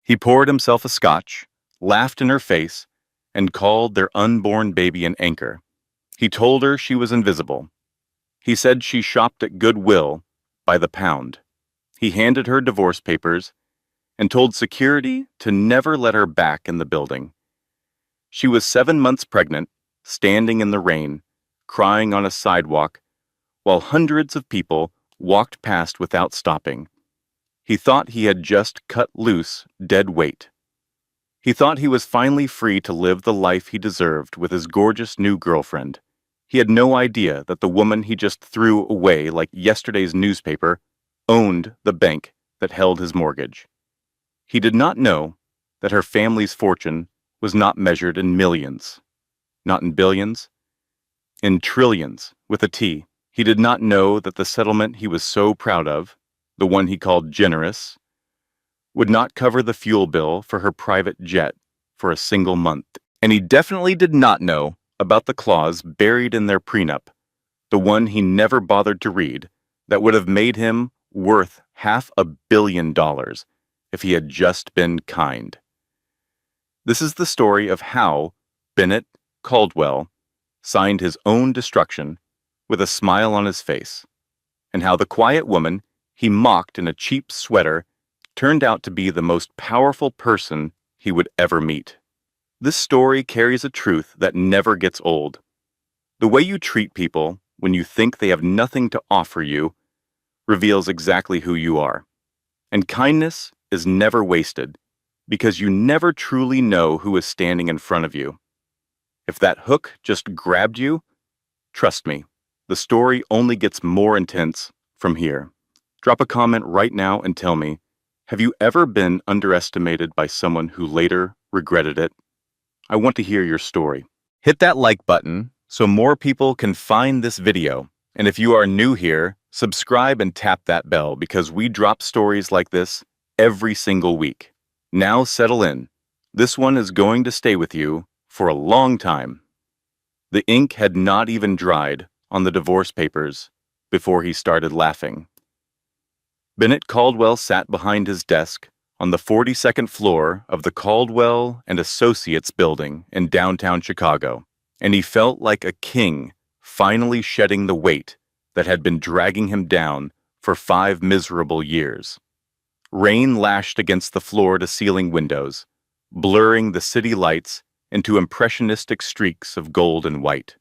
He poured himself a scotch, laughed in her face, and called their unborn baby an anchor. He told her she was invisible. He said she shopped at Goodwill by the pound. He handed her divorce papers and told security to never let her back in the building. She was 7 months pregnant, standing in the rain, crying on a sidewalk, while hundreds of people walked past without stopping. He thought he had just cut loose dead weight. He thought he was finally free to live the life he deserved with his gorgeous new girlfriend. He had no idea that the woman he just threw away like yesterday's newspaper owned the bank that held his mortgage. He did not know that her family's fortune was not measured in millions, not in billions, in trillions with a T. He did not know that the settlement he was so proud of, the one he called generous, would not cover the fuel bill for her private jet for a single month. And he definitely did not know about the clause buried in their prenup, the one he never bothered to read, that would have made him worth $500 million if he had just been kind. This is the story of how Bennett Caldwell signed his own destruction with a smile on his face, and how the quiet woman he mocked in a cheap sweater turned out to be the most powerful person he would ever meet. This story carries a truth that never gets old. The way you treat people when you think they have nothing to offer you reveals exactly who you are. And kindness is never wasted, because you never truly know who is standing in front of you. If that hook just grabbed you, trust me, the story only gets more intense from here. Drop a comment right now and tell me, have you ever been underestimated by someone who later regretted it? I want to hear your story. Hit that like button so more people can find this video. And if you are new here, subscribe and tap that bell because we drop stories like this every single week. Now settle in. This one is going to stay with you for a long time. The ink had not even dried on the divorce papers before he started laughing. Bennett Caldwell sat behind his desk on the 42nd floor of the Caldwell and Associates building in downtown Chicago, and he felt like a king finally shedding the weight that had been dragging him down for 5 miserable years. Rain lashed against the floor-to-ceiling windows, blurring the city lights into impressionistic streaks of gold and white.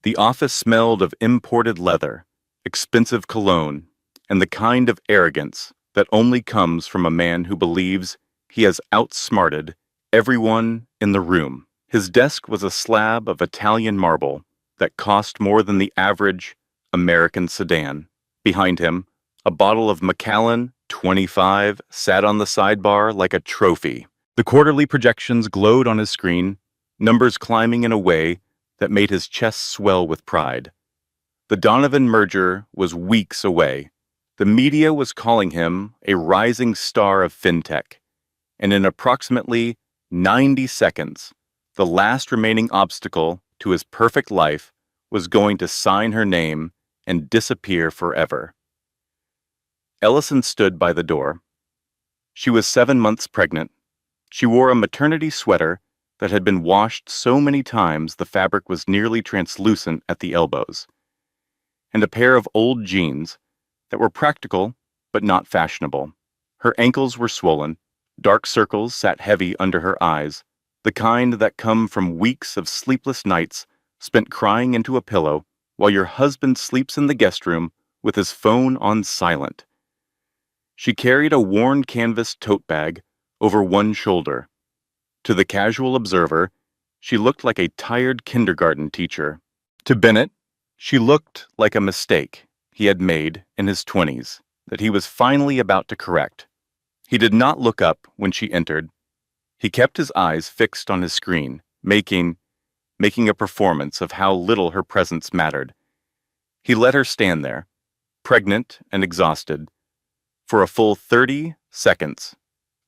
The office smelled of imported leather, expensive cologne, and the kind of arrogance that only comes from a man who believes he has outsmarted everyone in the room. His desk was a slab of Italian marble that cost more than the average American sedan. Behind him, a bottle of Macallan 25 sat on the sidebar like a trophy. The quarterly projections glowed on his screen, numbers climbing in a way that made his chest swell with pride. The Donovan merger was weeks away. The media was calling him a rising star of fintech, and in approximately 90 seconds, the last remaining obstacle to his perfect life was going to sign her name and disappear forever. Ellison stood by the door. She was 7 months pregnant. She wore a maternity sweater that had been washed so many times the fabric was nearly translucent at the elbows, and a pair of old jeans that were practical but not fashionable. Her ankles were swollen, dark circles sat heavy under her eyes, the kind that come from weeks of sleepless nights spent crying into a pillow while your husband sleeps in the guest room with his phone on silent. She carried a worn canvas tote bag over one shoulder. To the casual observer, she looked like a tired kindergarten teacher. To Bennett, she looked like a mistake he had made in his 20s that he was finally about to correct. He did not look up when she entered. He kept his eyes fixed on his screen, making a performance of how little her presence mattered. He let her stand there, pregnant and exhausted, for a full 30 seconds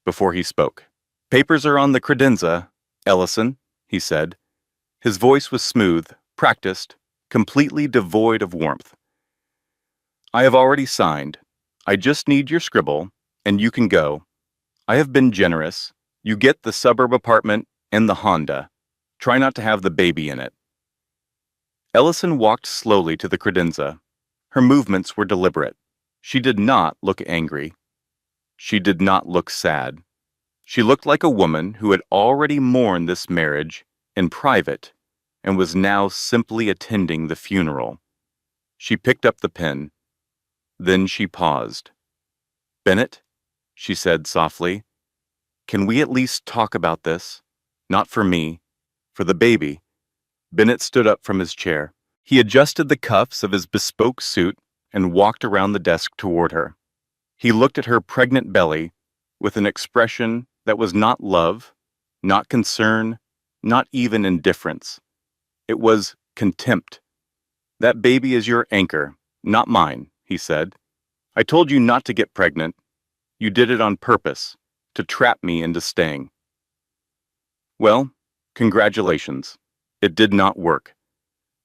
before he spoke. "Papers are on the credenza, Ellison," he said. His voice was smooth, practiced, completely devoid of warmth. "I have already signed. I just need your scribble, and you can go. I have been generous. You get the suburb apartment and the Honda. Try not to have the baby in it. Ellison walked slowly to the credenza. Her movements were deliberate. She did not look angry. She did not look sad. She looked like a woman who had already mourned this marriage in private and was now simply attending the funeral. She picked up the pen. Then she paused. "Bennett," she said softly, "can we at least talk about this? Not for me, for the baby." Bennett stood up from his chair. He adjusted the cuffs of his bespoke suit and walked around the desk toward her. He looked at her pregnant belly with an expression that was not love, not concern, not even indifference. It was contempt. "That baby is your anchor, not mine," he said. "I told you not to get pregnant. You did it on purpose, to trap me into staying." "Well, congratulations. It did not work.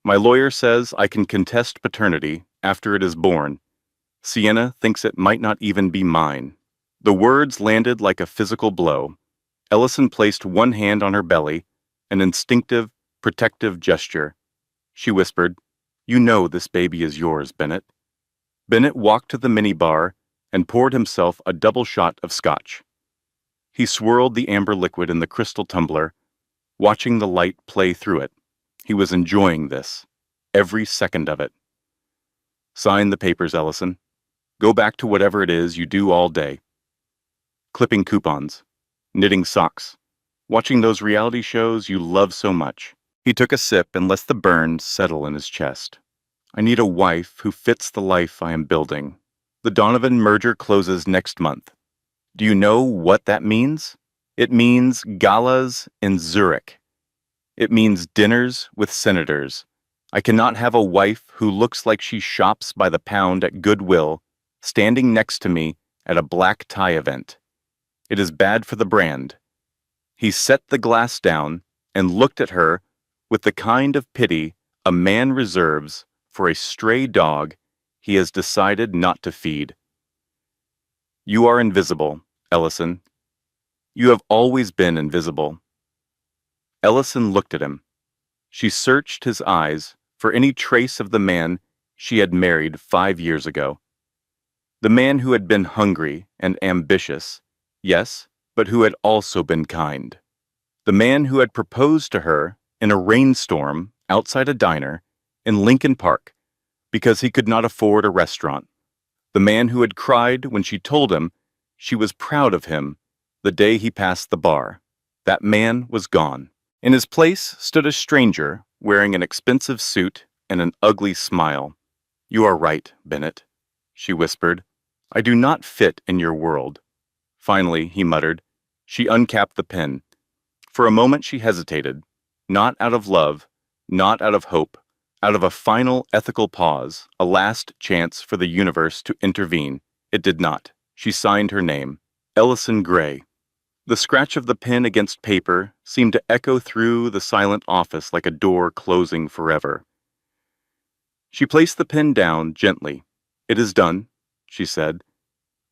My lawyer says I can contest paternity after it is born. Sienna thinks it might not even be mine." The words landed like a physical blow. Ellison placed one hand on her belly, an instinctive, protective gesture. She whispered, "You know this baby is yours, Bennett." Bennett walked to the minibar and poured himself a double shot of scotch. He swirled the amber liquid in the crystal tumbler, watching the light play through it. He was enjoying this, every second of it. "Sign the papers, Ellison. Go back to whatever it is you do all day. Clipping coupons, knitting socks, watching those reality shows you love so much." He took a sip and let the burn settle in his chest. "I need a wife who fits the life I am building. The Donovan merger closes next month. Do you know what that means? It means galas in Zurich. It means dinners with senators. I cannot have a wife who looks like she shops by the pound at Goodwill, standing next to me at a black tie event. It is bad for the brand." He set the glass down and looked at her with the kind of pity a man reserves for a stray dog he has decided not to feed. "You are invisible, Ellison. You have always been invisible." Ellison looked at him. She searched his eyes for any trace of the man she had married 5 years ago. The man who had been hungry and ambitious, yes, but who had also been kind. The man who had proposed to her in a rainstorm outside a diner in Lincoln Park because he could not afford a restaurant. The man who had cried when she told him she was proud of him the day he passed the bar. That man was gone. In his place stood a stranger wearing an expensive suit and an ugly smile. "You are right, Bennett," she whispered. "I do not fit in your world." Finally, he muttered. She uncapped the pen. For a moment she hesitated, not out of love, not out of hope, out of a final ethical pause, a last chance for the universe to intervene. It did not. She signed her name, Ellison Gray. The scratch of the pen against paper seemed to echo through the silent office like a door closing forever. She placed the pen down gently. "It is done," she said.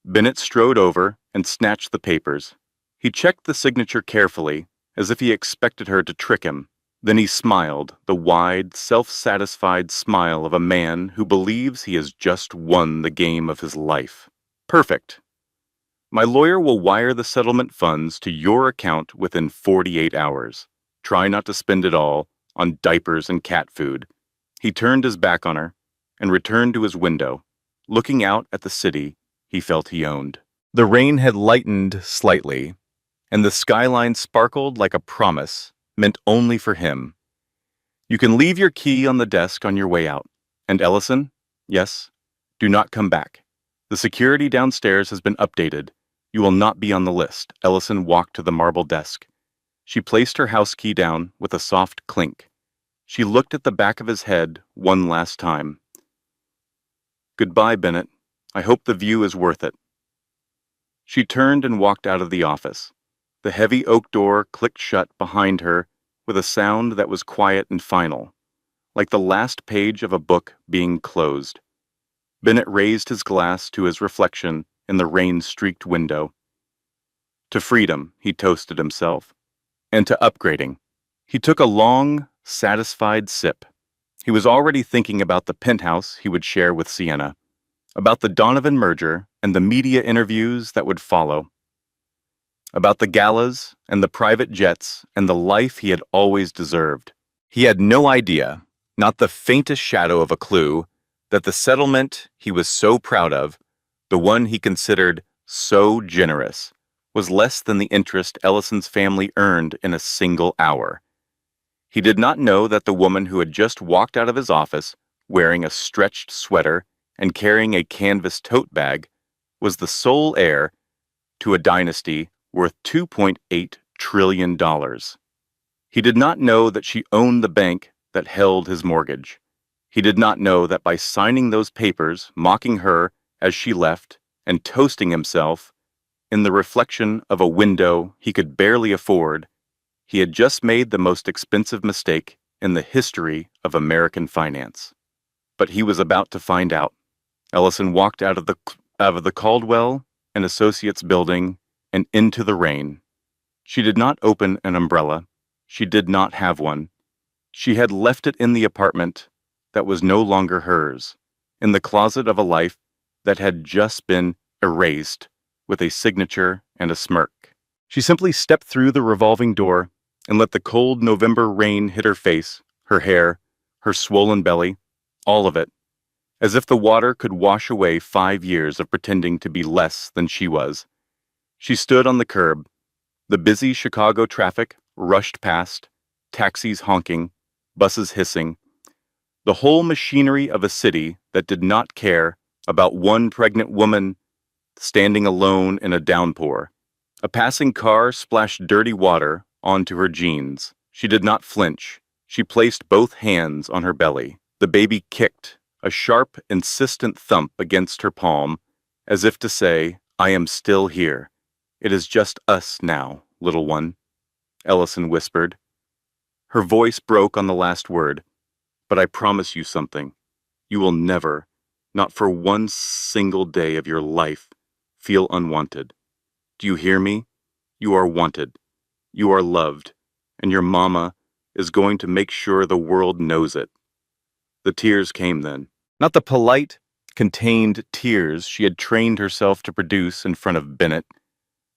Bennett strode over and snatched the papers. He checked the signature carefully, as if he expected her to trick him. Then he smiled, the wide, self-satisfied smile of a man who believes he has just won the game of his life. "Perfect. My lawyer will wire the settlement funds to your account within 48 hours. Try not to spend it all on diapers and cat food." He turned his back on her and returned to his window, looking out at the city he felt he owned. The rain had lightened slightly, and the skyline sparkled like a promise meant only for him. "You can leave your key on the desk on your way out. And Ellison, yes, do not come back. The security downstairs has been updated. You will not be on the list." Ellison walked to the marble desk. She placed her house key down with a soft clink. She looked at the back of his head one last time. "Goodbye, Bennett. I hope the view is worth it." She turned and walked out of the office. The heavy oak door clicked shut behind her with a sound that was quiet and final, like the last page of a book being closed. Bennett raised his glass to his reflection in the rain-streaked window. To freedom, he toasted himself. And to upgrading. He took a long, satisfied sip. He was already thinking about the penthouse he would share with Sienna, about the Donovan merger and the media interviews that would follow, about the galas and the private jets and the life he had always deserved. He had no idea, not the faintest shadow of a clue, that the settlement he was so proud of, the one he considered so generous, was less than the interest Ellison's family earned in a single hour. He did not know that the woman who had just walked out of his office, wearing a stretched sweater and carrying a canvas tote bag, was the sole heir to a dynasty worth $2.8 trillion. He did not know that she owned the bank that held his mortgage. He did not know that by signing those papers, mocking her as she left, and toasting himself in the reflection of a window he could barely afford, he had just made the most expensive mistake in the history of American finance. But he was about to find out. Ellison walked out of the Caldwell and Associates building and into the rain. She did not open an umbrella. She did not have one. She had left it in the apartment that was no longer hers, in the closet of a life that had just been erased with a signature and a smirk. She simply stepped through the revolving door and let the cold November rain hit her face, her hair, her swollen belly, all of it, as if the water could wash away 5 years of pretending to be less than she was. She stood on the curb. The busy Chicago traffic rushed past, taxis honking, buses hissing, the whole machinery of a city that did not care about one pregnant woman standing alone in a downpour. A passing car splashed dirty water onto her jeans. She did not flinch. She placed both hands on her belly. The baby kicked, a sharp, insistent thump against her palm, as if to say, "I am still here. It is just us now, little one," Ellison whispered. Her voice broke on the last word. "But I promise you something. You will never, not for one single day of your life, feel unwanted. Do you hear me? You are wanted. You are loved. And your mama is going to make sure the world knows it." The tears came then. Not the polite, contained tears she had trained herself to produce in front of Bennett,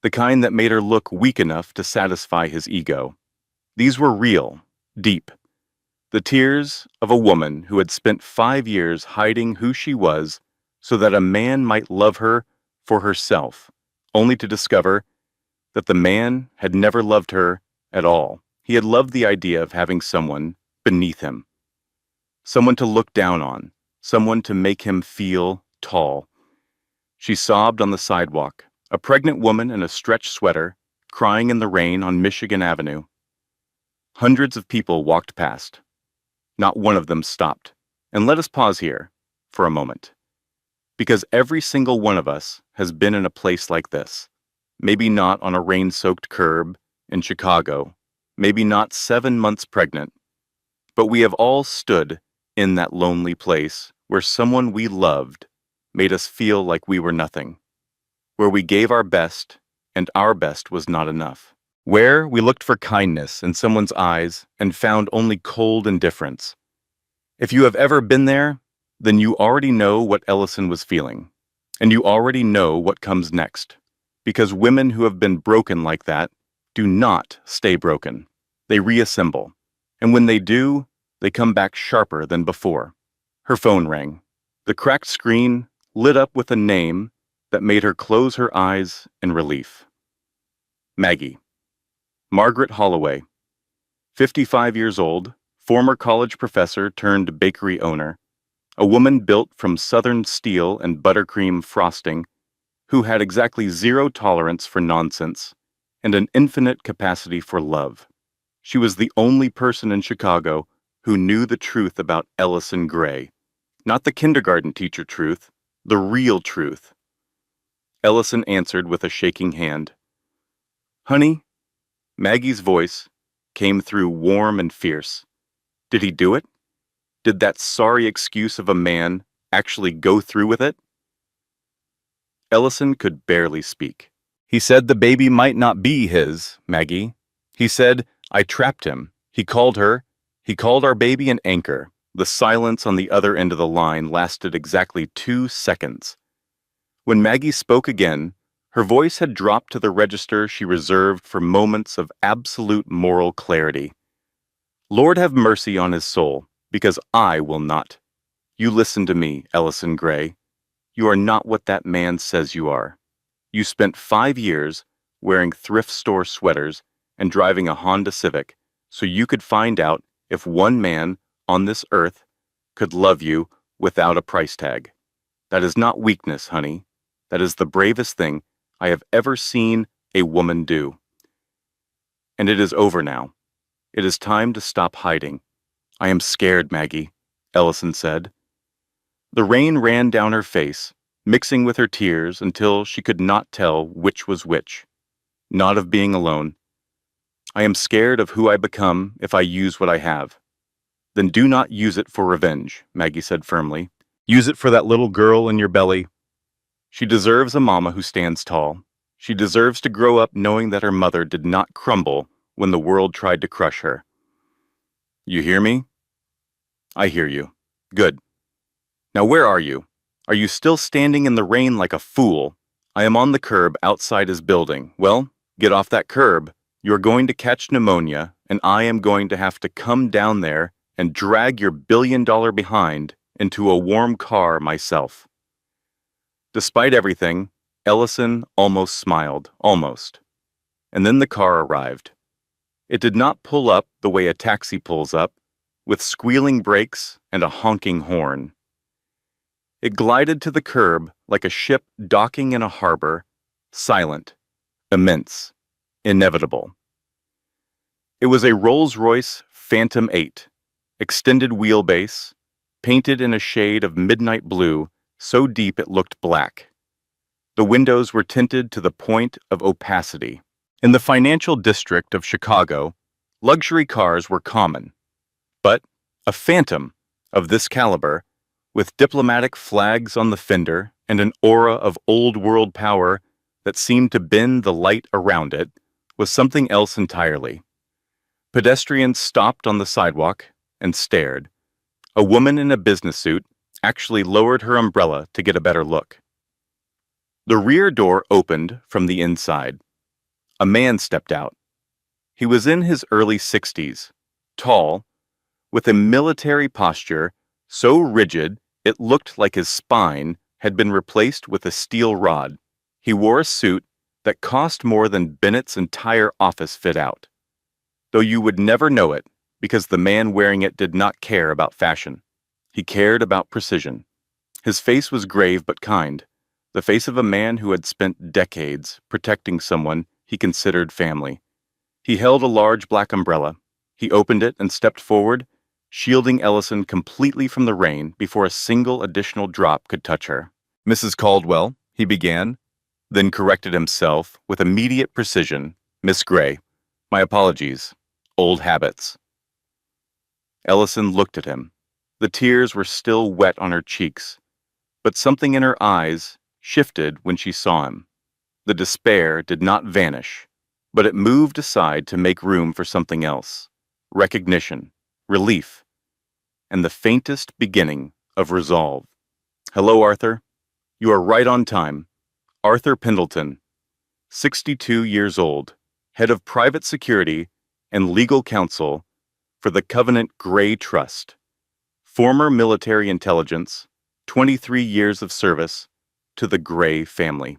the kind that made her look weak enough to satisfy his ego. These were real, deep. The tears of a woman who had spent 5 years hiding who she was so that a man might love her for herself, only to discover that the man had never loved her at all. He had loved the idea of having someone beneath him, someone to look down on, someone to make him feel tall. She sobbed on the sidewalk, a pregnant woman in a stretch sweater, crying in the rain on Michigan Avenue. Hundreds of people walked past. Not one of them stopped. And let us pause here for a moment. Because every single one of us has been in a place like this. Maybe not on a rain-soaked curb in Chicago, maybe not 7 months pregnant, but we have all stood in that lonely place where someone we loved made us feel like we were nothing, where we gave our best and our best was not enough, where we looked for kindness in someone's eyes and found only cold indifference. If you have ever been there, then you already know what Ellison was feeling, and you already know what comes next, because women who have been broken like that do not stay broken. They reassemble, and when they do, they come back sharper than before. Her phone rang. The cracked screen lit up with a name that made her close her eyes in relief. Maggie. Margaret Holloway. 55 years old, former college professor turned bakery owner, a woman built from Southern steel and buttercream frosting, who had exactly zero tolerance for nonsense and an infinite capacity for love. She was the only person in Chicago who knew the truth about Ellison Gray. Not the kindergarten teacher truth, the real truth. Ellison answered with a shaking hand. "Honey?" Maggie's voice came through warm and fierce. "Did he do it? Did that sorry excuse of a man actually go through with it?" Ellison could barely speak. He said the baby might not be his, Maggie. He said, I trapped him. He called our baby an anchor. The silence on the other end of the line lasted exactly 2 seconds. When Maggie spoke again, her voice had dropped to the register she reserved for moments of absolute moral clarity. Lord have mercy on his soul, because I will not. You listen to me, Ellison Gray. You are not what that man says you are. You spent 5 years wearing thrift store sweaters and driving a Honda Civic so you could find out if one man on this earth could love you without a price tag. That is not weakness, honey. That is the bravest thing I have ever seen a woman do. And it is over now. It is time to stop hiding. I am scared, Maggie, Ellison said. The rain ran down her face, mixing with her tears until she could not tell which was which. Not of being alone. I am scared of who I become if I use what I have. Then do not use it for revenge, Maggie said firmly. Use it for that little girl in your belly. She deserves a mama who stands tall. She deserves to grow up knowing that her mother did not crumble when the world tried to crush her. You hear me? I hear you. Good. Now where are you? Are you still standing in the rain like a fool? I am on the curb outside his building. Well, get off that curb. You're going to catch pneumonia, and I am going to have to come down there and drag your billion-dollar behind into a warm car myself. Despite everything, Ellison almost smiled, almost. And then the car arrived. It did not pull up the way a taxi pulls up, with squealing brakes and a honking horn. It glided to the curb like a ship docking in a harbor, silent, immense, inevitable. It was a Rolls-Royce Phantom 8, extended wheelbase, painted in a shade of midnight blue so deep it looked black. The windows were tinted to the point of opacity. In the financial district of Chicago, luxury cars were common. But a Phantom of this caliber, with diplomatic flags on the fender and an aura of old-world power that seemed to bend the light around it, was something else entirely. Pedestrians stopped on the sidewalk and stared. A woman in a business suit actually lowered her umbrella to get a better look. The rear door opened from the inside. A man stepped out. He was in his early 60s, tall, with a military posture so rigid it looked like his spine had been replaced with a steel rod. He wore a suit that cost more than Bennett's entire office fit out, though you would never know it because the man wearing it did not care about fashion. He cared about precision. His face was grave but kind, the face of a man who had spent decades protecting someone he considered family. He held a large black umbrella. He opened it and stepped forward, shielding Ellison completely from the rain before a single additional drop could touch her. Mrs. Caldwell, he began, then corrected himself with immediate precision. Miss Gray, my apologies. Old habits. Ellison looked at him. The tears were still wet on her cheeks, but something in her eyes shifted when she saw him. The despair did not vanish, but it moved aside to make room for something else. Recognition, relief, and the faintest beginning of resolve. Hello, Arthur. You are right on time. Arthur Pendleton, 62 years old, head of private security and legal counsel for the Covenant Gray Trust. Former military intelligence, 23 years of service to the Gray family.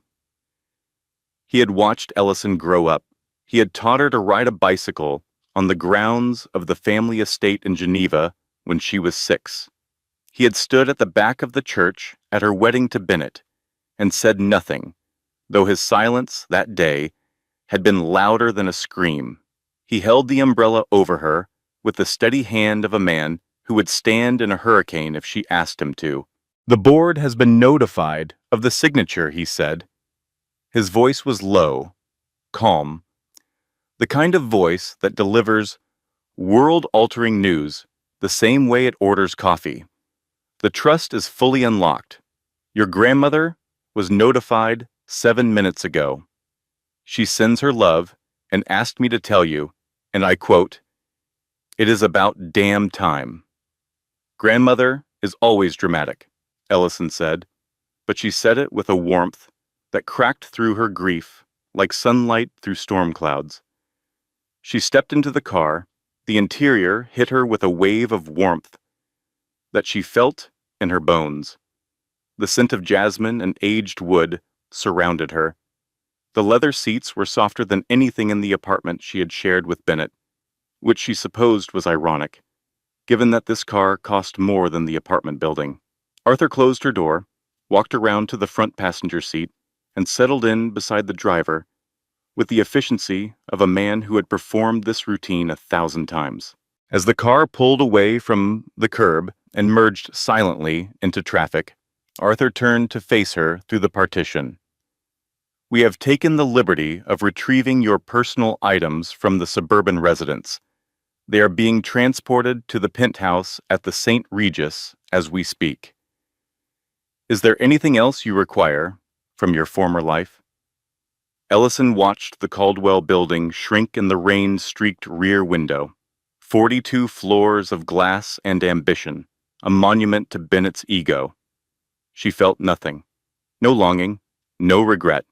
He had watched Ellison grow up. He had taught her to ride a bicycle on the grounds of the family estate in Geneva when she was 6. He had stood at the back of the church at her wedding to Bennett and said nothing, though his silence that day had been louder than a scream. He held the umbrella over her with the steady hand of a man who would stand in a hurricane if she asked him to. The board has been notified of the signature, he said. His voice was low, calm, the kind of voice that delivers world-altering news the same way it orders coffee. The trust is fully unlocked. Your grandmother was notified 7 minutes ago. She sends her love and asked me to tell you, and I quote, "It is about damn time." Grandmother is always dramatic, Ellison said, but she said it with a warmth that cracked through her grief like sunlight through storm clouds. She stepped into the car. The interior hit her with a wave of warmth that she felt in her bones. The scent of jasmine and aged wood surrounded her. The leather seats were softer than anything in the apartment she had shared with Bennett, which she supposed was ironic, given that this car cost more than the apartment building. Arthur closed her door, walked around to the front passenger seat, and settled in beside the driver with the efficiency of a man who had performed this routine 1,000 times. As the car pulled away from the curb and merged silently into traffic, Arthur turned to face her through the partition. "We have taken the liberty of retrieving your personal items from the suburban residence. They are being transported to the penthouse at the St. Regis as we speak. Is there anything else you require from your former life?" Ellison watched the Caldwell building shrink in the rain-streaked rear window. 42 floors of glass and ambition, a monument to Bennett's ego. She felt nothing. No longing, no regret.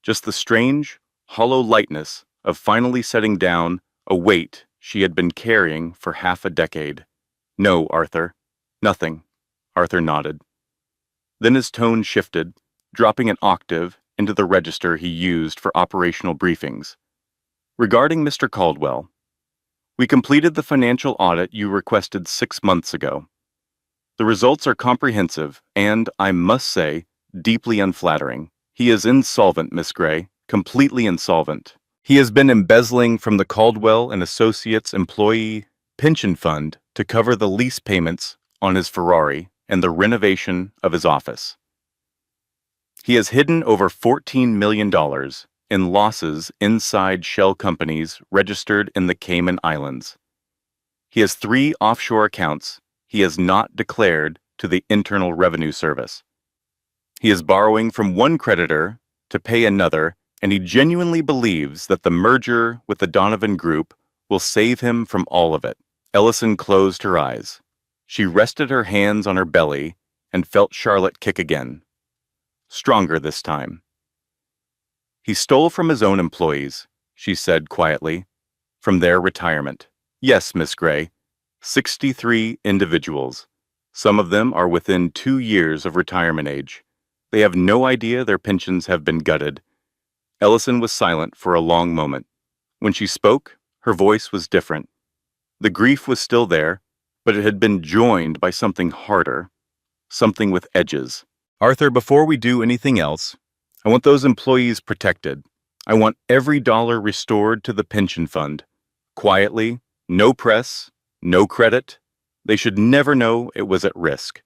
Just the strange, hollow lightness of finally setting down a weight she had been carrying for half a decade. "No, Arthur. Nothing." Arthur nodded. Then his tone shifted, dropping an octave into the register he used for operational briefings. "Regarding Mr. Caldwell, we completed the financial audit you requested 6 months ago. The results are comprehensive and, I must say, deeply unflattering. He is insolvent, Miss Gray, completely insolvent. He has been embezzling from the Caldwell and Associates employee pension fund to cover the lease payments on his Ferrari and the renovation of his office. He has hidden over $14 million in losses inside shell companies registered in the Cayman Islands. He has 3 offshore accounts he has not declared to the Internal Revenue Service. He is borrowing from one creditor to pay another, and he genuinely believes that the merger with the Donovan Group will save him from all of it." Ellison closed her eyes. She rested her hands on her belly and felt Charlotte kick again. Stronger this time. "He stole from his own employees," she said quietly, "from their retirement. Yes, Miss Gray, 63 individuals. Some of them are within 2 years of retirement age. They have no idea their pensions have been gutted." Ellison was silent for a long moment. When she spoke, her voice was different. The grief was still there, but it had been joined by something harder, something with edges. "Arthur, before we do anything else, I want those employees protected. I want every dollar restored to the pension fund. Quietly, no press, no credit. They should never know it was at risk.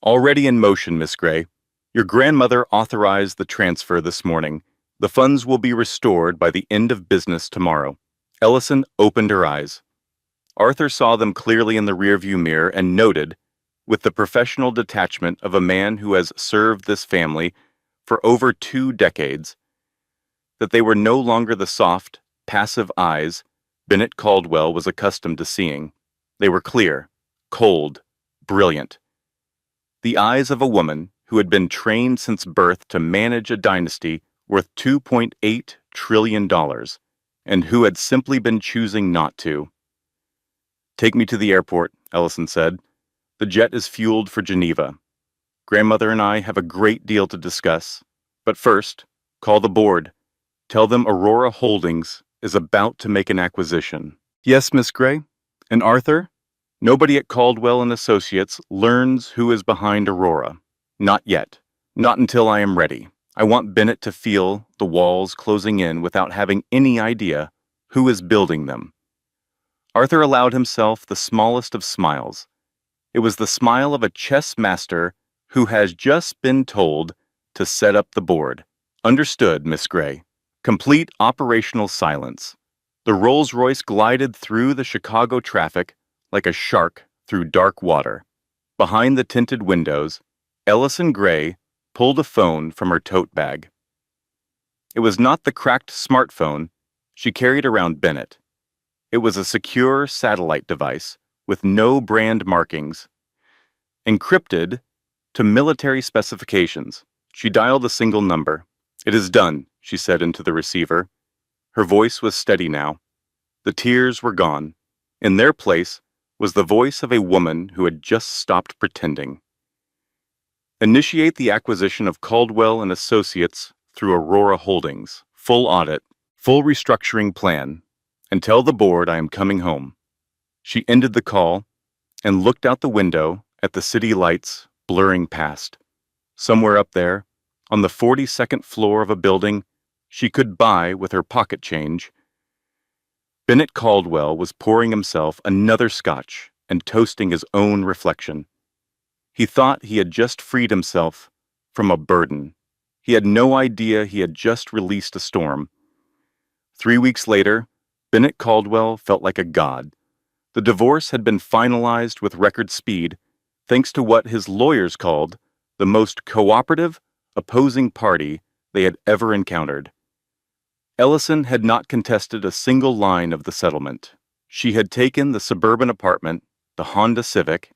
Already in motion, Miss Gray. Your grandmother authorized the transfer this morning. The funds will be restored by the end of business tomorrow." Ellison opened her eyes. Arthur saw them clearly in the rearview mirror and noted, with the professional detachment of a man who has served this family for over 2 decades, that they were no longer the soft, passive eyes Bennett Caldwell was accustomed to seeing. They were clear, cold, brilliant. The eyes of a woman who had been trained since birth to manage a dynasty worth $2.8 trillion, and who had simply been choosing not to. "Take me to the airport," Ellison said. "The jet is fueled for Geneva. Grandmother and I have a great deal to discuss. But first, call the board. Tell them Aurora Holdings is about to make an acquisition." "Yes, Miss Gray? And Arthur?" "Nobody at Caldwell and Associates learns who is behind Aurora. Not yet. Not until I am ready. I want Bennett to feel the walls closing in without having any idea who is building them." Arthur allowed himself the smallest of smiles. It was the smile of a chess master who has just been told to set up the board. "Understood, Miss Gray." Complete operational silence. The Rolls-Royce glided through the Chicago traffic like a shark through dark water. Behind the tinted windows, Ellison Gray pulled a phone from her tote bag. It was not the cracked smartphone she carried around Bennett. It was a secure satellite device with no brand markings, encrypted to military specifications. She dialed a single number. "It is done," she said into the receiver. Her voice was steady now. The tears were gone. In their place was the voice of a woman who had just stopped pretending. "Initiate the acquisition of Caldwell and Associates through Aurora Holdings. Full audit, full restructuring plan, and tell the board I am coming home." She ended the call and looked out the window at the city lights blurring past. Somewhere up there, on the 42nd floor of a building she could buy with her pocket change, Bennett Caldwell was pouring himself another scotch and toasting his own reflection. He thought he had just freed himself from a burden. He had no idea he had just released a storm. 3 weeks later, Bennett Caldwell felt like a god. The divorce had been finalized with record speed, thanks to what his lawyers called the most cooperative, opposing party they had ever encountered. Ellison had not contested a single line of the settlement. She had taken the suburban apartment, the Honda Civic,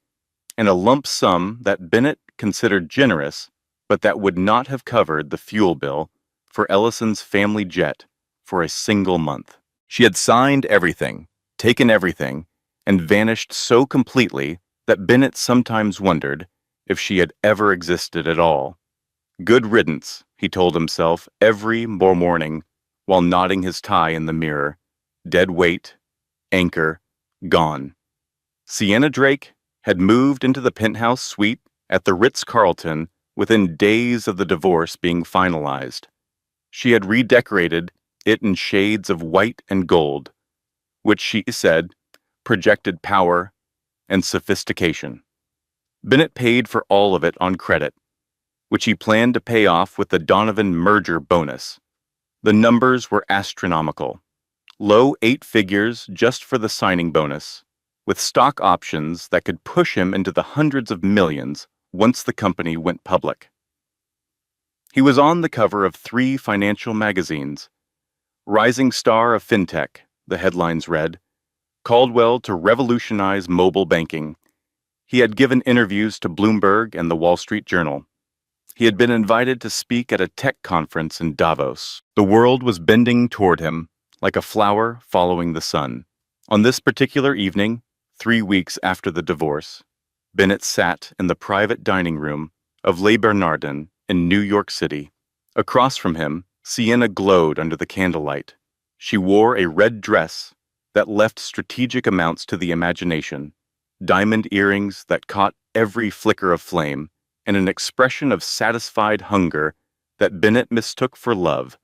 and a lump sum that Bennett considered generous, but that would not have covered the fuel bill for Ellison's family jet for a single month. She had signed everything, taken everything, and vanished so completely that Bennett sometimes wondered if she had ever existed at all. Good riddance, he told himself every morning while knotting his tie in the mirror. Dead weight, anchor, gone. Sienna Drake had moved into the penthouse suite at the Ritz-Carlton within days of the divorce being finalized. She had redecorated it in shades of white and gold, which she said projected power and sophistication. Bennett paid for all of it on credit, which he planned to pay off with the Donovan merger bonus. The numbers were astronomical. Low 8 figures just for the signing bonus, with stock options that could push him into the hundreds of millions once the company went public. He was on the cover of 3 financial magazines. Rising star of fintech, the headlines read, Caldwell to revolutionize mobile banking. He had given interviews to Bloomberg and the Wall Street Journal. He had been invited to speak at a tech conference in Davos. The world was bending toward him, like a flower following the sun. On this particular evening, 3 weeks after the divorce, Bennett sat in the private dining room of Les Bernardins in New York City. Across from him, Sienna glowed under the candlelight. She wore a red dress that left strategic amounts to the imagination, diamond earrings that caught every flicker of flame, and an expression of satisfied hunger that Bennett mistook for love,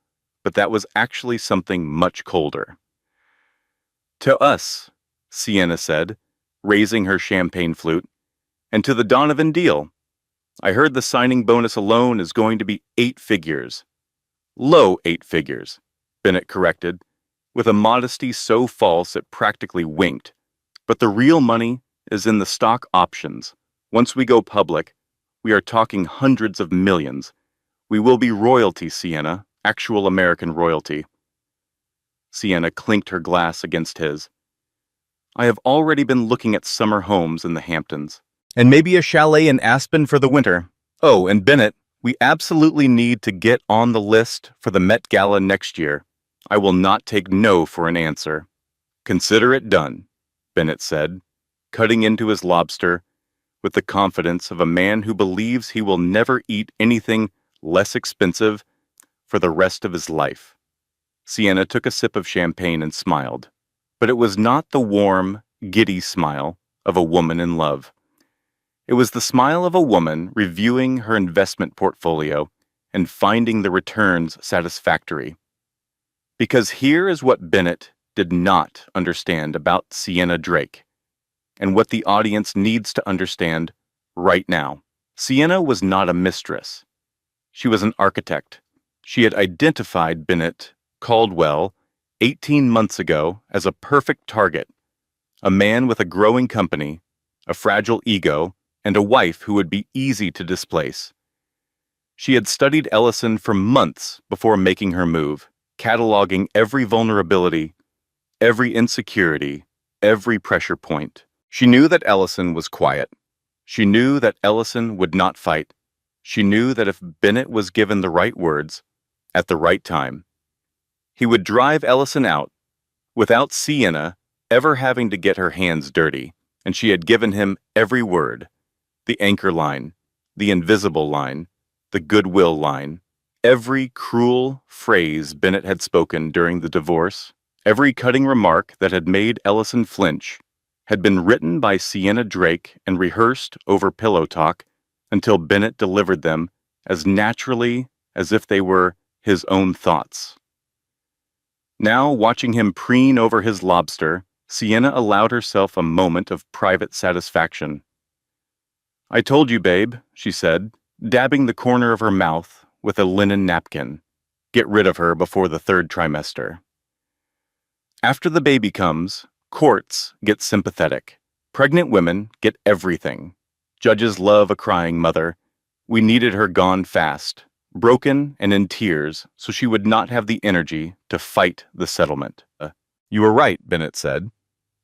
but that was actually something much colder. "To us," Sienna said, raising her champagne flute, "and to the Donovan deal. I heard the signing bonus alone is going to be 8 figures. Low 8 figures, Bennett corrected, with a modesty so false it practically winked. But the real money is in the stock options. Once we go public, we are talking hundreds of millions. We will be royalty, Sienna, actual American royalty." Sienna clinked her glass against his. "I have already been looking at summer homes in the Hamptons, and maybe a chalet in Aspen for the winter. Oh, and Bennett, we absolutely need to get on the list for the Met Gala next year. I will not take no for an answer." "Consider it done," Bennett said, cutting into his lobster with the confidence of a man who believes he will never eat anything less expensive for the rest of his life. Sienna took a sip of champagne and smiled, but it was not the warm, giddy smile of a woman in love. It was the smile of a woman reviewing her investment portfolio and finding the returns satisfactory. Because here is what Bennett did not understand about Sienna Drake, and what the audience needs to understand right now. Sienna was not a mistress. She was an architect. She had identified Bennett Caldwell 18 months ago as a perfect target, a man with a growing company, a fragile ego, and a wife who would be easy to displace. She had studied Ellison for months before making her move, cataloging every vulnerability, every insecurity, every pressure point. She knew that Ellison was quiet. She knew that Ellison would not fight. She knew that if Bennett was given the right words, at the right time, he would drive Ellison out without Sienna ever having to get her hands dirty, and she had given him every word, the anchor line, the invisible line, the goodwill line, every cruel phrase Bennett had spoken during the divorce, every cutting remark that had made Ellison flinch, had been written by Sienna Drake and rehearsed over pillow talk until Bennett delivered them as naturally as if they were his own thoughts. Now, watching him preen over his lobster, Sienna allowed herself a moment of private satisfaction. "I told you, babe," she said, dabbing the corner of her mouth with a linen napkin. "Get rid of her before the third trimester." After the baby comes, courts get sympathetic. Pregnant women get everything. Judges love a crying mother. We needed her gone fast, broken and in tears, so she would not have the energy to fight the settlement. "You were right," Bennett said.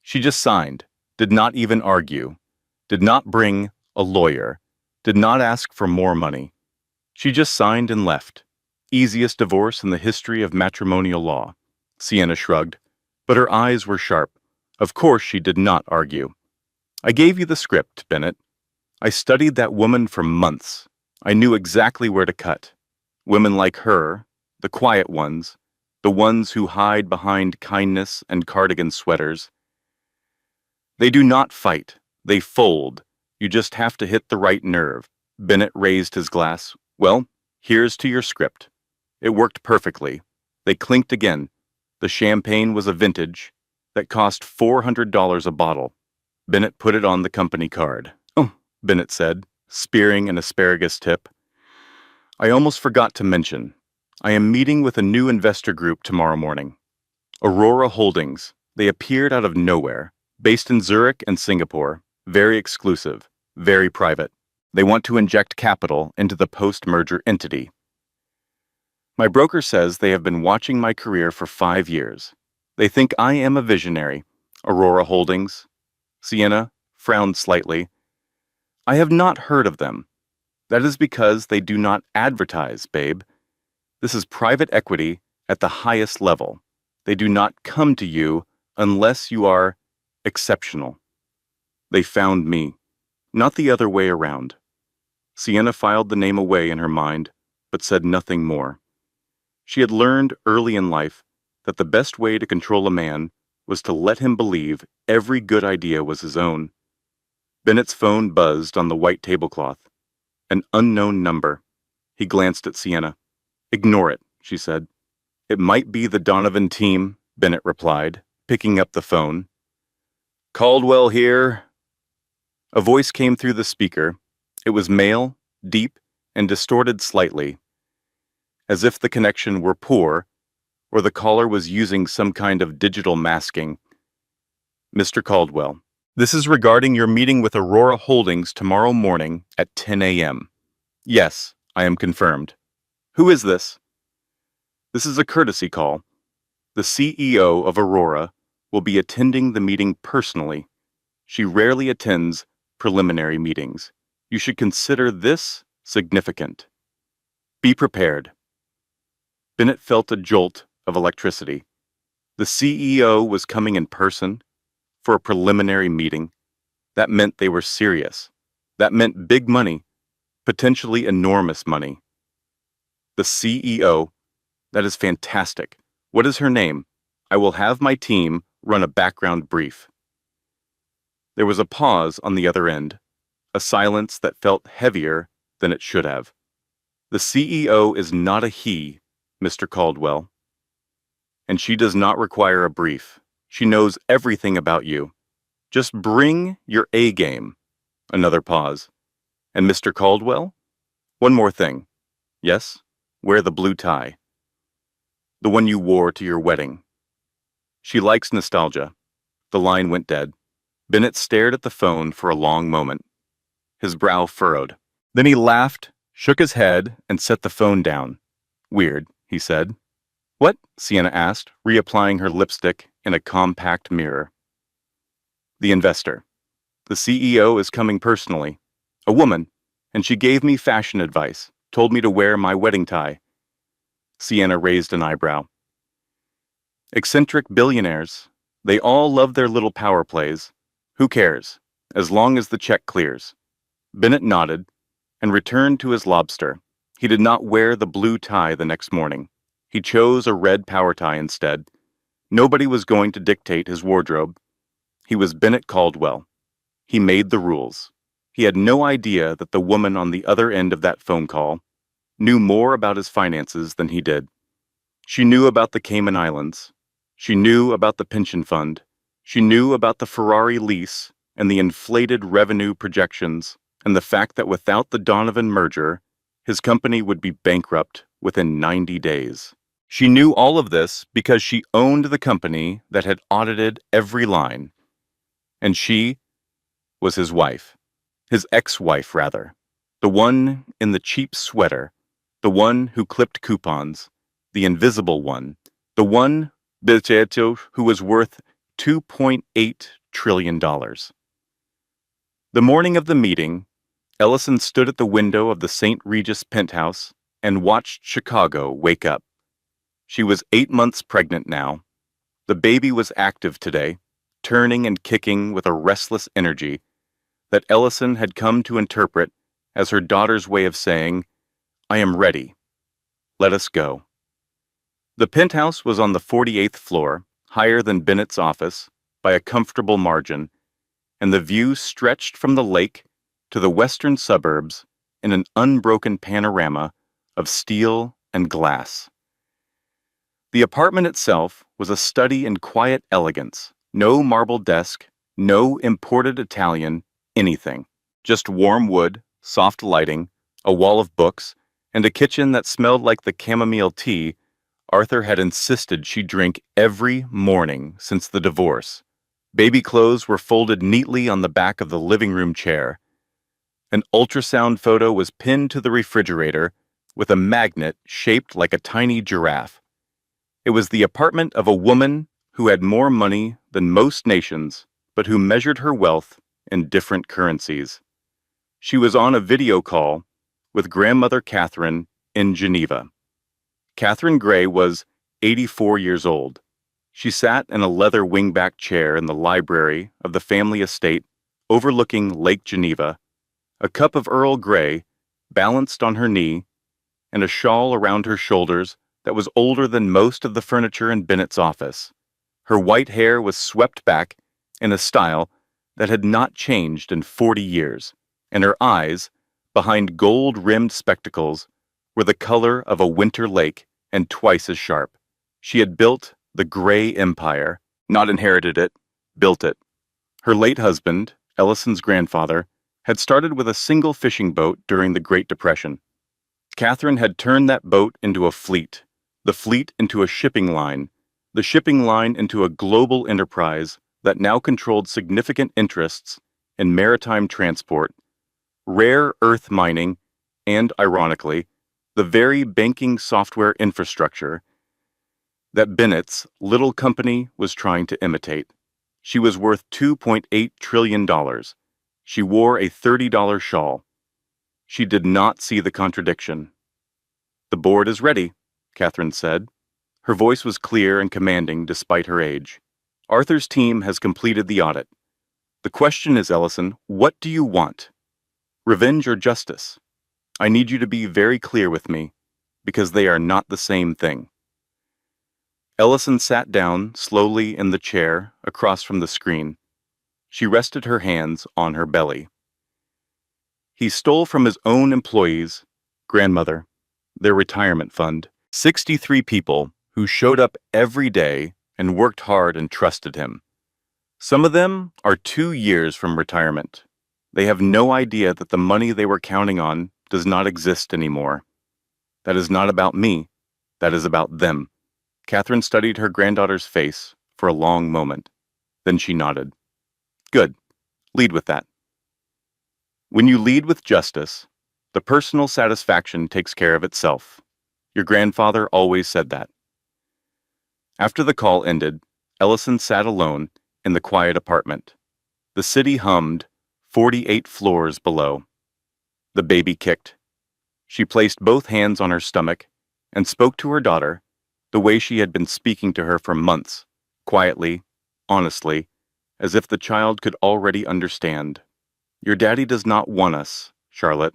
She just signed, did not even argue, did not bring a lawyer, did not ask for more money. She just signed and left. Easiest divorce in the history of matrimonial law. Sienna shrugged, but her eyes were sharp. Of course she did not argue. "I gave you the script, Bennett. I studied that woman for months. I knew exactly where to cut. Women like her, the quiet ones, the ones who hide behind kindness and cardigan sweaters. They do not fight. They fold. You just have to hit the right nerve." Bennett raised his glass. "Well, here's to your script." It worked perfectly. They clinked again. The champagne was a vintage that cost $400 a bottle. Bennett put it on the company card. "Oh," Bennett said, spearing an asparagus tip. "I almost forgot to mention. I am meeting with a new investor group tomorrow morning. Aurora Holdings. They appeared out of nowhere, based in Zurich and Singapore, very exclusive, very private. They want to inject capital into the post-merger entity. My broker says they have been watching my career for 5 years. They think I am a visionary." Aurora Holdings. Sienna frowned slightly. "I have not heard of them. That is because they do not advertise, babe. This is private equity at the highest level. They do not come to you unless you are exceptional. They found me, not the other way around." Sienna filed the name away in her mind, but said nothing more. She had learned early in life that the best way to control a man was to let him believe every good idea was his own. Bennett's phone buzzed on the white tablecloth. An unknown number. He glanced at Sienna. "Ignore it," she said. "It might be the Donovan team," Bennett replied, picking up the phone. "Caldwell here." A voice came through the speaker. It was male, deep, and distorted slightly, as if the connection were poor or the caller was using some kind of digital masking. "Mr. Caldwell, this is regarding your meeting with Aurora Holdings tomorrow morning at 10 a.m. "Yes, I am confirmed." "Who is this?" "This is a courtesy call. The CEO of Aurora will be attending the meeting personally. She rarely attends preliminary meetings. You should consider this significant. Be prepared." Bennett felt a jolt of electricity. The CEO was coming in person for a preliminary meeting. That meant they were serious. That meant big money, potentially enormous money. The CEO. That is fantastic. What is her name? I will have my team run a background brief. There was a pause on the other end, a silence that felt heavier than it should have. "The CEO is not a he, Mr. Caldwell. And she does not require a brief. She knows everything about you. Just bring your A game." Another pause. "And Mr. Caldwell? One more thing. Yes? Wear the blue tie. The one you wore to your wedding. She likes nostalgia." The line went dead. Bennett stared at the phone for a long moment. His brow furrowed. Then he laughed shook his head, and set the phone down. Weird, he said. What? Sienna asked, reapplying her lipstick in a compact mirror. The investor. The CEO is coming personally. A woman, and she gave me fashion advice, told me to wear my wedding tie. Sienna raised an eyebrow. Eccentric billionaires. They all love their little power plays. Who cares, as long as the check clears? Bennett nodded and returned to his lobster. He did not wear the blue tie the next morning. He chose a red power tie instead. Nobody was going to dictate his wardrobe. He was Bennett Caldwell. He made the rules. He had no idea that the woman on the other end of that phone call knew more about his finances than he did. She knew about the Cayman Islands. She knew about the pension fund. She knew about the Ferrari lease and the inflated revenue projections and the fact that without the Donovan merger, his company would be bankrupt within 90 days. She knew all of this because she owned the company that had audited every line. And she was his wife. His ex-wife, rather. The one in the cheap sweater. The one who clipped coupons. The invisible one. The one who was worth $2.8 trillion. The morning of the meeting, Ellison stood at the window of the St. Regis penthouse and watched Chicago wake up. She was 8 months pregnant now. The baby was active today, turning and kicking with a restless energy that Ellison had come to interpret as her daughter's way of saying, I am ready. Let us go. The penthouse was on the 48th floor, higher than Bennett's office, by a comfortable margin, and the view stretched from the lake to the western suburbs in an unbroken panorama of steel and glass. The apartment itself was a study in quiet elegance, no marble desk, no imported Italian, anything. Just warm wood, soft lighting, a wall of books, and a kitchen that smelled like the chamomile tea Arthur had insisted she drink every morning since the divorce. Baby clothes were folded neatly on the back of the living room chair. An ultrasound photo was pinned to the refrigerator with a magnet shaped like a tiny giraffe. It was the apartment of a woman who had more money than most nations, but who measured her wealth in different currencies. She was on a video call with grandmother Catherine in Geneva. Catherine Gray was 84 years old. She sat in a leather wingback chair in the library of the family estate overlooking Lake Geneva, a cup of Earl Grey balanced on her knee, and a shawl around her shoulders that was older than most of the furniture in Bennett's office. Her white hair was swept back in a style that had not changed in 40 years, and her eyes, behind gold-rimmed spectacles, were the color of a winter lake and twice as sharp. She had built the Gray Empire, not inherited it, built it. Her late husband, Ellison's grandfather, had started with a single fishing boat during the Great Depression. Catherine had turned that boat into a fleet, the fleet into a shipping line, the shipping line into a global enterprise that now controlled significant interests in maritime transport, rare earth mining, and, ironically, the very banking software infrastructure that Bennett's little company was trying to imitate. She was worth $2.8 trillion. She wore a $30 shawl. She did not see the contradiction. The board is ready, Catherine said. Her voice was clear and commanding despite her age. Arthur's team has completed the audit. The question is, Ellison, what do you want? Revenge or justice? I need you to be very clear with me, because they are not the same thing. Ellison sat down slowly in the chair across from the screen. She rested her hands on her belly. He stole from his own employees, grandmother, their retirement fund, 63 people who showed up every day and worked hard and trusted him. Some of them are 2 years from retirement. They have no idea that the money they were counting on does not exist anymore. That is not about me. That is about them. Catherine studied her granddaughter's face for a long moment. Then she nodded. Good. Lead with that. When you lead with justice, The personal satisfaction takes care of itself. Your grandfather always said that. After the call ended, Ellison sat alone in the quiet apartment. The city hummed, 48 floors below. The baby kicked. She placed both hands on her stomach and spoke to her daughter the way she had been speaking to her for months, quietly, honestly, as if the child could already understand. Your daddy does not want us, Charlotte.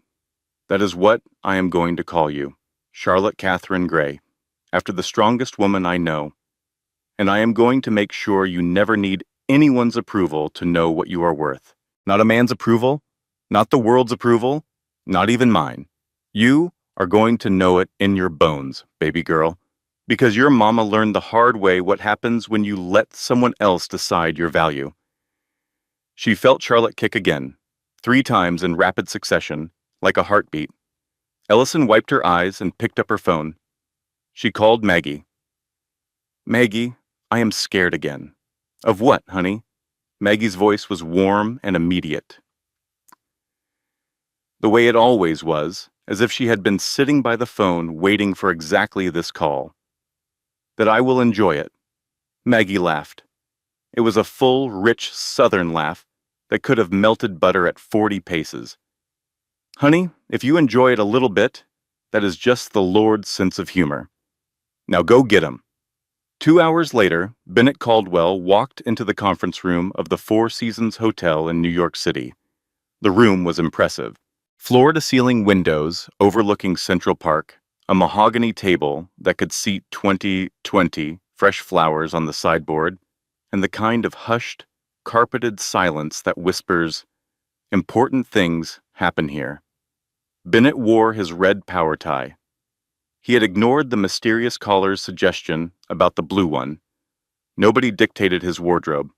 That is what I am going to call you, Charlotte Catherine Gray, after the strongest woman I know. And I am going to make sure you never need anyone's approval to know what you are worth. Not a man's approval, not the world's approval, not even mine. You are going to know it in your bones, baby girl, because your mama learned the hard way what happens when you let someone else decide your value. She felt Charlotte kick again, 3 times in rapid succession, like a heartbeat. Ellison wiped her eyes and picked up her phone. She called Maggie. Maggie, I am scared again. Of what, honey? Maggie's voice was warm and immediate. The way it always was, as if she had been sitting by the phone waiting for exactly this call. That I will enjoy it. Maggie laughed. It was a full, rich Southern laugh that could have melted butter at 40 paces. Honey, if you enjoy it a little bit, that is just the Lord's sense of humor. Now go get him. 2 hours later, Bennett Caldwell walked into the conference room of the Four Seasons Hotel in New York City. The room was impressive. Floor-to-ceiling windows overlooking Central Park, a mahogany table that could seat 20 fresh flowers on the sideboard, and the kind of hushed, carpeted silence that whispers, "Important things happen here." Bennett wore his red power tie. He had ignored the mysterious caller's suggestion about the blue one. Nobody dictated his wardrobe.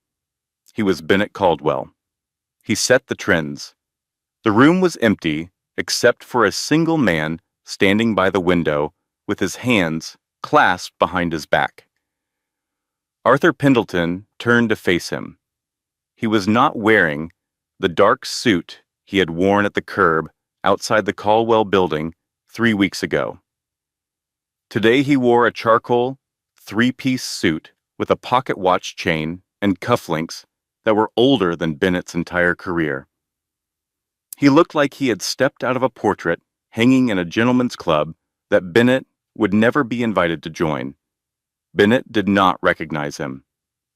He was Bennett Caldwell. He set the trends. The room was empty except for a single man standing by the window with his hands clasped behind his back. Arthur Pendleton turned to face him. He was not wearing the dark suit he had worn at the curb outside the Caldwell building 3 weeks ago. Today he wore a charcoal, 3-piece suit with a pocket watch chain and cufflinks that were older than Bennett's entire career. He looked like he had stepped out of a portrait hanging in a gentleman's club that Bennett would never be invited to join. Bennett did not recognize him.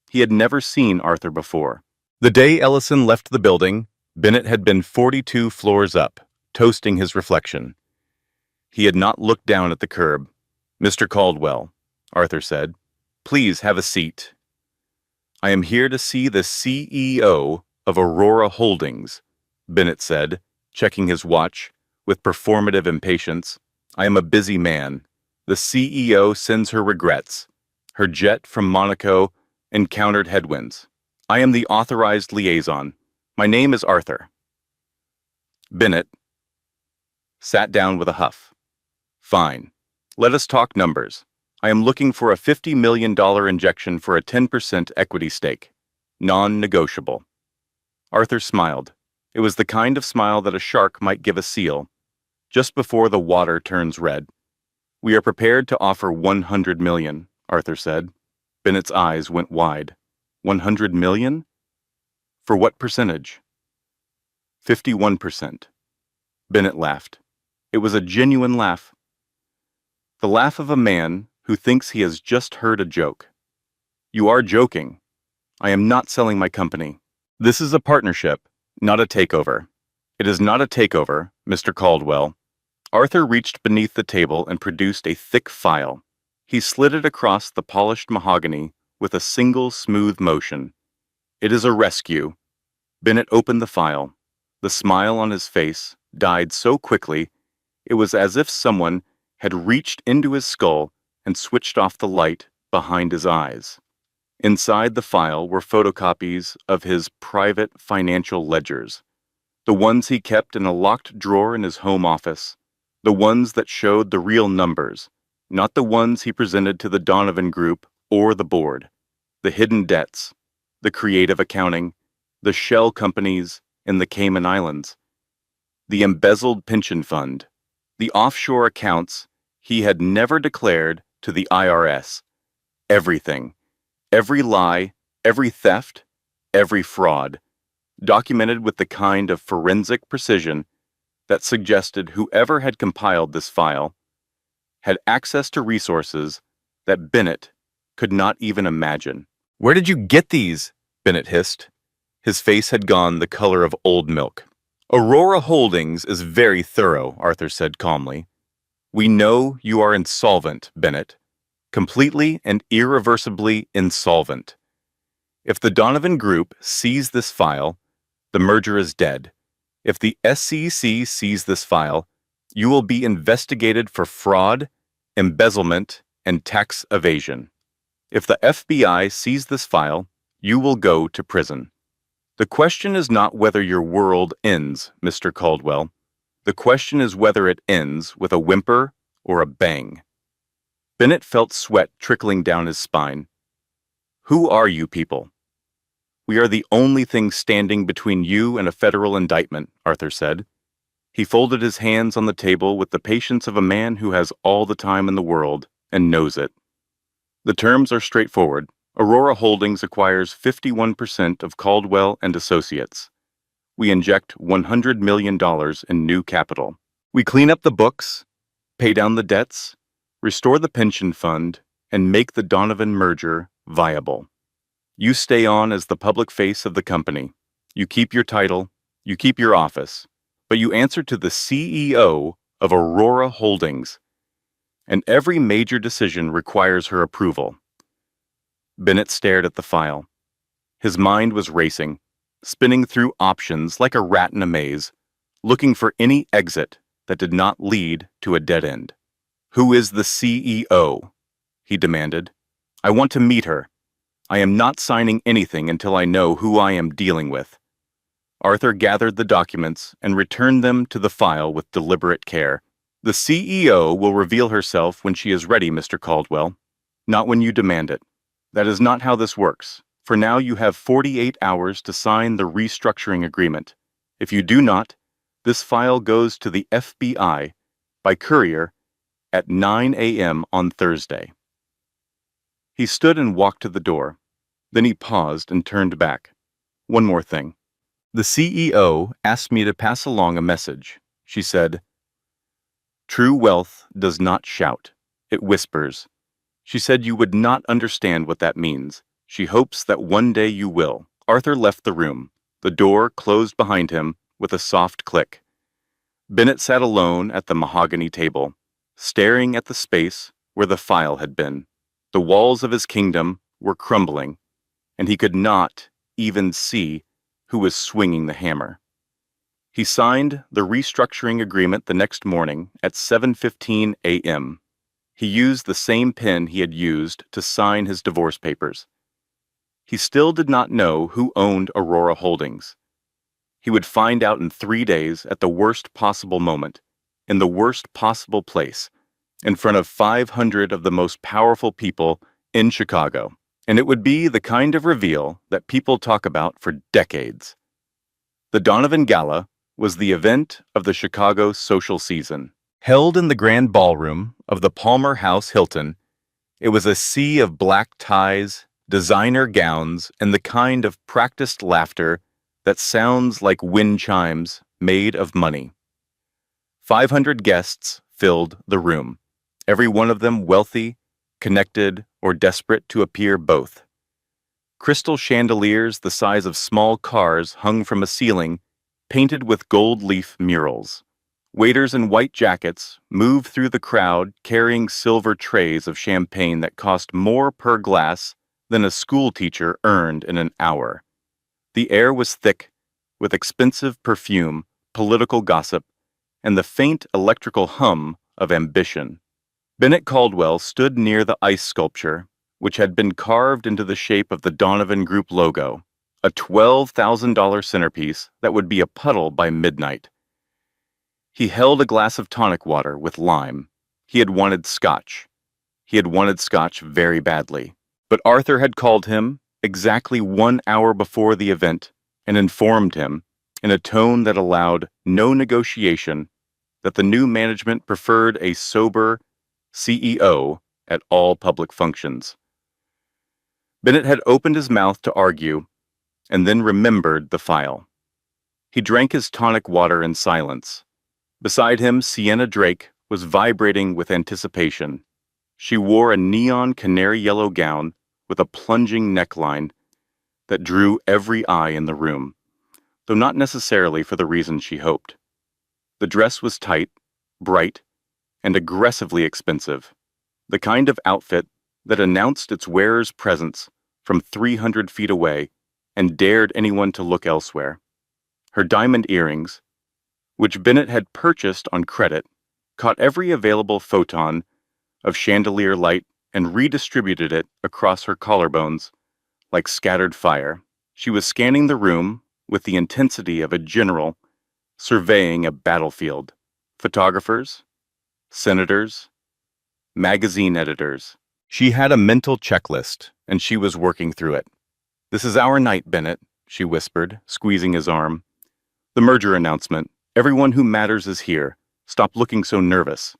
He had never seen Arthur before. The day Ellison left the building, Bennett had been 42 floors up, toasting his reflection. He had not looked down at the curb. "Mr. Caldwell," Arthur said, "please have a seat." "I am here to see the CEO of Aurora Holdings," Bennett said, checking his watch with performative impatience. "I am a busy man. The CEO sends her regrets. Her jet from Monaco encountered headwinds. I am the authorized liaison. My name is Arthur." Bennett sat down with a huff. "Fine. Let us talk numbers. I am looking for a $50 million injection for a 10% equity stake. Non-negotiable." Arthur smiled. It was the kind of smile that a shark might give a seal, just before the water turns red. "We are prepared to offer 100 million, Arthur said. Bennett's eyes went wide. 100 million? For what percentage? 51%. Bennett laughed. It was a genuine laugh. The laugh of a man who thinks he has just heard a joke. "You are joking. I am not selling my company. This is a partnership, not a takeover." "It is not a takeover, Mr. Caldwell." Arthur reached beneath the table and produced a thick file. He slid it across the polished mahogany with a single smooth motion. "It is a rescue." Bennett opened the file. The smile on his face died so quickly, it was as if someone had reached into his skull and switched off the light behind his eyes. Inside the file were photocopies of his private financial ledgers, the ones he kept in a locked drawer in his home office, the ones that showed the real numbers, not the ones he presented to the Donovan Group or the board, the hidden debts, the creative accounting, the shell companies in the Cayman Islands. the embezzled pension fund, the offshore accounts he had never declared to the IRS. Everything, every lie, every theft, every fraud, documented with the kind of forensic precision that suggested whoever had compiled this file had access to resources that Bennett could not even imagine. "Where did you get these?" Bennett hissed. His face had gone the color of old milk. "Aurora Holdings is very thorough," Arthur said calmly. "We know you are insolvent, Bennett. Completely and irreversibly insolvent. If the Donovan Group sees this file, the merger is dead. If the SEC sees this file, you will be investigated for fraud, embezzlement, and tax evasion. If the FBI sees this file, you will go to prison. The question is not whether your world ends, Mr. Caldwell. The question is whether it ends with a whimper or a bang." Bennett felt sweat trickling down his spine. "Who are you people?" "We are the only thing standing between you and a federal indictment," Arthur said. He folded his hands on the table with the patience of a man who has all the time in the world and knows it. "The terms are straightforward. Aurora Holdings acquires 51% of Caldwell and Associates. We inject $100 million in new capital. We clean up the books, pay down the debts, restore the pension fund, and make the Donovan merger viable. You stay on as the public face of the company. You keep your title, you keep your office, but you answer to the CEO of Aurora Holdings, and every major decision requires her approval." Bennett stared at the file. His mind was racing, spinning through options like a rat in a maze, looking for any exit that did not lead to a dead end. "Who is the CEO?" he demanded. "I want to meet her. I am not signing anything until I know who I am dealing with." Arthur gathered the documents and returned them to the file with deliberate care. "The CEO will reveal herself when she is ready, Mr. Caldwell, not when you demand it. That is not how this works. For now, you have 48 hours to sign the restructuring agreement. If you do not, this file goes to the FBI by courier at 9 a.m. on Thursday." He stood and walked to the door. Then he paused and turned back. "One more thing. The CEO asked me to pass along a message. She said, 'True wealth does not shout, it whispers.' She said you would not understand what that means. She hopes that one day you will." Arthur left the room. The door closed behind him with a soft click. Bennett sat alone at the mahogany table, staring at the space where the file had been. The walls of his kingdom were crumbling, and he could not even see who was swinging the hammer. He signed the restructuring agreement the next morning at 7:15 a.m. He used the same pen he had used to sign his divorce papers. He still did not know who owned Aurora Holdings. He would find out in 3 days at the worst possible moment, in the worst possible place, in front of 500 of the most powerful people in Chicago. And it would be the kind of reveal that people talk about for decades. The Donovan Gala was the event of the Chicago social season. Held in the grand ballroom of the Palmer House Hilton, it was a sea of black ties, designer gowns, and the kind of practiced laughter that sounds like wind chimes made of money. 500 guests filled the room, every one of them wealthy, connected, or desperate to appear both. Crystal chandeliers the size of small cars hung from a ceiling painted with gold leaf murals. Waiters in white jackets moved through the crowd carrying silver trays of champagne that cost more per glass than a school teacher earned in an hour. The air was thick with expensive perfume, political gossip, and the faint electrical hum of ambition. Bennett Caldwell stood near the ice sculpture, which had been carved into the shape of the Donovan Group logo, a $12,000 centerpiece that would be a puddle by midnight. He held a glass of tonic water with lime. He had wanted scotch. He had wanted scotch very badly. But Arthur had called him exactly 1 hour before the event and informed him in a tone that allowed no negotiation, that the new management preferred a sober CEO at all public functions. Bennett had opened his mouth to argue and then remembered the file. He drank his tonic water in silence. Beside him, Sienna Drake was vibrating with anticipation. She wore a neon canary yellow gown with a plunging neckline that drew every eye in the room, though not necessarily for the reason she hoped. The dress was tight, bright, and aggressively expensive, the kind of outfit that announced its wearer's presence from 300 feet away and dared anyone to look elsewhere. Her diamond earrings, which Bennett had purchased on credit, caught every available photon of chandelier light and redistributed it across her collarbones like scattered fire. She was scanning the room with the intensity of a general surveying a battlefield. Photographers, senators, magazine editors. She had a mental checklist, and she was working through it. "This is our night, Bennett," she whispered, squeezing his arm. "The merger announcement. Everyone who matters is here. Stop looking so nervous.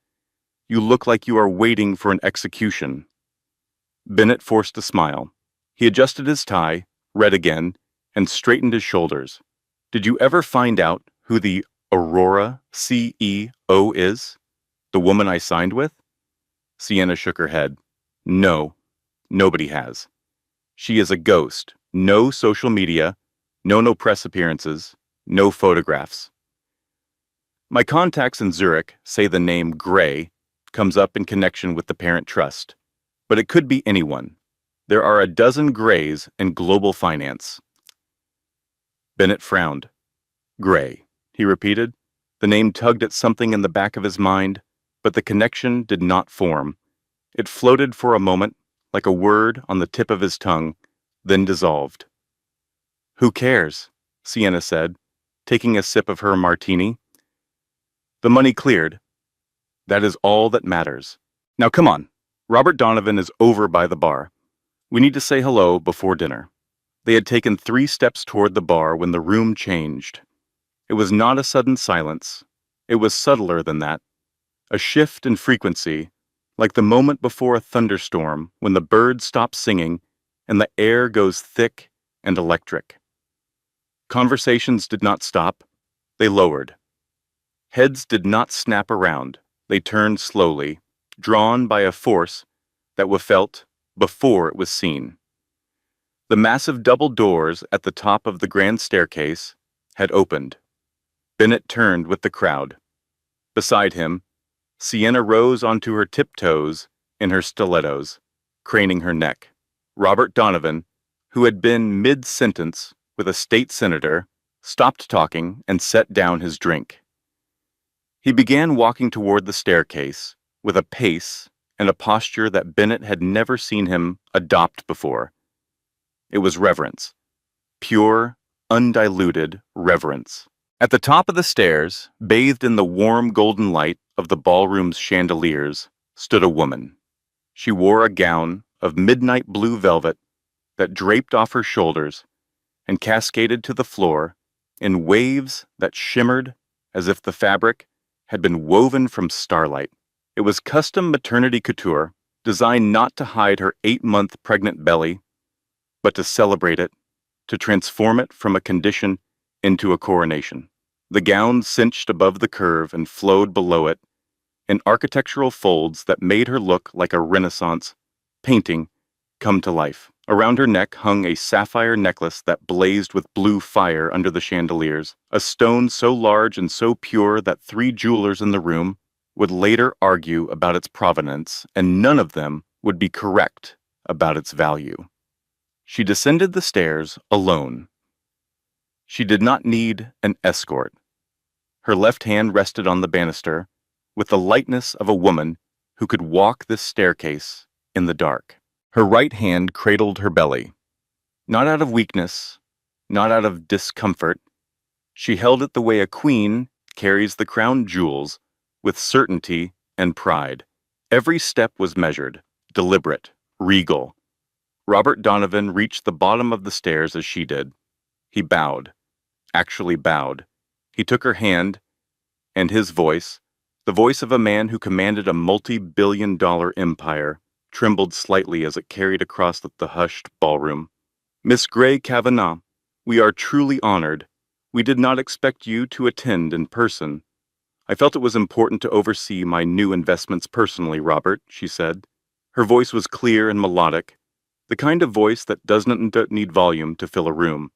You look like you are waiting for an execution." Bennett forced a smile. He adjusted his tie, read again, and straightened his shoulders. "Did you ever find out who the Aurora CEO is? The woman I signed with?" Sienna shook her head. "No, nobody has. She is a ghost. No social media, no press appearances, no photographs. My contacts in Zurich say the name Gray comes up in connection with the parent trust, but it could be anyone. There are a dozen Grays in global finance." Bennett frowned. "Gray," he repeated. The name tugged at something in the back of his mind, but the connection did not form. It floated for a moment, like a word on the tip of his tongue, then dissolved. "Who cares?" Sienna said, taking a sip of her martini. "The money cleared. That is all that matters. Now come on. Robert Donovan is over by the bar. We need to say hello before dinner." They had taken 3 steps toward the bar when the room changed. It was not a sudden silence. It was subtler than that. A shift in frequency, like the moment before a thunderstorm when the birds stop singing and the air goes thick and electric. Conversations did not stop. They lowered. Heads did not snap around. They turned slowly, drawn by a force that was felt before it was seen. The massive double doors at the top of the grand staircase had opened. Bennett turned with the crowd. Beside him, Sienna rose onto her tiptoes in her stilettos, craning her neck. Robert Donovan, who had been mid-sentence with a state senator, stopped talking and set down his drink. He began walking toward the staircase with a pace and a posture that Bennett had never seen him adopt before. It was reverence. Pure, undiluted reverence. At the top of the stairs, bathed in the warm golden light of the ballroom's chandeliers, stood a woman. She wore a gown of midnight blue velvet that draped off her shoulders and cascaded to the floor in waves that shimmered as if the fabric had been woven from starlight. It was custom maternity couture, designed not to hide her 8-month pregnant belly, but to celebrate it, to transform it from a condition into a coronation. The gown cinched above the curve and flowed below it in architectural folds that made her look like a Renaissance painting come to life. Around her neck hung a sapphire necklace that blazed with blue fire under the chandeliers, a stone so large and so pure that 3 jewelers in the room would later argue about its provenance, and none of them would be correct about its value. She descended the stairs alone. She did not need an escort. Her left hand rested on the banister with the lightness of a woman who could walk this staircase in the dark. Her right hand cradled her belly. Not out of weakness, not out of discomfort. She held it the way a queen carries the crown jewels, with certainty and pride. Every step was measured, deliberate, regal. Robert Donovan reached the bottom of the stairs as she did. He bowed. actually bowed. He took her hand, and his voice, the voice of a man who commanded a multi-billion-dollar empire, trembled slightly as it carried across the hushed ballroom. "Miss Gray Kavanaugh, we are truly honored. We did not expect you to attend in person. I felt it was important to oversee my new investments personally, Robert," she said. Her voice was clear and melodic, the kind of voice that doesn't need volume to fill a room.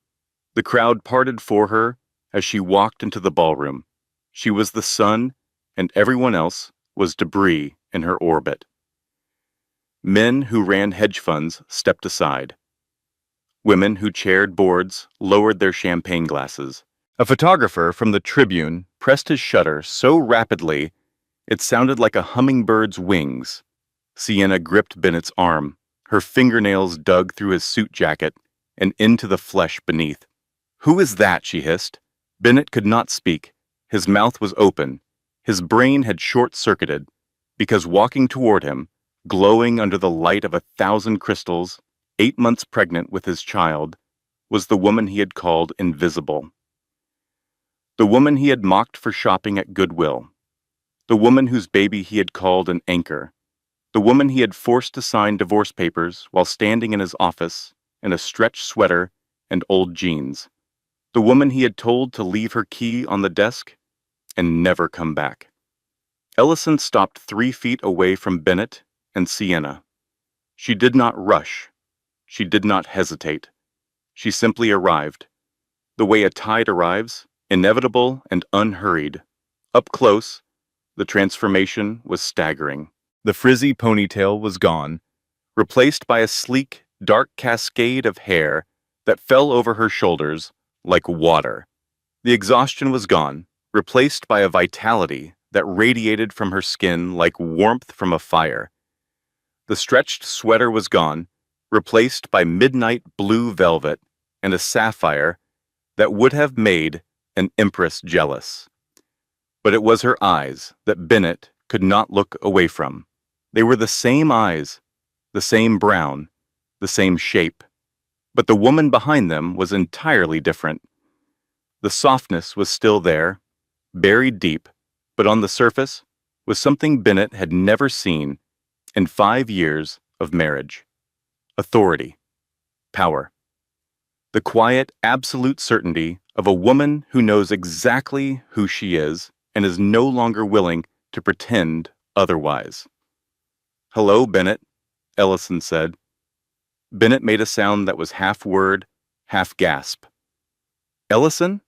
The crowd parted for her as she walked into the ballroom. She was the sun, and everyone else was debris in her orbit. Men who ran hedge funds stepped aside. Women who chaired boards lowered their champagne glasses. A photographer from the Tribune pressed his shutter so rapidly it sounded like a hummingbird's wings. Sienna gripped Bennett's arm. Her fingernails dug through his suit jacket and into the flesh beneath. "Who is that?" she hissed. Bennett could not speak. His mouth was open. His brain had short-circuited, because walking toward him, glowing under the light of 1,000 crystals, 8 months pregnant with his child, was the woman he had called invisible. The woman he had mocked for shopping at Goodwill. The woman whose baby he had called an anchor. The woman he had forced to sign divorce papers while standing in his office in a stretched sweater and old jeans. The woman he had told to leave her key on the desk and never come back. Ellison stopped 3 feet away from Bennett and Sienna. She did not rush. She did not hesitate. She simply arrived. The way a tide arrives, inevitable and unhurried. Up close, the transformation was staggering. The frizzy ponytail was gone, replaced by a sleek, dark cascade of hair that fell over her shoulders like water. The exhaustion was gone, replaced by a vitality that radiated from her skin like warmth from a fire. The stretched sweater was gone, replaced by midnight blue velvet and a sapphire that would have made an empress jealous. But it was her eyes that Bennett could not look away from. They were the same eyes, the same brown, the same shape. But the woman behind them was entirely different. The softness was still there, buried deep, but on the surface was something Bennett had never seen in 5 years of marriage. Authority. Power. The quiet, absolute certainty of a woman who knows exactly who she is and is no longer willing to pretend otherwise. "Hello, Bennett," Ellison said. Bennett made a sound that was half word, half gasp. "Ellison?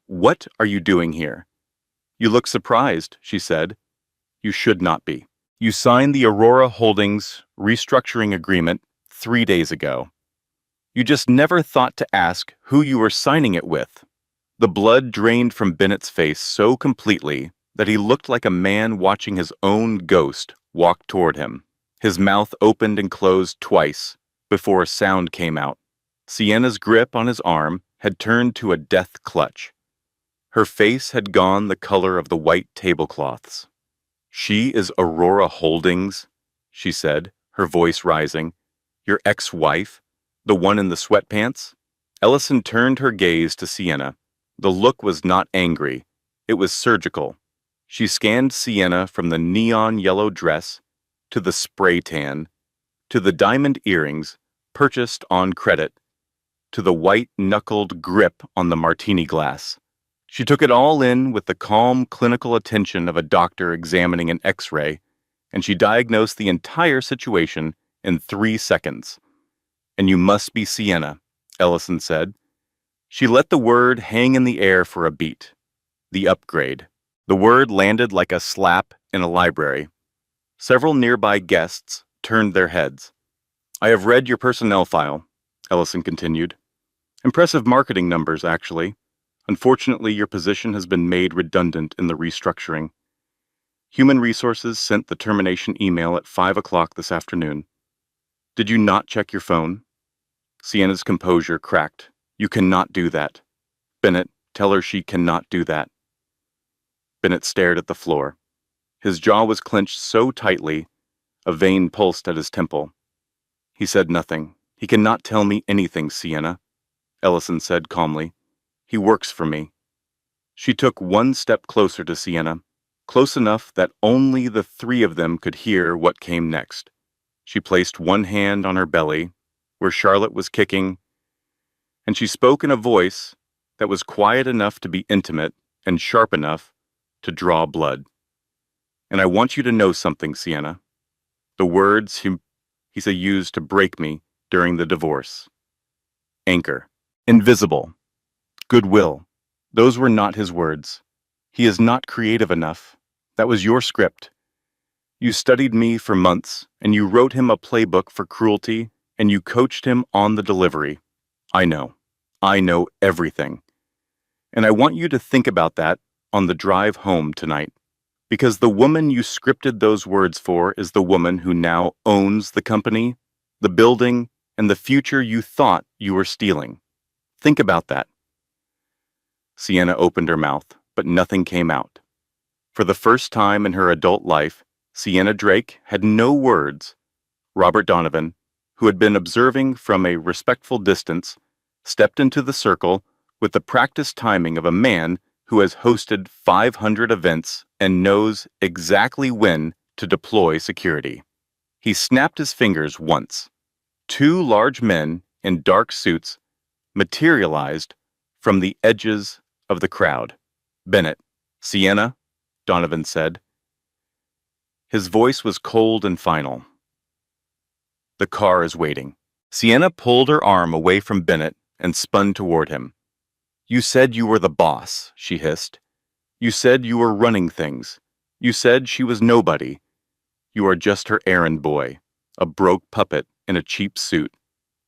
What are you doing here?" "You look surprised," she said. "You should not be. You signed the Aurora Holdings restructuring agreement 3 days ago. You just never thought to ask who you were signing it with." The blood drained from Bennett's face so completely that he looked like a man watching his own ghost walk toward him. His mouth opened and closed twice before a sound came out. Sienna's grip on his arm had turned to a death clutch. Her face had gone the color of the white tablecloths. "She is Aurora Holdings," she said, her voice rising. "Your ex-wife? The one in the sweatpants?" Ellison turned her gaze to Sienna. The look was not angry. It was surgical. She scanned Sienna from the neon yellow dress to the spray tan, to the diamond earrings purchased on credit, to the white-knuckled grip on the martini glass. She took it all in with the calm, clinical attention of a doctor examining an X-ray, and she diagnosed the entire situation in 3 seconds. "And you must be Sienna," Ellison said. She let the word hang in the air for a beat. The upgrade. The word landed like a slap in a library. Several nearby guests turned their heads. "I have read your personnel file," Ellison continued. "Impressive marketing numbers, actually. Unfortunately, your position has been made redundant in the restructuring. Human Resources sent the termination email at 5 o'clock this afternoon. Did you not check your phone?" Sienna's composure cracked. "You cannot do that. Bennett, tell her she cannot do that." Bennett stared at the floor. His jaw was clenched so tightly, a vein pulsed at his temple. He said nothing. "He cannot tell me anything, Sienna." Ellison said calmly. "He works for me." She took one step closer to Sienna, close enough that only the three of them could hear what came next. She placed one hand on her belly, where Charlotte was kicking, and she spoke in a voice that was quiet enough to be intimate and sharp enough to draw blood. "And I want you to know something, Sienna. The words he used to break me during the divorce. Anchor. Invisible. Goodwill. Those were not his words. He is not creative enough. That was your script. You studied me for months, and you wrote him a playbook for cruelty, and you coached him on the delivery. I know. I know everything. And I want you to think about that on the drive home tonight. Because the woman you scripted those words for is the woman who now owns the company, the building, and the future you thought you were stealing. Think about that." Sienna opened her mouth, but nothing came out. For the first time in her adult life, Sienna Drake had no words. Robert Donovan, who had been observing from a respectful distance, stepped into the circle with the practiced timing of a man who has hosted 500 events and knows exactly when to deploy security. He snapped his fingers once. Two large men in dark suits materialized from the edges of the crowd. "Bennett, Sienna," Donovan said. His voice was cold and final. "The car is waiting." Sienna pulled her arm away from Bennett and spun toward him. "You said you were the boss," she hissed. "You said you were running things. You said she was nobody. You are just her errand boy, a broke puppet in a cheap suit."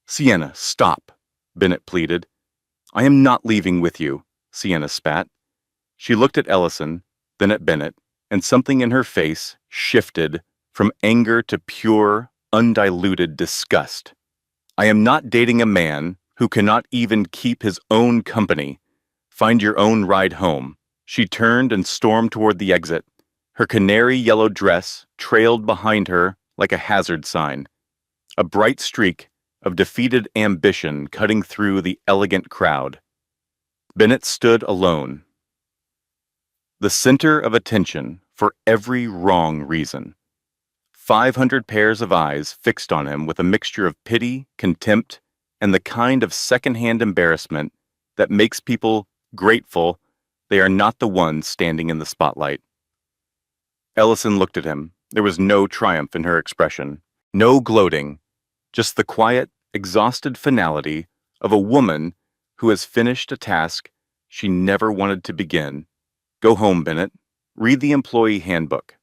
"Sienna, stop," Bennett pleaded. "I am not leaving with you," Sienna spat. She looked at Ellison, then at Bennett, and something in her face shifted from anger to pure, undiluted disgust. "I am not dating a man who cannot even keep his own company. Find your own ride home." She turned and stormed toward the exit. Her canary yellow dress trailed behind her like a hazard sign, a bright streak of defeated ambition cutting through the elegant crowd. Bennett stood alone, the center of attention for every wrong reason. 500 pairs of eyes fixed on him with a mixture of pity, contempt, and the kind of secondhand embarrassment that makes people grateful they are not the ones standing in the spotlight. Ellison looked at him. There was no triumph in her expression, no gloating, just the quiet, exhausted finality of a woman who has finished a task she never wanted to begin. "Go home, Bennett. Read the employee handbook.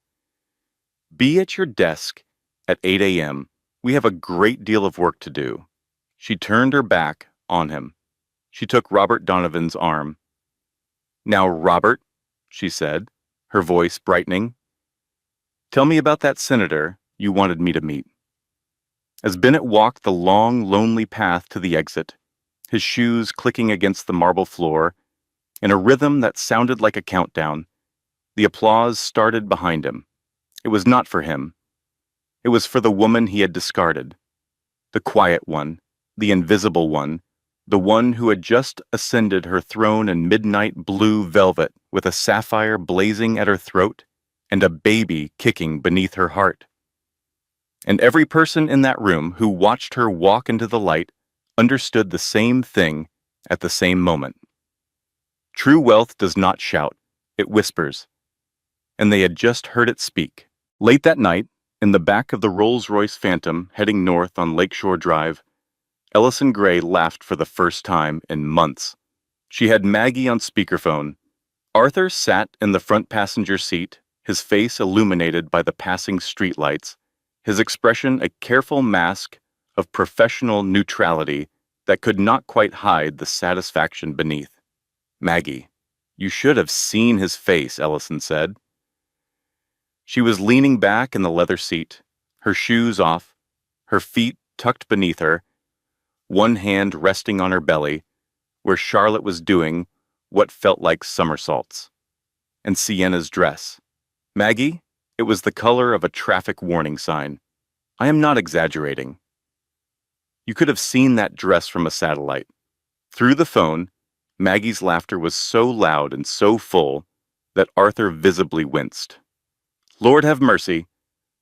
Be at your desk at 8 a.m. We have a great deal of work to do." She turned her back on him. She took Robert Donovan's arm. "Now, Robert," she said, her voice brightening, "tell me about that senator you wanted me to meet." As Bennett walked the long, lonely path to the exit, his shoes clicking against the marble floor, in a rhythm that sounded like a countdown, the applause started behind him. It was not for him. It was for the woman he had discarded. The quiet one, the invisible one, the one who had just ascended her throne in midnight blue velvet with a sapphire blazing at her throat and a baby kicking beneath her heart. And every person in that room who watched her walk into the light understood the same thing at the same moment. True wealth does not shout, it whispers. And they had just heard it speak. Late that night, in the back of the Rolls-Royce Phantom heading north on Lakeshore Drive, Ellison Gray laughed for the first time in months. She had Maggie on speakerphone. Arthur sat in the front passenger seat, his face illuminated by the passing streetlights, his expression a careful mask of professional neutrality that could not quite hide the satisfaction beneath. "Maggie, you should have seen his face," Ellison said. She was leaning back in the leather seat, her shoes off, her feet tucked beneath her, one hand resting on her belly, where Charlotte was doing what felt like somersaults. And Sienna's dress. "Maggie, it was the color of a traffic warning sign. I am not exaggerating. You could have seen that dress from a satellite. Through the phone, Maggie's laughter was so loud and so full that Arthur visibly winced. Lord have mercy,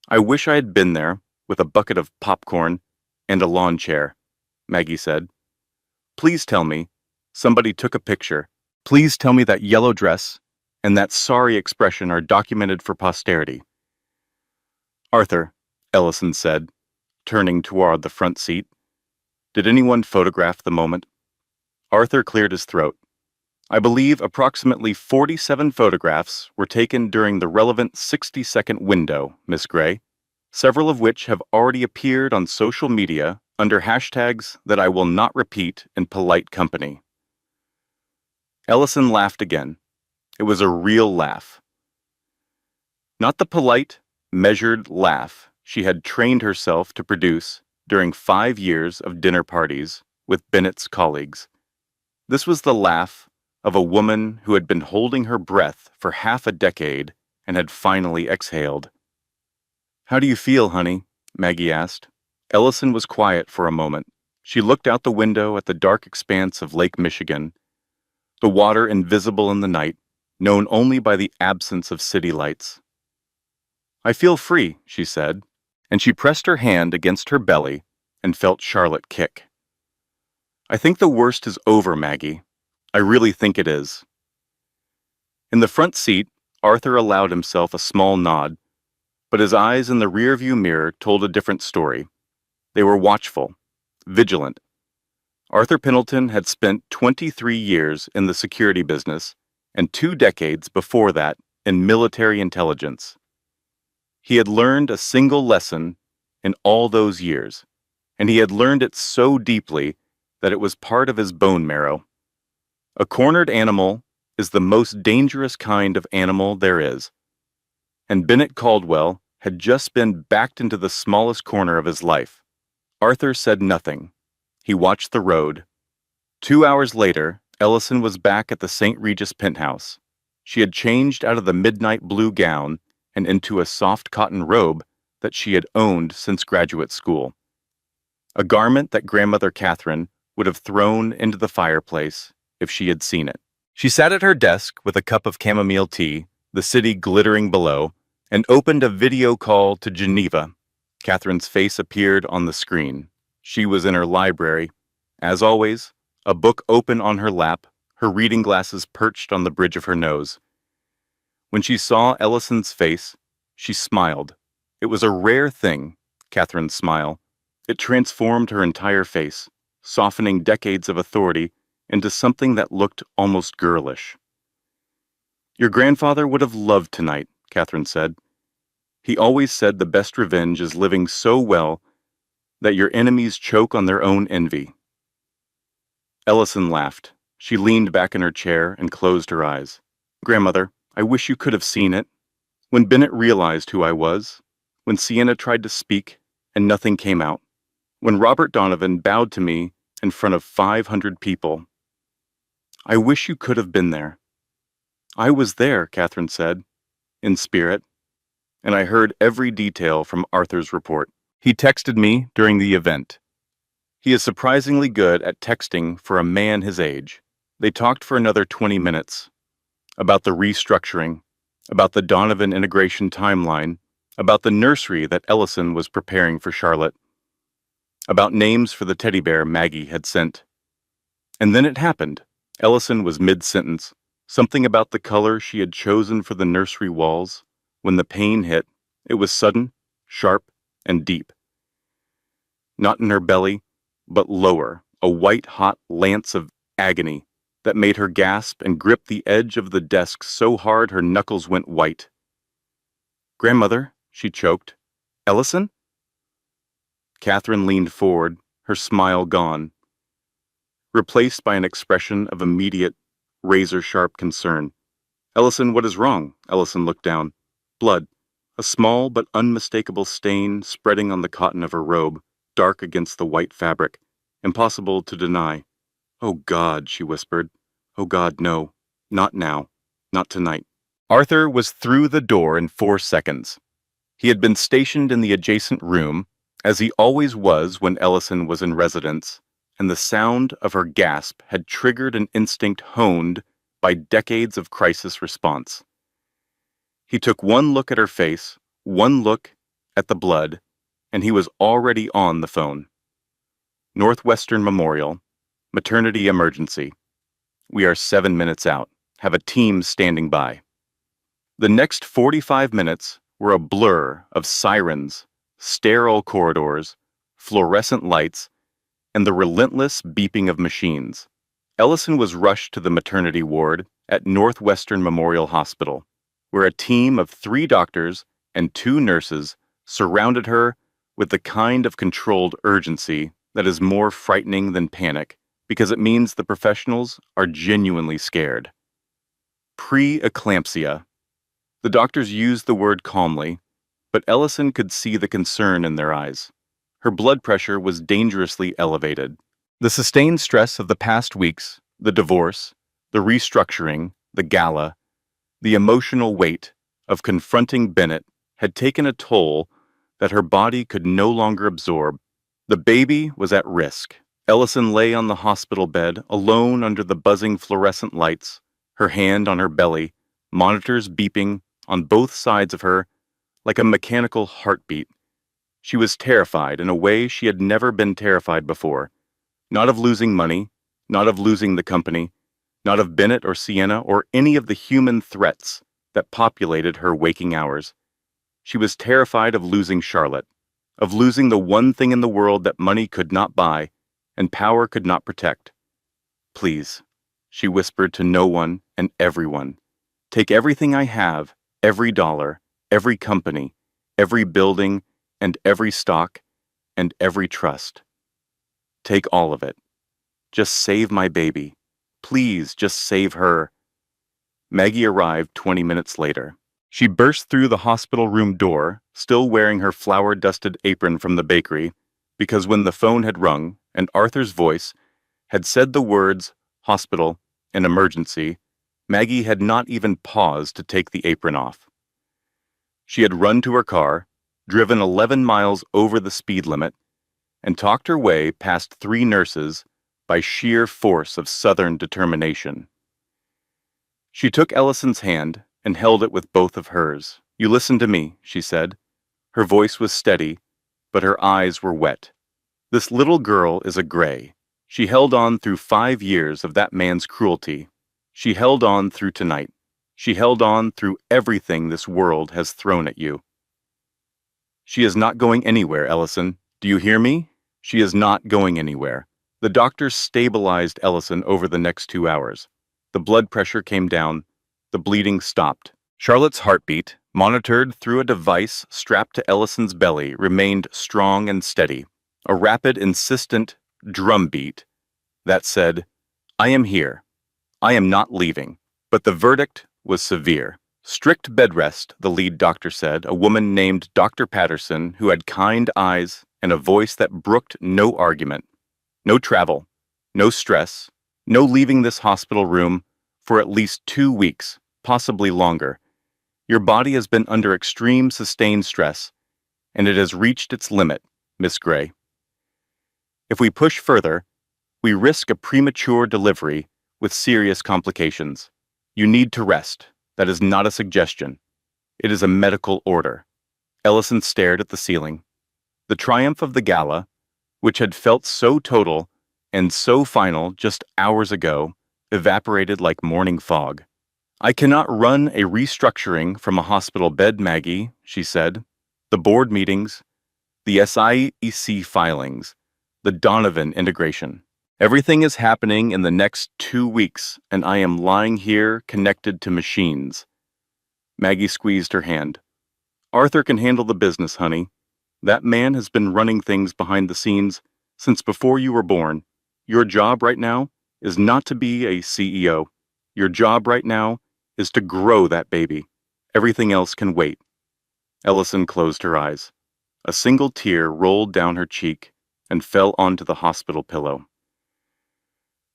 I wish I had been there with a bucket of popcorn and a lawn chair, Maggie said. Please tell me somebody took a picture. Please tell me that yellow dress and that sorry expression are documented for posterity. Arthur, Ellison said, turning toward the front seat. Did anyone photograph the moment? Arthur cleared his throat. I believe approximately 47 photographs were taken during the relevant 60-second window, Miss Gray, several of which have already appeared on social media under hashtags that I will not repeat in polite company. Ellison laughed again. It was a real laugh. Not the polite, measured laugh she had trained herself to produce during 5 years of dinner parties with Bennett's colleagues. This was the laugh of a woman who had been holding her breath for half a decade and had finally exhaled. How do you feel, honey? Maggie asked. Ellison was quiet for a moment. She looked out the window at the dark expanse of Lake Michigan, the water invisible in the night, known only by the absence of city lights. I feel free, she said, and she pressed her hand against her belly and felt Charlotte kick. I think the worst is over, Maggie. I really think it is. In the front seat, Arthur allowed himself a small nod, but his eyes in the rearview mirror told a different story. They were watchful, vigilant. Arthur Pendleton had spent 23 years in the security business and 2 decades before that in military intelligence. He had learned a single lesson in all those years, and he had learned it so deeply that it was part of his bone marrow. A cornered animal is the most dangerous kind of animal there is, and Bennett Caldwell had just been backed into the smallest corner of his life. Arthur said nothing. He watched the road. 2 hours later, Ellison was back at the St. Regis penthouse. She had changed out of the midnight blue gown and into a soft cotton robe that she had owned since graduate school. A garment that Grandmother Catherine would have thrown into the fireplace if she had seen it. She sat at her desk with a cup of chamomile tea, the city glittering below, and opened a video call to Geneva. Catherine's face appeared on the screen. She was in her library. As always, a book open on her lap, her reading glasses perched on the bridge of her nose. When she saw Ellison's face, she smiled. It was a rare thing, Catherine's smile. It transformed her entire face, softening decades of authority into something that looked almost girlish. Your grandfather would have loved tonight, Catherine said. He always said the best revenge is living so well that your enemies choke on their own envy. Ellison laughed. She leaned back in her chair and closed her eyes. Grandmother, I wish you could have seen it. When Bennett realized who I was, when Sienna tried to speak and nothing came out, when Robert Donovan bowed to me in front of 500 people. I wish you could have been there. I was there, Catherine said, in spirit, and I heard every detail from Arthur's report. He texted me during the event. He is surprisingly good at texting for a man his age. They talked for another 20 minutes about the restructuring, about the Donovan integration timeline, about the nursery that Ellison was preparing for Charlotte, about names for the teddy bear Maggie had sent. And then it happened. Ellison was mid-sentence, something about the color she had chosen for the nursery walls. When the pain hit, it was sudden, sharp, and deep. Not in her belly, but lower, a white-hot lance of agony that made her gasp and grip the edge of the desk so hard her knuckles went white. Grandmother, she choked. Ellison? Catherine leaned forward, her smile gone, replaced by an expression of immediate, razor-sharp concern. Ellison, what is wrong? Ellison looked down. Blood, a small but unmistakable stain spreading on the cotton of her robe, dark against the white fabric, impossible to deny. Oh God, she whispered. Oh God, no. Not now. Not tonight. Arthur was through the door in 4 seconds. He had been stationed in the adjacent room, as he always was when Ellison was in residence, and the sound of her gasp had triggered an instinct honed by decades of crisis response. He took one look at her face, one look at the blood, and he was already on the phone. Northwestern Memorial, maternity emergency. We are 7 minutes out. Have a team standing by. The next 45 minutes were a blur of sirens, sterile corridors, fluorescent lights, and the relentless beeping of machines. Ellison was rushed to the maternity ward at Northwestern Memorial Hospital, where a team of 3 doctors and 2 nurses surrounded her with the kind of controlled urgency that is more frightening than panic, because it means the professionals are genuinely scared. Pre-eclampsia. The doctors used the word calmly, but Ellison could see the concern in their eyes. Her blood pressure was dangerously elevated. The sustained stress of the past weeks, the divorce, the restructuring, the gala, the emotional weight of confronting Bennett had taken a toll that her body could no longer absorb. The baby was at risk. Ellison lay on the hospital bed, alone under the buzzing fluorescent lights, her hand on her belly, monitors beeping on both sides of her like a mechanical heartbeat. She was terrified in a way she had never been terrified before. Not of losing money, not of losing the company, not of Bennett or Sienna or any of the human threats that populated her waking hours. She was terrified of losing Charlotte, of losing the one thing in the world that money could not buy and power could not protect. Please, she whispered to no one and everyone. Take everything I have, every dollar, every company, every building, and every stock, and every trust. Take all of it. Just save my baby. Please, just save her. Maggie arrived 20 minutes later. She burst through the hospital room door, still wearing her flour-dusted apron from the bakery, because when the phone had rung and Arthur's voice had said the words hospital and emergency, Maggie had not even paused to take the apron off. She had run to her car, driven 11 miles over the speed limit, and talked her way past 3 nurses by sheer force of Southern determination. She took Ellison's hand and held it with both of hers. You listen to me, she said. Her voice was steady, but her eyes were wet. This little girl is a gray. She held on through 5 years of that man's cruelty. She held on through tonight. She held on through everything this world has thrown at you. She is not going anywhere, Ellison. Do you hear me? She is not going anywhere. The doctors stabilized Ellison over the next 2 hours. The blood pressure came down. The bleeding stopped. Charlotte's heartbeat, monitored through a device strapped to Ellison's belly, remained strong and steady. A rapid, insistent drumbeat that said, I am here. I am not leaving. But the verdict was severe. Strict bed rest, the lead doctor said, a woman named Dr. Patterson who had kind eyes and a voice that brooked no argument. No travel, no stress, no leaving this hospital room for at least 2 weeks, possibly longer. Your body has been under extreme sustained stress, and it has reached its limit, Miss Gray. If we push further, we risk a premature delivery with serious complications. You need to rest. That is not a suggestion. It is a medical order. Ellison stared at the ceiling. The triumph of the gala, which had felt so total and so final just hours ago, evaporated like morning fog. I cannot run a restructuring from a hospital bed, Maggie, she said. The board meetings, the SIEC filings, the Donovan integration. Everything is happening in the next 2 weeks, and I am lying here connected to machines. Maggie squeezed her hand. Arthur can handle the business, honey. That man has been running things behind the scenes since before you were born. Your job right now is not to be a CEO. Your job right now is to grow that baby. Everything else can wait. Ellison closed her eyes. A single tear rolled down her cheek and fell onto the hospital pillow.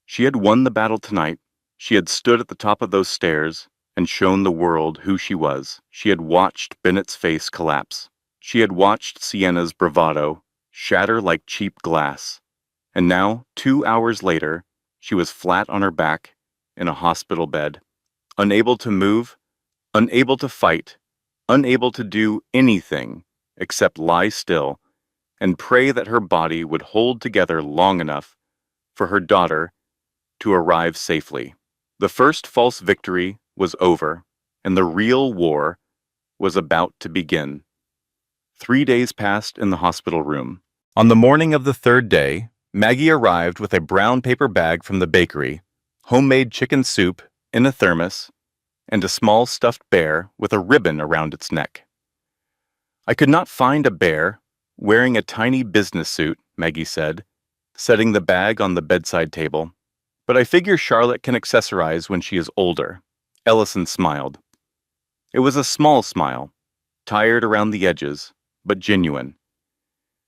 She had won the battle tonight. She had stood at the top of those stairs and shown the world who she was. She had watched Bennett's face collapse. She had watched Sienna's bravado shatter like cheap glass. And now, 2 hours later, she was flat on her back in a hospital bed, unable to move, unable to fight, unable to do anything except lie still and pray that her body would hold together long enough for her daughter to arrive safely. The first false victory was over, and the real war was about to begin. 3 days passed in the hospital room. On the morning of the third day, Maggie arrived with a brown paper bag from the bakery, homemade chicken soup in a thermos, and a small stuffed bear with a ribbon around its neck. "I could not find a bear wearing a tiny business suit," Maggie said, setting the bag on the bedside table. "But I figure Charlotte can accessorize when she is older." Ellison smiled. It was a small smile, tired around the edges, but genuine.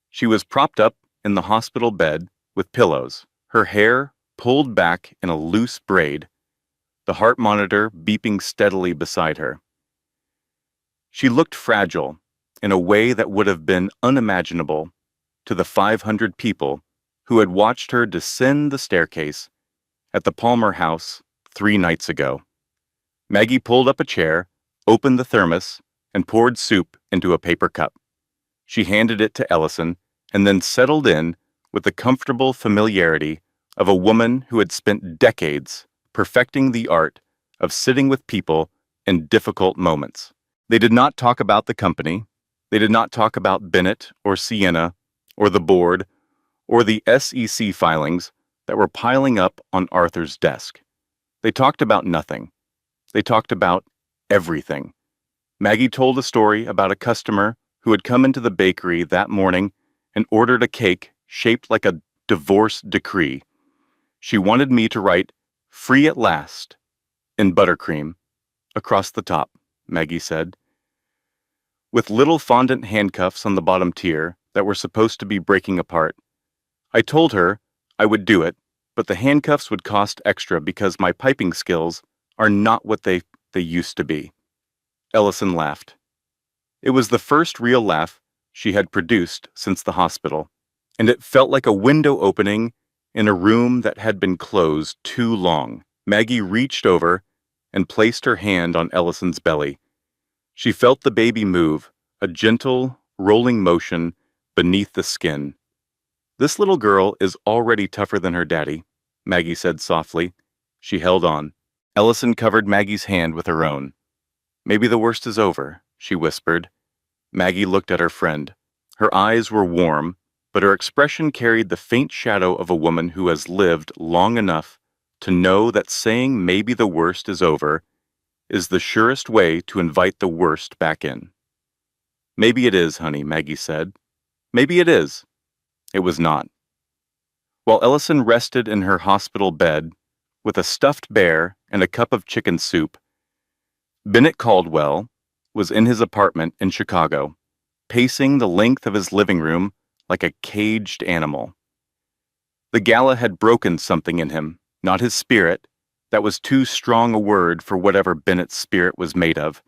She was propped up in the hospital bed with pillows, her hair pulled back in a loose braid, the heart monitor beeping steadily beside her. She looked fragile in a way that would have been unimaginable to the 500 people who had watched her descend the staircase at the Palmer house 3 nights ago. Maggie pulled up a chair, opened the thermos, and poured soup into a paper cup. She handed it to Ellison and then settled in with the comfortable familiarity of a woman who had spent decades perfecting the art of sitting with people in difficult moments. They did not talk about the company. They did not talk about Bennett or Sienna or the board or the SEC filings that were piling up on Arthur's desk. They talked about nothing. They talked about everything. Maggie told a story about a customer who had come into the bakery that morning and ordered a cake shaped like a divorce decree. She wanted me to write "Free at Last" in buttercream across the top, Maggie said. With little fondant handcuffs on the bottom tier that were supposed to be breaking apart. I told her I would do it, but the handcuffs would cost extra because my piping skills are not what they used to be. Ellison laughed. It was the first real laugh she had produced since the hospital, and it felt like a window opening in a room that had been closed too long. Maggie reached over and placed her hand on Ellison's belly. She felt the baby move, a gentle, rolling motion beneath the skin. "This little girl is already tougher than her daddy," Maggie said softly. She held on. Ellison covered Maggie's hand with her own. "Maybe the worst is over," she whispered. Maggie looked at her friend. Her eyes were warm, but her expression carried the faint shadow of a woman who has lived long enough to know that saying "maybe the worst is over" is the surest way to invite the worst back in. "Maybe it is, honey," Maggie said. "Maybe it is." It was not. While Ellison rested in her hospital bed with a stuffed bear and a cup of chicken soup, Bennett Caldwell was in his apartment in Chicago, pacing the length of his living room like a caged animal. The gala had broken something in him, not his spirit. That was too strong a word for whatever Bennett's spirit was made of.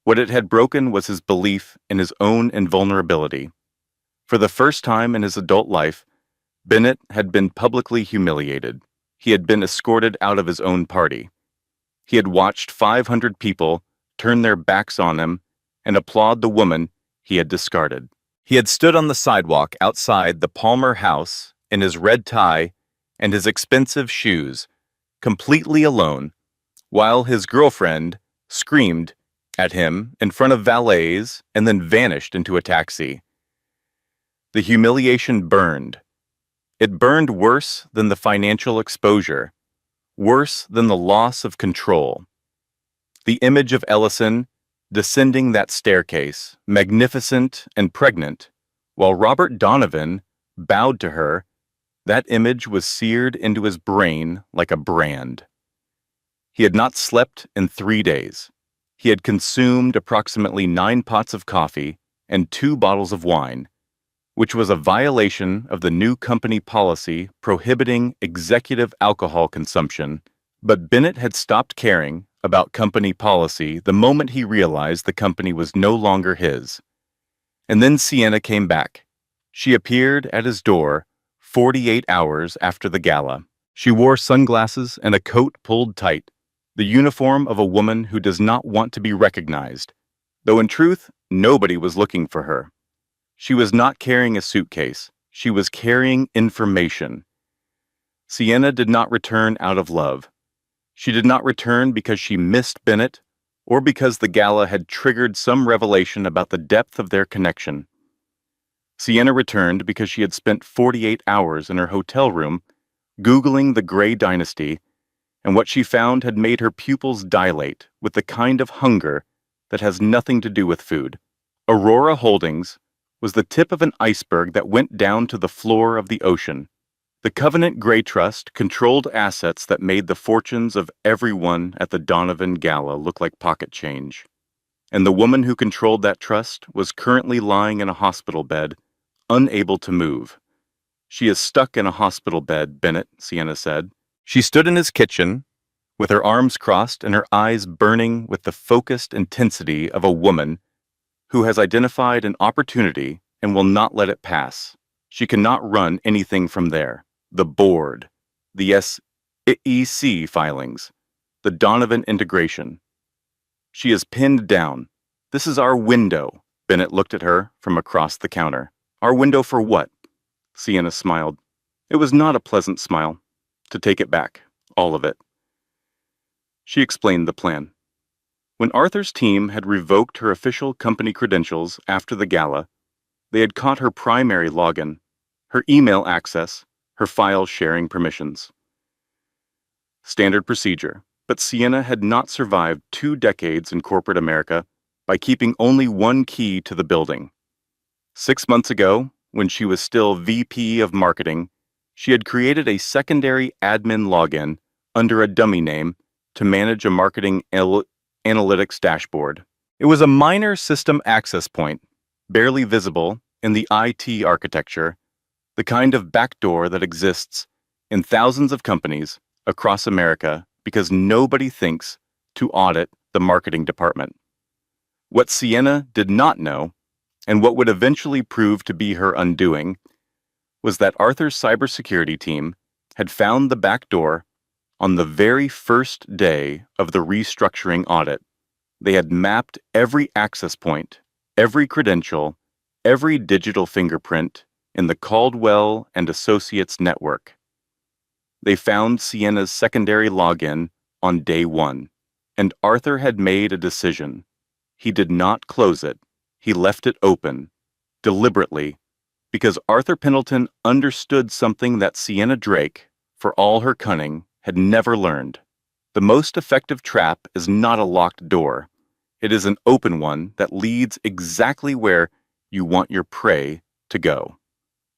What it had broken was his belief in his own invulnerability. For the first time in his adult life, Bennett had been publicly humiliated. He had been escorted out of his own party. He had watched 500 people turn their backs on him and applaud the woman he had discarded. He had stood on the sidewalk outside the Palmer house in his red tie and his expensive shoes, completely alone, while his girlfriend screamed at him in front of valets and then vanished into a taxi. The humiliation burned. It burned worse than the financial exposure, worse than the loss of control. The image of Ellison descending that staircase, magnificent and pregnant, while Robert Donovan bowed to her, that image was seared into his brain like a brand. He had not slept in 3 days. He had consumed approximately 9 pots of coffee and 2 bottles of wine, which was a violation of the new company policy prohibiting executive alcohol consumption. But Bennett had stopped caring about company policy the moment he realized the company was no longer his. And then Sienna came back. She appeared at his door, 48 hours after the gala. She wore sunglasses and a coat pulled tight, the uniform of a woman who does not want to be recognized, though in truth, nobody was looking for her. She was not carrying a suitcase. She was carrying information. Sienna did not return out of love. She did not return because she missed Bennett or because the gala had triggered some revelation about the depth of their connection. Sienna returned because she had spent 48 hours in her hotel room Googling the Grey Dynasty, and what she found had made her pupils dilate with the kind of hunger that has nothing to do with food. Aurora Holdings was the tip of an iceberg that went down to the floor of the ocean. The Covenant Grey Trust controlled assets that made the fortunes of everyone at the Donovan Gala look like pocket change. And the woman who controlled that trust was currently lying in a hospital bed, unable to move. "She is stuck in a hospital bed, Bennett," Sienna said. She stood in his kitchen, with her arms crossed and her eyes burning with the focused intensity of a woman who has identified an opportunity and will not let it pass. She cannot run anything from there. The board, the SEC filings, the Donovan integration. She is pinned down. "This is our window." Bennett looked at her from across the counter. "Our window for what?" Sienna smiled. It was not a pleasant smile. To take it back, all of it. She explained the plan. When Arthur's team had revoked her official company credentials after the gala, they had caught her primary login, her email access, her file sharing permissions. Standard procedure, but Sienna had not survived 2 decades in corporate America by keeping only one key to the building. 6 months ago, when she was still VP of Marketing, she had created a secondary admin login under a dummy name to manage a marketing analytics dashboard. It was a minor system access point, barely visible in the IT architecture, the kind of backdoor that exists in thousands of companies across America because nobody thinks to audit the marketing department. What Sienna did not know, and what would eventually prove to be her undoing, was that Arthur's cybersecurity team had found the back door on the very first day of the restructuring audit. They had mapped every access point, every credential, every digital fingerprint in the Caldwell and Associates network. They found Sienna's secondary login on day 1, and Arthur had made a decision. He did not close it. He left it open, deliberately, because Arthur Pendleton understood something that Sienna Drake, for all her cunning, had never learned. The most effective trap is not a locked door. It is an open one that leads exactly where you want your prey to go.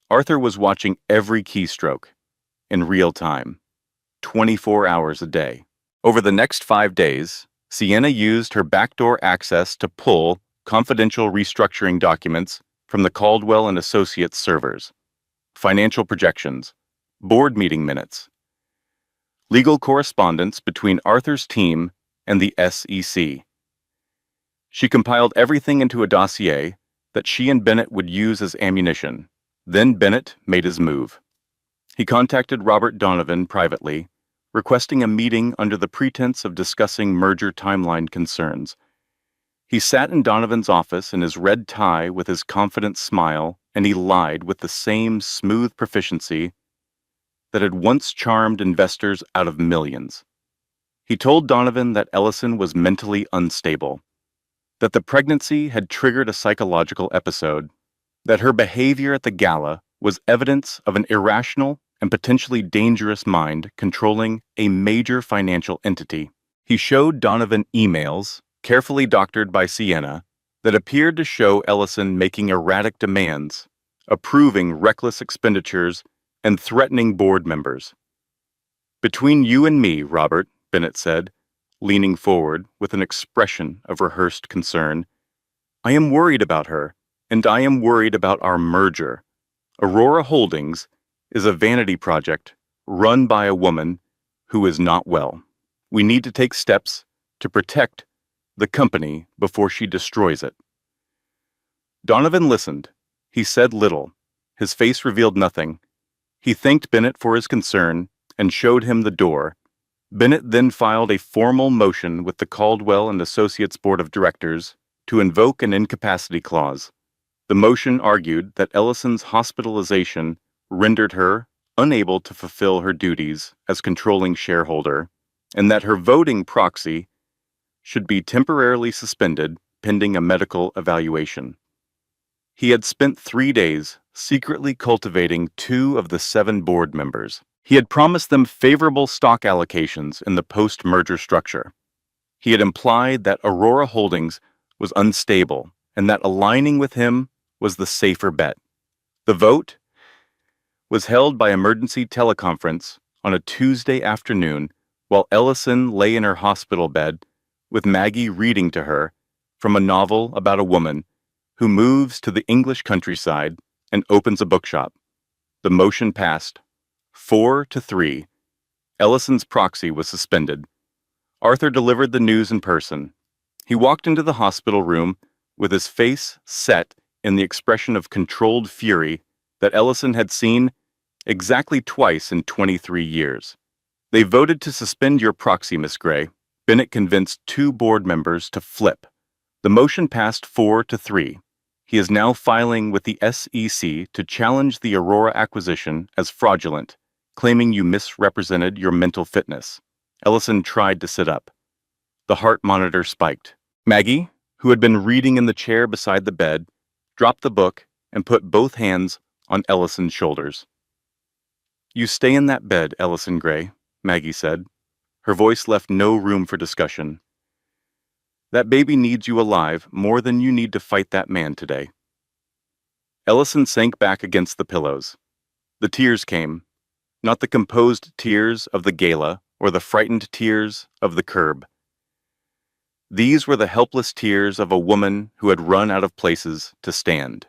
Arthur was watching every keystroke in real time, 24 hours a day. Over the next 5 days, Sienna used her backdoor access to pull confidential restructuring documents from the Caldwell and Associates servers, financial projections, board meeting minutes, legal correspondence between Arthur's team and the SEC. She compiled everything into a dossier that she and Bennett would use as ammunition. Then Bennett made his move. He contacted Robert Donovan privately, requesting a meeting under the pretense of discussing merger timeline concerns. He sat in Donovan's office in his red tie with his confident smile, and he lied with the same smooth proficiency that had once charmed investors out of millions. He told Donovan that Ellison was mentally unstable, that the pregnancy had triggered a psychological episode, that her behavior at the gala was evidence of an irrational and potentially dangerous mind controlling a major financial entity. He showed Donovan emails, carefully doctored by Sienna, that appeared to show Ellison making erratic demands, approving reckless expenditures, and threatening board members. "Between you and me, Robert," Bennett said, leaning forward with an expression of rehearsed concern, "I am worried about her, and I am worried about our merger. Aurora Holdings is a vanity project run by a woman who is not well. We need to take steps to protect the company before she destroys it." Donovan listened. He said little. His face revealed nothing. He thanked Bennett for his concern and showed him the door. Bennett then filed a formal motion with the Caldwell and Associates Board of Directors to invoke an incapacity clause. The motion argued that Ellison's hospitalization rendered her unable to fulfill her duties as controlling shareholder, and that her voting proxy should be temporarily suspended pending a medical evaluation. He had spent 3 days secretly cultivating 2 of the 7 board members. He had promised them favorable stock allocations in the post-merger structure. He had implied that Aurora Holdings was unstable and that aligning with him was the safer bet. The vote was held by emergency teleconference on a Tuesday afternoon while Ellison lay in her hospital bed with Maggie reading to her from a novel about a woman who moves to the English countryside and opens a bookshop. The motion passed 4-3. Ellison's proxy was suspended. Arthur delivered the news in person. He walked into the hospital room with his face set in the expression of controlled fury that Ellison had seen exactly twice in 23 years. They voted to suspend your proxy, Miss Gray. Bennett convinced 2 board members to flip. The motion passed 4-3. He is now filing with the SEC to challenge the Aurora acquisition as fraudulent, claiming you misrepresented your mental fitness. Ellison tried to sit up. The heart monitor spiked. Maggie, who had been reading in the chair beside the bed, dropped the book and put both hands on Ellison's shoulders. You stay in that bed, Ellison Gray, Maggie said. Her voice left no room for discussion. That baby needs you alive more than you need to fight that man today. Ellison sank back against the pillows. The tears came, not the composed tears of the gala or the frightened tears of the curb. These were the helpless tears of a woman who had run out of places to stand.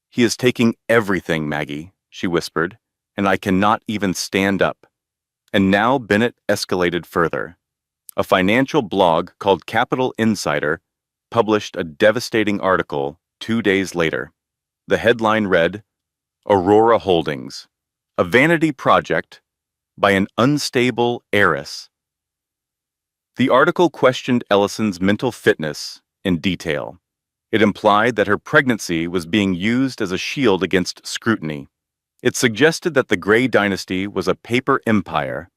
He is taking everything, Maggie, she whispered, and I cannot even stand up. And now Bennett escalated further. A financial blog called Capital Insider published a devastating article 2 days later. The headline read, Aurora Holdings, a vanity project by an unstable heiress. The article questioned Ellison's mental fitness in detail. It implied that her pregnancy was being used as a shield against scrutiny. It suggested that the Gray dynasty was a paper empire,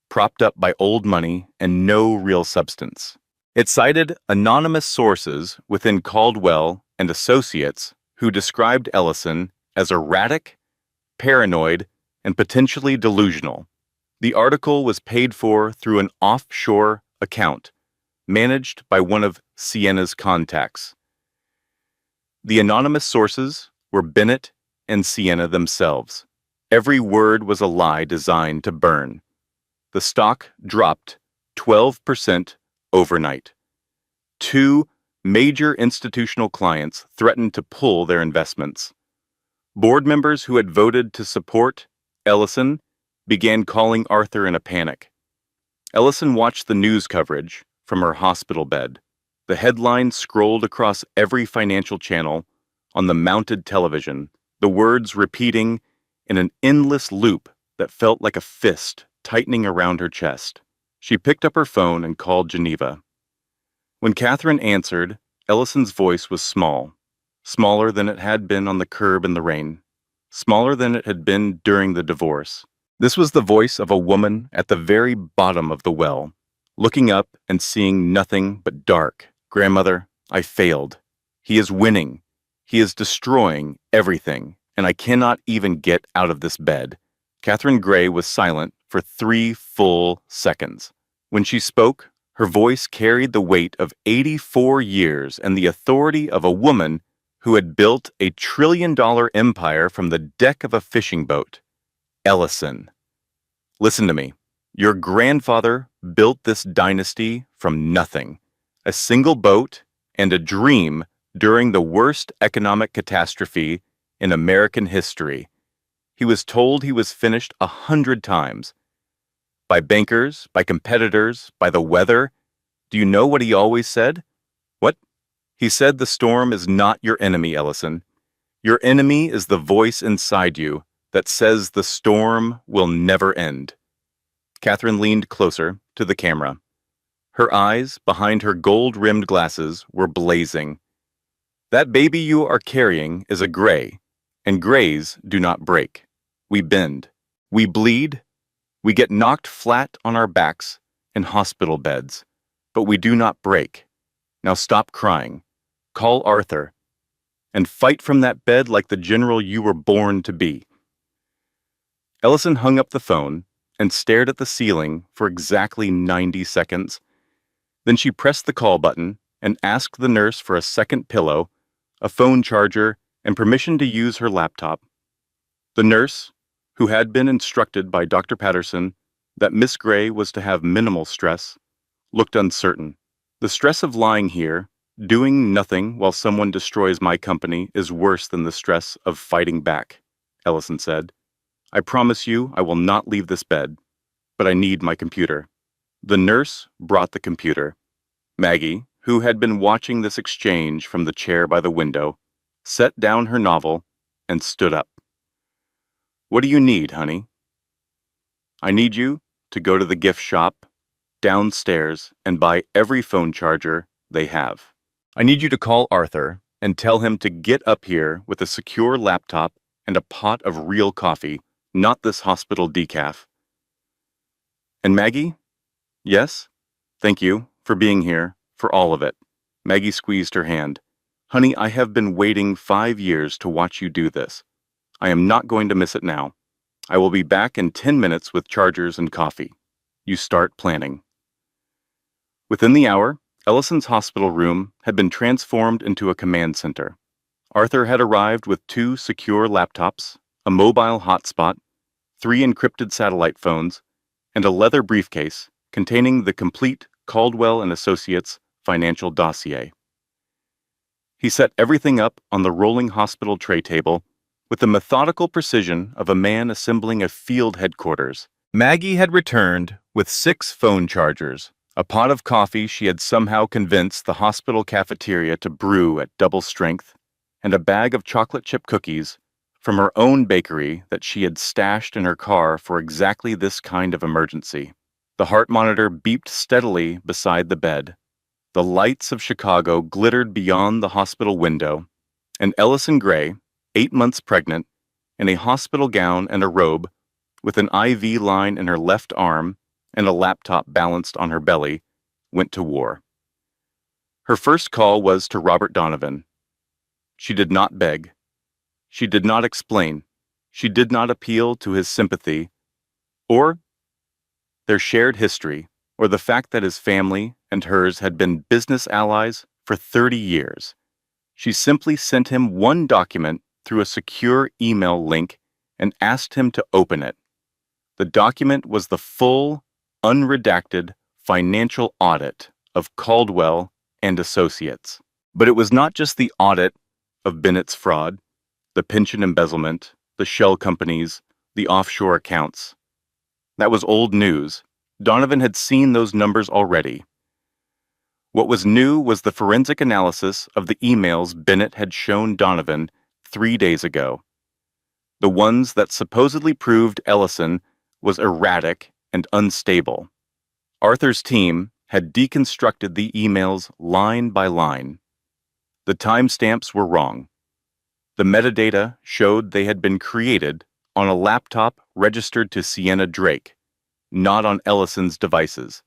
propped up by old money and no real substance. It cited anonymous sources within Caldwell and Associates who described Ellison as erratic, paranoid, and potentially delusional. The article was paid for through an offshore account managed by one of Sienna's contacts. The anonymous sources were Bennett and Sienna themselves. Every word was a lie designed to burn. The stock dropped 12% overnight. 2 major institutional clients threatened to pull their investments. Board members who had voted to support Ellison began calling Arthur in a panic. Ellison watched the news coverage from her hospital bed. The headlines scrolled across every financial channel on the mounted television, the words repeating in an endless loop that felt like a fist tightening around her chest. She picked up her phone and called Geneva. When Catherine answered, Ellison's voice was small, smaller than it had been on the curb in the rain, smaller than it had been during the divorce. This was the voice of a woman at the very bottom of the well, looking up and seeing nothing but dark. Grandmother, I failed. He is winning. He is destroying everything, and I cannot even get out of this bed. Catherine Gray was silent for 3 full seconds. When she spoke, her voice carried the weight of 84 years and the authority of a woman who had built a $1 trillion empire from the deck of a fishing boat. Ellison. Listen to me. Your grandfather built this dynasty from nothing. A single boat and a dream during the worst economic catastrophe in American history. He was told he was finished 100 times. By bankers, by competitors, by the weather. Do you know what he always said? What? He said the storm is not your enemy, Ellison. Your enemy is the voice inside you, that says the storm will never end. Catherine leaned closer to the camera. Her eyes, behind her gold-rimmed glasses, were blazing. That baby you are carrying is a gray, and grays do not break. We bend. We bleed. We get knocked flat on our backs in hospital beds, but we do not break. Now stop crying. Call Arthur. And fight from that bed like the general you were born to be. Ellison hung up the phone and stared at the ceiling for exactly 90 seconds. Then she pressed the call button and asked the nurse for a second pillow, a phone charger, and permission to use her laptop. The nurse, who had been instructed by Dr. Patterson that Miss Gray was to have minimal stress, looked uncertain. The stress of lying here, doing nothing while someone destroys my company, is worse than the stress of fighting back, Ellison said. I promise you I will not leave this bed, but I need my computer. The nurse brought the computer. Maggie, who had been watching this exchange from the chair by the window, set down her novel and stood up. What do you need, honey? I need you to go to the gift shop downstairs and buy every phone charger they have. I need you to call Arthur and tell him to get up here with a secure laptop and a pot of real coffee, not this hospital decaf. And Maggie? Yes? Thank you for being here, for all of it. Maggie squeezed her hand. Honey, I have been waiting 5 years to watch you do this. I am not going to miss it now. I will be back in 10 minutes with chargers and coffee. You start planning. Within the hour, Ellison's hospital room had been transformed into a command center. Arthur had arrived with 2 secure laptops, a mobile hotspot, 3 encrypted satellite phones, and a leather briefcase containing the complete Caldwell and Associates financial dossier. He set everything up on the rolling hospital tray table with the methodical precision of a man assembling a field headquarters. Maggie had returned with 6 phone chargers, a pot of coffee she had somehow convinced the hospital cafeteria to brew at double strength, and a bag of chocolate chip cookies from her own bakery that she had stashed in her car for exactly this kind of emergency. The heart monitor beeped steadily beside the bed. The lights of Chicago glittered beyond the hospital window, and Ellison Gray, 8 months pregnant, in a hospital gown and a robe, with an IV line in her left arm and a laptop balanced on her belly, went to war. Her first call was to Robert Donovan. She did not beg. She did not explain. She did not appeal to his sympathy, or their shared history, or the fact that his family and hers had been business allies for 30 years. She simply sent him one document through a secure email link and asked him to open it. The document was the full, unredacted financial audit of Caldwell and Associates. But it was not just the audit of Bennett's fraud, the pension embezzlement, the shell companies, the offshore accounts. That was old news. Donovan had seen those numbers already. What was new was the forensic analysis of the emails Bennett had shown Donovan 3 days ago. The ones that supposedly proved Ellison was erratic and unstable. Arthur's team had deconstructed the emails line by line. The timestamps were wrong. The metadata showed they had been created on a laptop registered to Sienna Drake, not on Ellison's devices.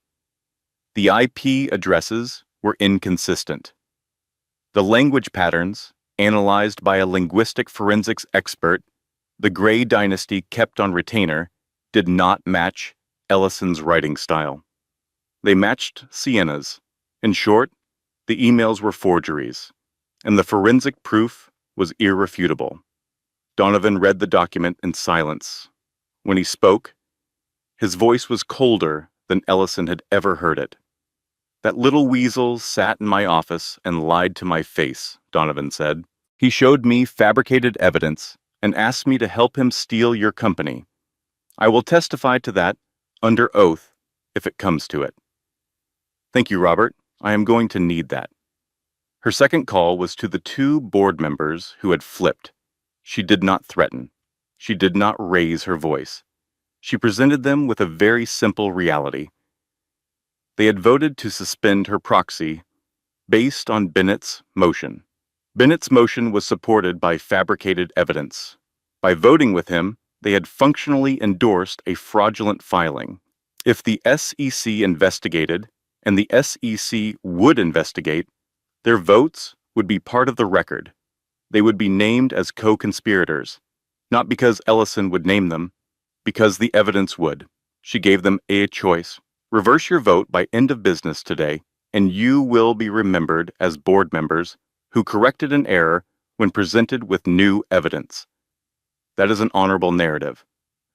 The IP addresses were inconsistent. The language patterns, analyzed by a linguistic forensics expert the Gray dynasty kept on retainer, did not match Ellison's writing style. They matched Sienna's. In short, the emails were forgeries, and the forensic proof was irrefutable. Donovan read the document in silence. When he spoke, his voice was colder than Ellison had ever heard it. That little weasel sat in my office and lied to my face, Donovan said. He showed me fabricated evidence and asked me to help him steal your company. I will testify to that under oath if it comes to it. Thank you, Robert. I am going to need that. Her second call was to the 2 board members who had flipped. She did not threaten. She did not raise her voice. She presented them with a very simple reality. They had voted to suspend her proxy based on Bennett's motion. Bennett's motion was supported by fabricated evidence. By voting with him, they had functionally endorsed a fraudulent filing. If the SEC investigated, and the SEC would investigate, their votes would be part of the record. They would be named as co-conspirators, not because Ellison would name them, because the evidence would. She gave them a choice. Reverse your vote by end of business today, and you will be remembered as board members who corrected an error when presented with new evidence. That is an honorable narrative.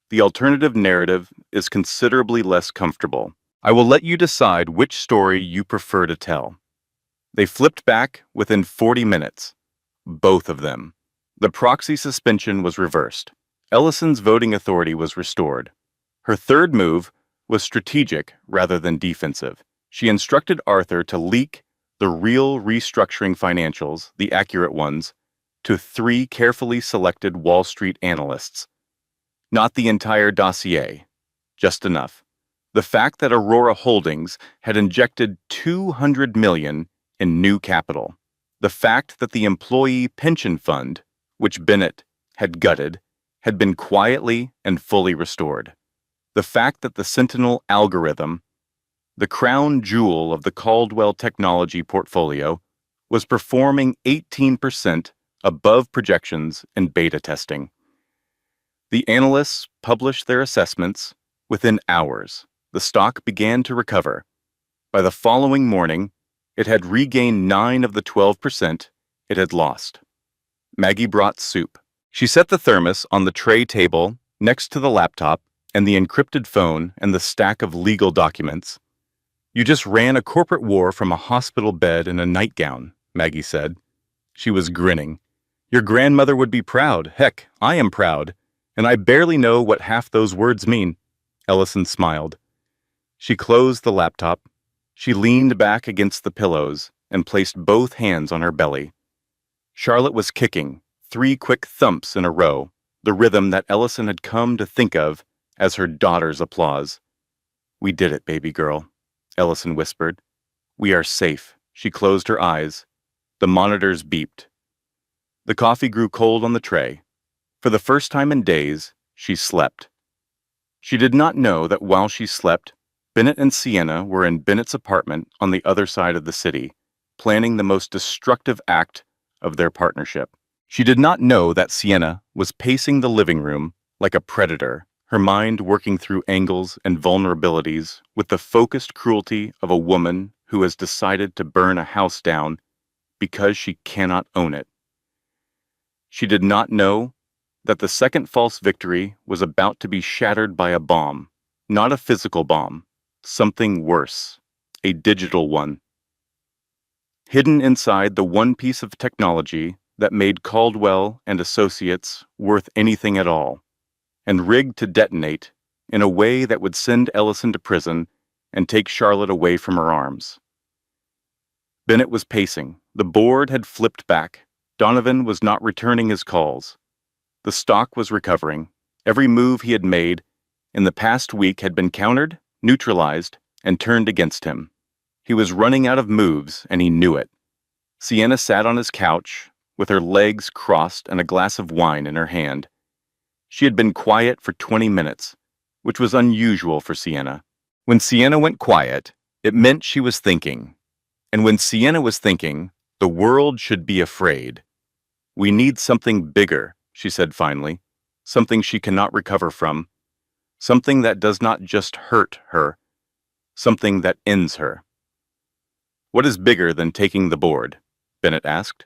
The alternative narrative is considerably less comfortable. I will let you decide which story you prefer to tell. They flipped back within 40 minutes. Both of them. The proxy suspension was reversed. Ellison's voting authority was restored. Her third move was strategic rather than defensive. She instructed Arthur to leak the real restructuring financials, the accurate ones, to 3 carefully selected Wall Street analysts. Not the entire dossier, just enough. The fact that Aurora Holdings had injected $200 million in new capital. The fact that the employee pension fund, which Bennett had gutted, had been quietly and fully restored. The fact that the Sentinel algorithm, the crown jewel of the Caldwell technology portfolio, was performing 18% above projections in beta testing. The analysts published their assessments. Within hours, the stock began to recover. By the following morning, it had regained 9 of the 12% it had lost. Maggie brought soup. She set the thermos on the tray table next to the laptop and the encrypted phone and the stack of legal documents. You just ran a corporate war from a hospital bed in a nightgown, Maggie said. She was grinning. Your grandmother would be proud. Heck, I am proud. And I barely know what half those words mean. Ellison smiled. She closed the laptop. She leaned back against the pillows and placed both hands on her belly. Charlotte was kicking, 3 quick thumps in a row, the rhythm that Ellison had come to think of as her daughter's applause. We did it, baby girl, Ellison whispered. We are safe. She closed her eyes. The monitors beeped. The coffee grew cold on the tray. For the first time in days, she slept. She did not know that while she slept, Bennett and Sienna were in Bennett's apartment on the other side of the city, planning the most destructive act of their partnership. She did not know that Sienna was pacing the living room like a predator, her mind working through angles and vulnerabilities with the focused cruelty of a woman who has decided to burn a house down because she cannot own it. She did not know that the second false victory was about to be shattered by a bomb, not a physical bomb, something worse, a digital one. Hidden inside the one piece of technology that made Caldwell and Associates worth anything at all, and rigged to detonate in a way that would send Ellison to prison and take Charlotte away from her arms. Bennett was pacing. The board had flipped back. Donovan was not returning his calls. The stock was recovering. Every move he had made in the past week had been countered, neutralized, and turned against him. He was running out of moves, and he knew it. Sienna sat on his couch, with her legs crossed and a glass of wine in her hand. She had been quiet for 20 minutes, which was unusual for Sienna. When Sienna went quiet, it meant she was thinking. And when Sienna was thinking, the world should be afraid. We need something bigger, she said finally, something she cannot recover from, something that does not just hurt her, something that ends her. What is bigger than taking the board? Bennett asked.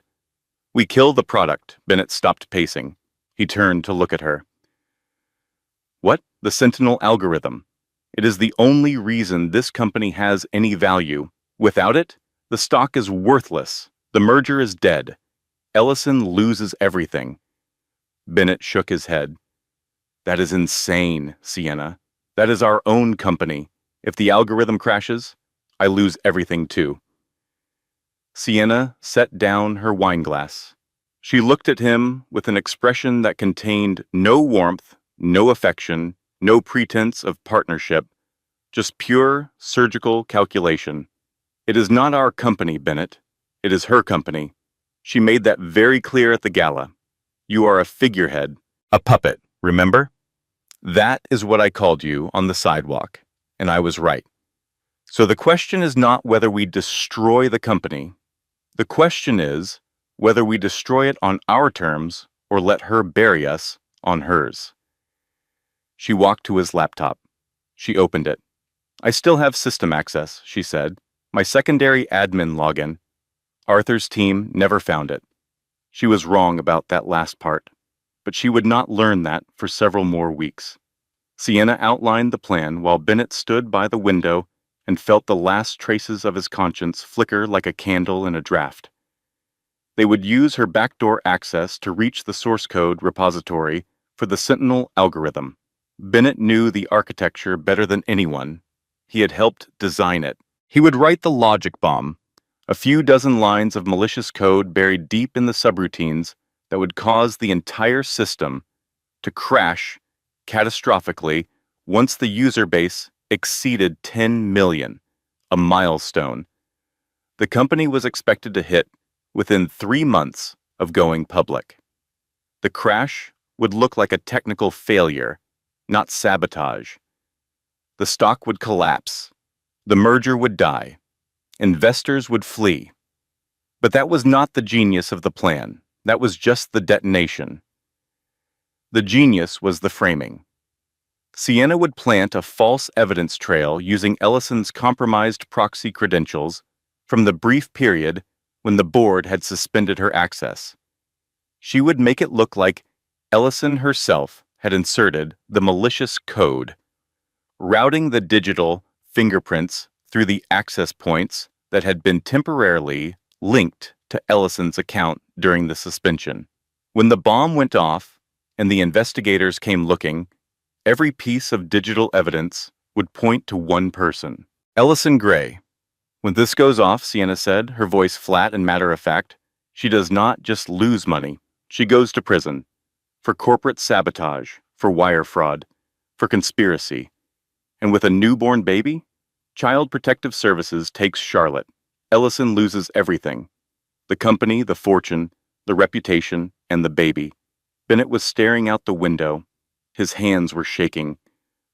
We kill the product. Bennett stopped pacing. He turned to look at her. What? The Sentinel algorithm. It is the only reason this company has any value. Without it, the stock is worthless. The merger is dead. Ellison loses everything. Bennett shook his head. That is insane, Sienna. That is our own company. If the algorithm crashes, I lose everything too. Sienna set down her wineglass. She looked at him with an expression that contained no warmth, no affection, no pretense of partnership, just pure surgical calculation. "It is not our company, Bennett. It is her company. She made that very clear at the gala. You are a figurehead, a puppet, remember? That is what I called you on the sidewalk, and I was right. So the question is not whether we destroy the company. The question is whether we destroy it on our terms or let her bury us on hers." She walked to his laptop. She opened it. "I still have system access," she said. "My secondary admin login. Arthur's team never found it." She was wrong about that last part, but she would not learn that for several more weeks. Sienna outlined the plan while Bennett stood by the window and felt the last traces of his conscience flicker like a candle in a draft. They would use her backdoor access to reach the source code repository for the Sentinel algorithm. Bennett knew the architecture better than anyone. He had helped design it. He would write the logic bomb, a few dozen lines of malicious code buried deep in the subroutines that would cause the entire system to crash catastrophically once the user base exceeded 10 million, a milestone. The company was expected to hit within 3 months of going public. The crash would look like a technical failure, not sabotage. The stock would collapse. The merger would die. Investors would flee. But that was not the genius of the plan. That was just the detonation. The genius was the framing. Sienna would plant a false evidence trail using Ellison's compromised proxy credentials from the brief period when the board had suspended her access. She would make it look like Ellison herself had inserted the malicious code, routing the digital fingerprints through the access points that had been temporarily linked to Ellison's account during the suspension. When the bomb went off and the investigators came looking, every piece of digital evidence would point to one person, Ellison Gray. "When this goes off," Sienna said, her voice flat and matter-of-fact, "she does not just lose money. She goes to prison. For corporate sabotage, for wire fraud, for conspiracy. And with a newborn baby, Child Protective Services takes Charlotte. Ellison loses everything. The company, the fortune, the reputation, and the baby." Bennett was staring out the window. His hands were shaking,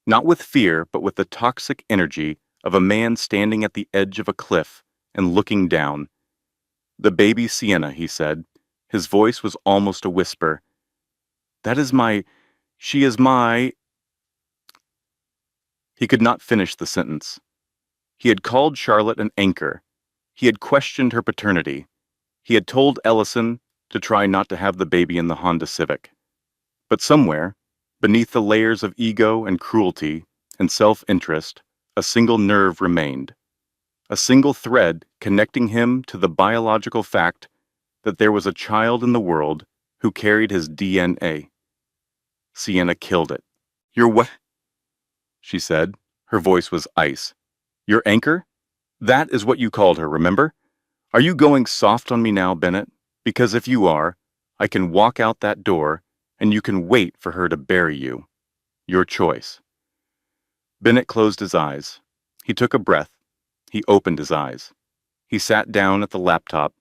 not with fear, but with the toxic energy of a man standing at the edge of a cliff and looking down. "The baby Sienna," he said. His voice was almost a whisper. She is my—" He could not finish the sentence. He had called Charlotte an anchor. He had questioned her paternity. He had told Ellison to try not to have the baby in the Honda Civic. But somewhere, beneath the layers of ego and cruelty and self-interest, a single nerve remained. A single thread connecting him to the biological fact that there was a child in the world who carried his DNA. Sienna killed it. "You're what?" she said. Her voice was ice. "Your anchor? That is what you called her, remember? Are you going soft on me now, Bennett? Because if you are, I can walk out that door and you can wait for her to bury you. Your choice." Bennett closed his eyes. He took a breath. He opened his eyes. He sat down at the laptop.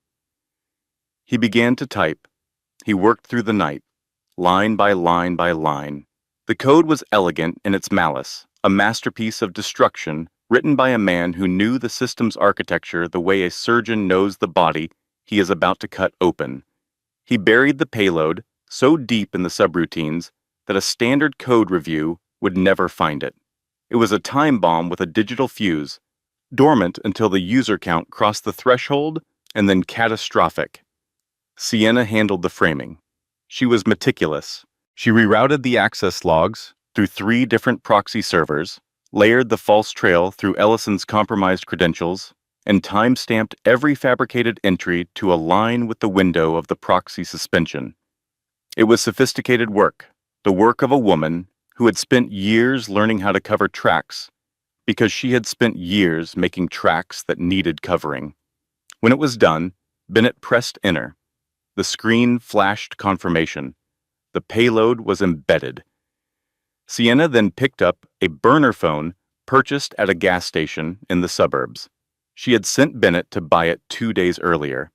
He began to type. He worked through the night, line by line by line. The code was elegant in its malice, a masterpiece of destruction written by a man who knew the system's architecture the way a surgeon knows the body he is about to cut open. He buried the payload so deep in the subroutines that a standard code review would never find it. It was a time bomb with a digital fuse, dormant until the user count crossed the threshold, and then catastrophic. Sienna handled the framing. She was meticulous. She rerouted the access logs through 3 different proxy servers, layered the false trail through Ellison's compromised credentials, and time-stamped every fabricated entry to align with the window of the proxy suspension. It was sophisticated work, the work of a woman who had spent years learning how to cover tracks, because she had spent years making tracks that needed covering. When it was done, Bennett pressed enter. The screen flashed confirmation. The payload was embedded. Sienna then picked up a burner phone purchased at a gas station in the suburbs. She had sent Bennett to buy it 2 days earlier.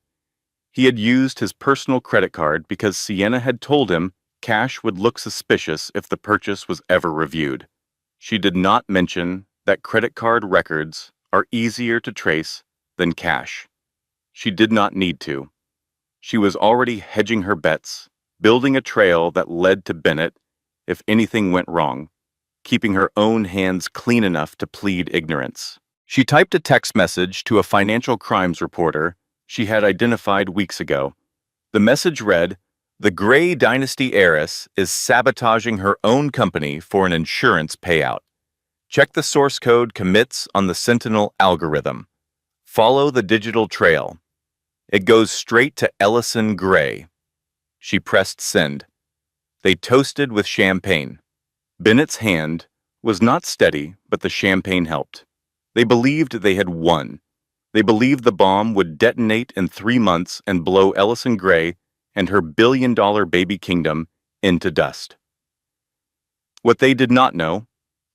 He had used his personal credit card because Sienna had told him cash would look suspicious if the purchase was ever reviewed. She did not mention that credit card records are easier to trace than cash. She did not need to. She was already hedging her bets, building a trail that led to Bennett if anything went wrong, keeping her own hands clean enough to plead ignorance. She typed a text message to a financial crimes reporter she had identified weeks ago. The message read, "The Grey Dynasty heiress is sabotaging her own company for an insurance payout. Check the source code commits on the Sentinel algorithm. Follow the digital trail. It goes straight to Ellison Gray." She pressed send. They toasted with champagne. Bennett's hand was not steady, but the champagne helped. They believed they had won. They believed the bomb would detonate in 3 months and blow Ellison Gray and her billion-dollar baby kingdom into dust. What they did not know,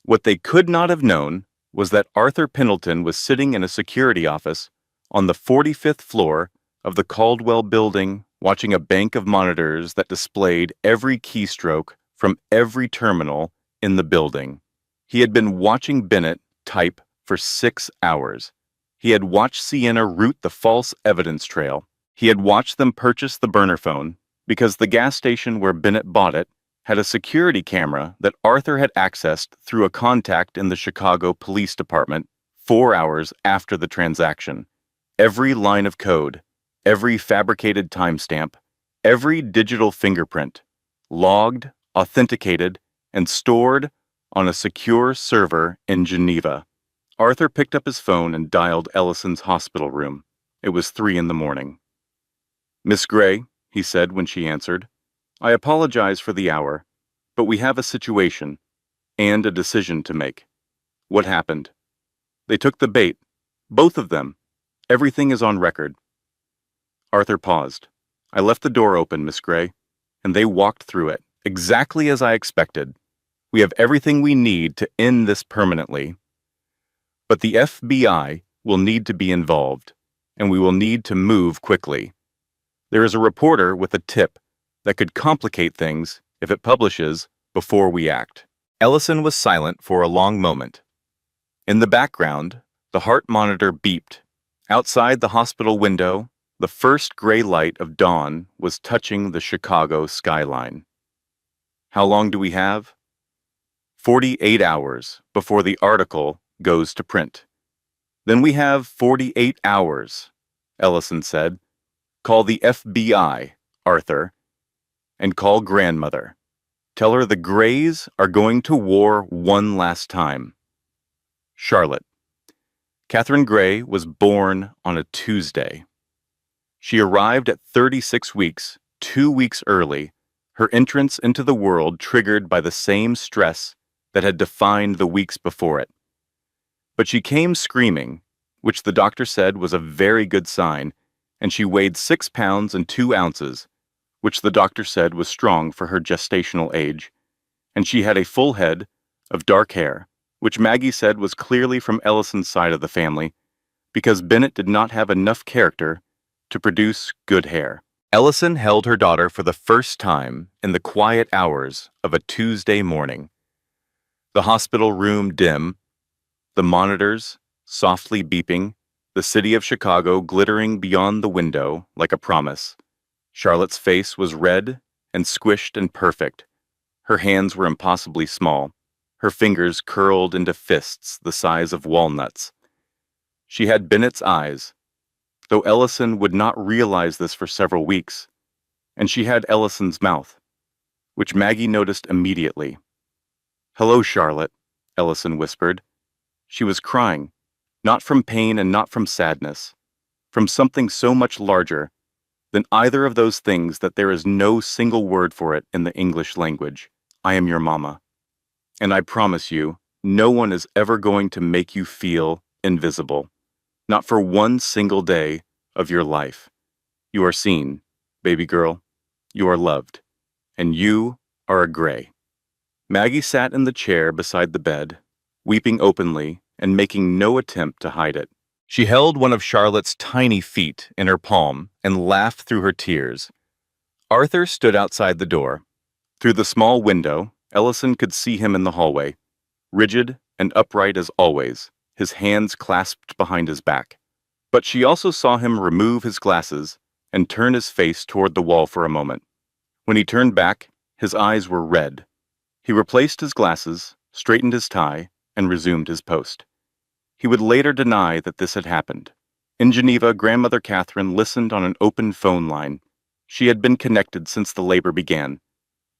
what they could not have known, was that Arthur Pendleton was sitting in a security office on the 45th floor of the Caldwell building, watching a bank of monitors that displayed every keystroke from every terminal in the building. He had been watching Bennett type for 6 hours. He had watched Sienna route the false evidence trail. He had watched them purchase the burner phone because the gas station where Bennett bought it had a security camera that Arthur had accessed through a contact in the Chicago Police Department 4 hours after the transaction. Every line of code, every fabricated timestamp, every digital fingerprint, logged, authenticated, and stored on a secure server in Geneva. Arthur picked up his phone and dialed Ellison's hospital room. It was 3 in the morning. "Miss Gray," he said when she answered, "I apologize for the hour, but we have a situation and a decision to make." "What happened?" "They took the bait. Both of them. Everything is on record." Arthur paused. "I left the door open, Miss Gray, and they walked through it, exactly as I expected. We have everything we need to end this permanently. But the FBI will need to be involved, and we will need to move quickly. There is a reporter with a tip that could complicate things if it publishes before we act." Ellison was silent for a long moment. In the background, the heart monitor beeped. Outside the hospital window, the first gray light of dawn was touching the Chicago skyline. "How long do we have?" 48 hours before the article goes to print." "Then we have 48 hours, Ellison said. "Call the FBI, Arthur, and call grandmother. Tell her the Grays are going to war one last time." Charlotte. Catherine Gray was born on a Tuesday. She arrived at 36 weeks, 2 weeks early, her entrance into the world triggered by the same stress that had defined the weeks before it. But she came screaming, which the doctor said was a very good sign, and she weighed 6 pounds and 2 ounces, which the doctor said was strong for her gestational age, and she had a full head of dark hair, which Maggie said was clearly from Ellison's side of the family, because Bennett did not have enough character to produce good hair. Ellison held her daughter for the first time in the quiet hours of a Tuesday morning. The hospital room dim, the monitors softly beeping, the city of Chicago glittering beyond the window like a promise. Charlotte's face was red and squished and perfect. Her hands were impossibly small, her fingers curled into fists the size of walnuts. She had Bennett's eyes, though Ellison would not realize this for several weeks, and she had Ellison's mouth, which Maggie noticed immediately. "Hello, Charlotte," Ellison whispered. She was crying, not from pain and not from sadness, from something so much larger than either of those things that there is no single word for it in the English language. "I am your mama. And I promise you, no one is ever going to make you feel invisible, not for one single day of your life. You are seen, baby girl. You are loved, and you are a gray." Maggie sat in the chair beside the bed, weeping openly and making no attempt to hide it. She held one of Charlotte's tiny feet in her palm and laughed through her tears. Arthur stood outside the door. Through the small window, Ellison could see him in the hallway, rigid and upright as always, his hands clasped behind his back. But she also saw him remove his glasses and turn his face toward the wall for a moment. When he turned back, his eyes were red. He replaced his glasses, straightened his tie, and resumed his post. He would later deny that this had happened. In Geneva, Grandmother Catherine listened on an open phone line. She had been connected since the labor began.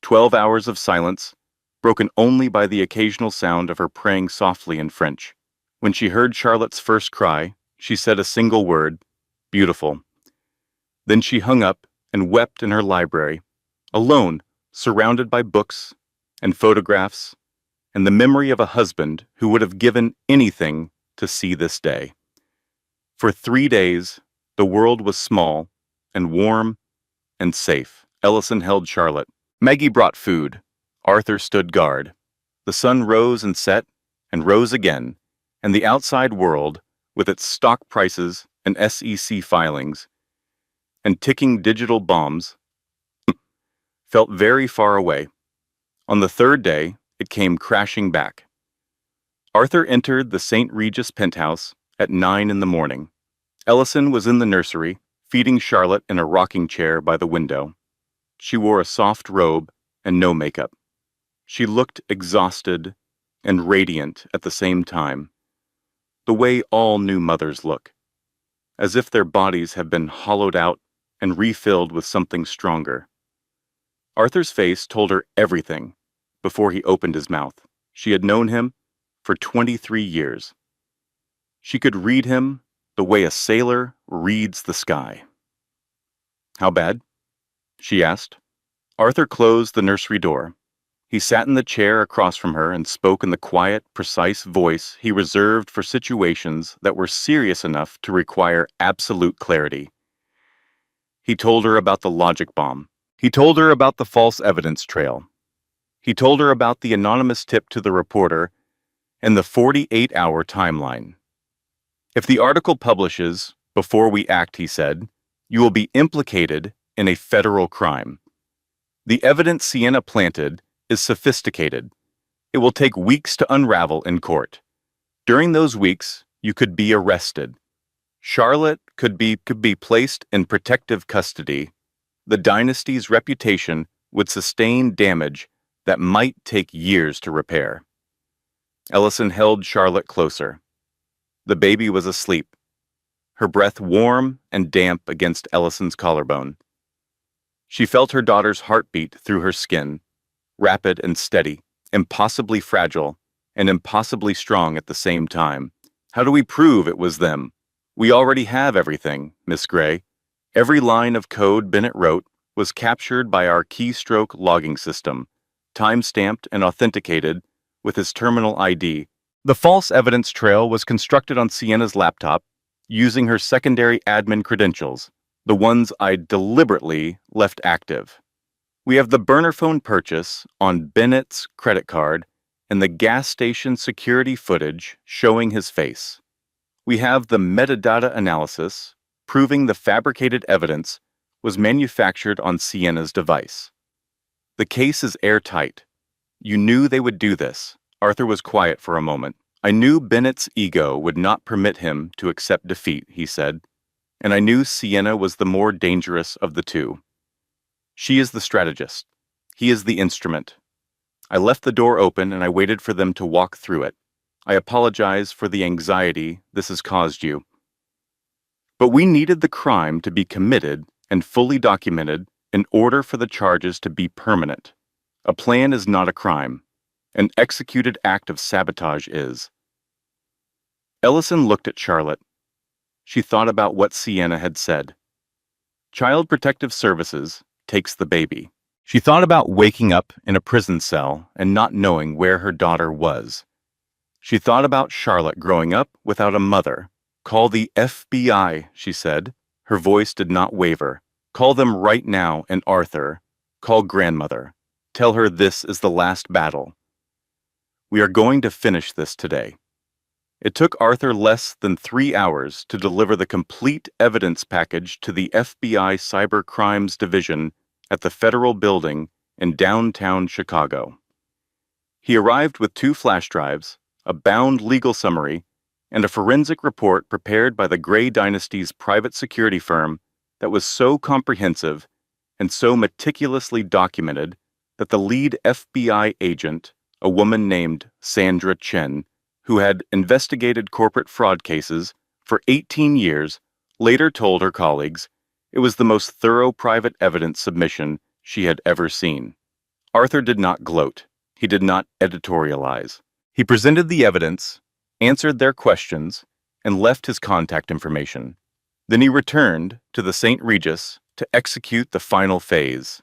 12 hours of silence, broken only by the occasional sound of her praying softly in French. When she heard Charlotte's first cry, she said a single word, "Beautiful." Then she hung up and wept in her library, alone, surrounded by books and photographs, and the memory of a husband who would have given anything to see this day. For 3 days, the world was small and warm and safe. Ellison held Charlotte. Maggie brought food. Arthur stood guard. The sun rose and set and rose again, and the outside world, with its stock prices and SEC filings and ticking digital bombs, felt very far away. On the third day, it came crashing back. Arthur entered the St. Regis penthouse at 9 in the morning. Ellison was in the nursery, feeding Charlotte in a rocking chair by the window. She wore a soft robe and no makeup. She looked exhausted and radiant at the same time, the way all new mothers look, as if their bodies have been hollowed out and refilled with something stronger. Arthur's face told her everything before he opened his mouth. She had known him for 23 years. She could read him the way a sailor reads the sky. "How bad?" she asked. Arthur closed the nursery door. He sat in the chair across from her and spoke in the quiet, precise voice he reserved for situations that were serious enough to require absolute clarity. He told her about the logic bomb. He told her about the false evidence trail. He told her about the anonymous tip to the reporter and the 48-hour timeline. "If the article publishes before we act," he said, "you will be implicated in a federal crime. The evidence Sienna planted is sophisticated. It will take weeks to unravel in court. During those weeks, you could be arrested. Charlotte could be placed in protective custody. The dynasty's reputation would sustain damage that might take years to repair." Ellison held Charlotte closer. The baby was asleep, her breath warm and damp against Ellison's collarbone. She felt her daughter's heartbeat through her skin, rapid and steady, impossibly fragile, and impossibly strong at the same time. "How do we prove it was them?" "We already have everything, Miss Gray. Every line of code Bennett wrote was captured by our keystroke logging system, time-stamped and authenticated with his terminal ID. The false evidence trail was constructed on Sienna's laptop using her secondary admin credentials, the ones I deliberately left active. We have the burner phone purchase on Bennett's credit card and the gas station security footage showing his face. We have the metadata analysis proving the fabricated evidence was manufactured on Sienna's device. The case is airtight. You knew they would do this." Arthur was quiet for a moment. "I knew Bennett's ego would not permit him to accept defeat," he said, "and I knew Sienna was the more dangerous of the two. She is the strategist. He is the instrument. I left the door open and I waited for them to walk through it. I apologize for the anxiety this has caused you. But we needed the crime to be committed and fully documented in order for the charges to be permanent. A plan is not a crime. An executed act of sabotage is." Ellison looked at Charlotte. She thought about what Sienna had said. Child Protective Services takes the baby. She thought about waking up in a prison cell and not knowing where her daughter was. She thought about Charlotte growing up without a mother. "Call the FBI," she said. Her voice did not waver. Call them right now, and Arthur, call grandmother. Tell her this is the last battle. We are going to finish this today. It took Arthur less than 3 hours to deliver the complete evidence package to the FBI Cyber Crimes Division at the Federal Building in downtown Chicago. He arrived with 2 flash drives, a bound legal summary, and a forensic report prepared by the Gray Dynasty's private security firm that was so comprehensive and so meticulously documented that the lead FBI agent, a woman named Sandra Chen, who had investigated corporate fraud cases for 18 years, later told her colleagues it was the most thorough private evidence submission she had ever seen. Arthur did not gloat. He did not editorialize. He presented the evidence, answered their questions, and left his contact information. Then he returned to the St. Regis to execute the final phase.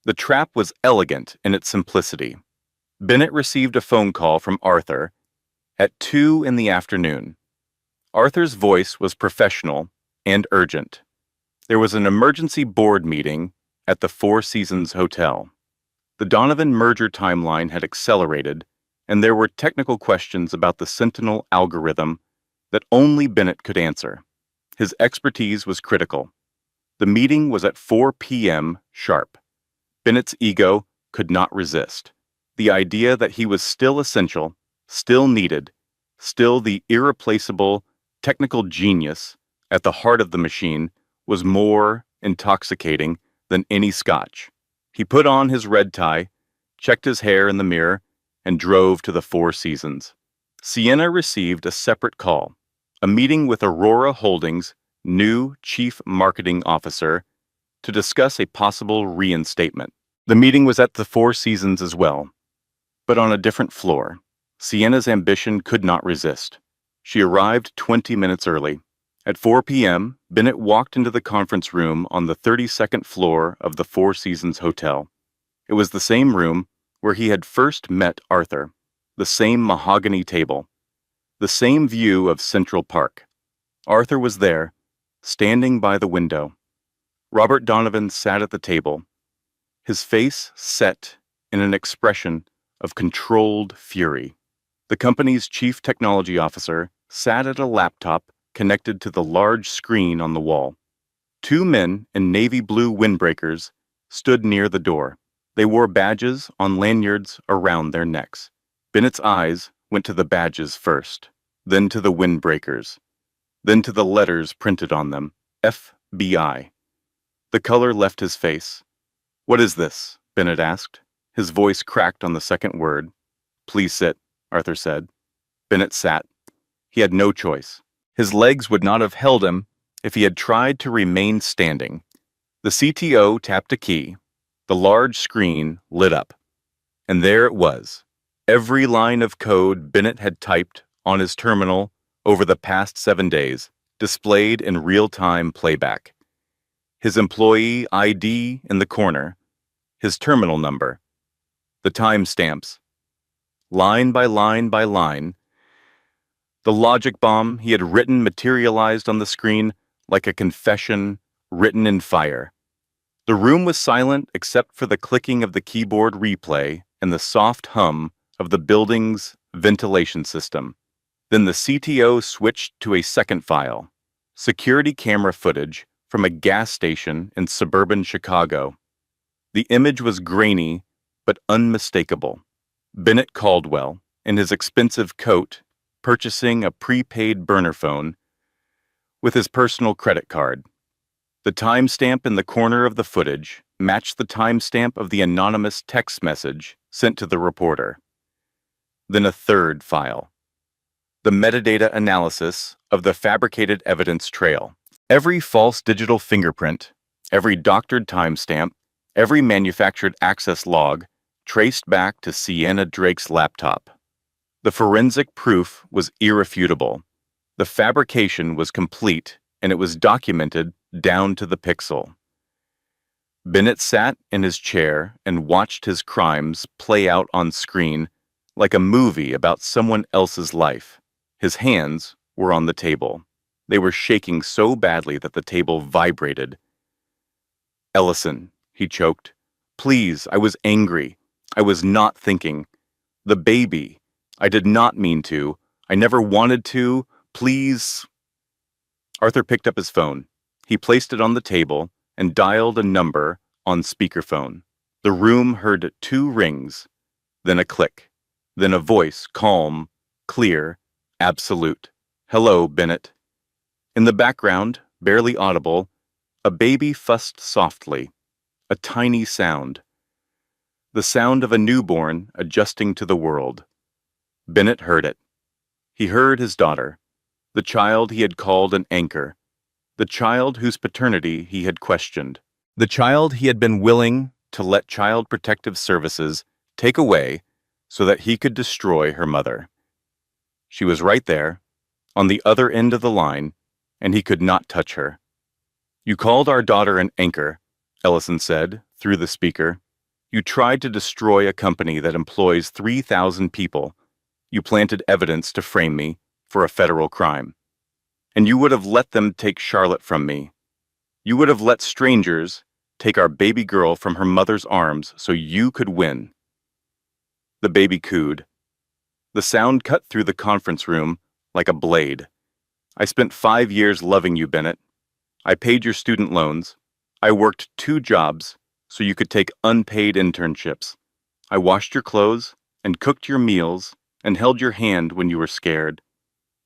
The trap was elegant in its simplicity. Bennett received a phone call from Arthur at 2 in the afternoon. Arthur's voice was professional and urgent. There was an emergency board meeting at the Four Seasons Hotel. The Donovan merger timeline had accelerated, and there were technical questions about the Sentinel algorithm that only Bennett could answer. His expertise was critical. The meeting was at 4 p.m. sharp. Bennett's ego could not resist. The idea that he was still essential, still needed, still the irreplaceable technical genius at the heart of the machine was more intoxicating than any scotch. He put on his red tie, checked his hair in the mirror, and drove to the Four Seasons. Sienna received a separate call, a meeting with Aurora Holdings' new chief marketing officer to discuss a possible reinstatement. The meeting was at the Four Seasons as well, but on a different floor. Sienna's ambition could not resist. She arrived 20 minutes early. At 4 p.m., Bennett walked into the conference room on the 32nd floor of the Four Seasons Hotel. It was the same room where he had first met Arthur, the same mahogany table, the same view of Central Park. Arthur was there, standing by the window. Robert Donovan sat at the table, his face set in an expression of controlled fury. The company's chief technology officer sat at a laptop connected to the large screen on the wall. 2 men in navy blue windbreakers stood near the door. They wore badges on lanyards around their necks. Bennett's eyes went to the badges first, then to the windbreakers, then to the letters printed on them, FBI. The color left his face. "What is this?" Bennett asked. His voice cracked on the second word. "Please sit," Arthur said. Bennett sat. He had no choice. His legs would not have held him if he had tried to remain standing. The CTO tapped a key. The large screen lit up. And there it was. Every line of code Bennett had typed on his terminal over the past 7 days, displayed in real-time playback. His employee ID in the corner, his terminal number, the timestamps, line by line by line. The logic bomb he had written materialized on the screen like a confession written in fire. The room was silent except for the clicking of the keyboard replay and the soft hum of the building's ventilation system. Then the CTO switched to a second file, security camera footage from a gas station in suburban Chicago. The image was grainy but unmistakable. Bennett Caldwell, in his expensive coat, purchasing a prepaid burner phone with his personal credit card. The timestamp in the corner of the footage matched the timestamp of the anonymous text message sent to the reporter. Then a third file. The metadata analysis of the fabricated evidence trail. Every false digital fingerprint, every doctored timestamp, every manufactured access log traced back to Sienna Drake's laptop. The forensic proof was irrefutable. The fabrication was complete, and it was documented down to the pixel. Bennett sat in his chair and watched his crimes play out on screen like a movie about someone else's life. His hands were on the table. They were shaking so badly that the table vibrated. Ellison, he choked. Please, I was angry. I was not thinking. The baby. I did not mean to. I never wanted to. Please. Arthur picked up his phone. He placed it on the table and dialed a number on speakerphone. The room heard 2 rings, then a click, then a voice, calm, clear, absolute. Hello, Bennett. In the background, barely audible, a baby fussed softly, a tiny sound. The sound of a newborn adjusting to the world. Bennett heard it. He heard his daughter, the child he had called an anchor, the child whose paternity he had questioned, the child he had been willing to let Child Protective Services take away so that he could destroy her mother. She was right there, on the other end of the line, and he could not touch her. You called our daughter an anchor, Ellison said, through the speaker. You tried to destroy a company that employs 3,000 people. You planted evidence to frame me for a federal crime. And you would have let them take Charlotte from me. You would have let strangers take our baby girl from her mother's arms so you could win. The baby cooed. The sound cut through the conference room like a blade. I spent 5 years loving you, Bennett. I paid your student loans. I worked 2 jobs so you could take unpaid internships. I washed your clothes and cooked your meals and held your hand when you were scared.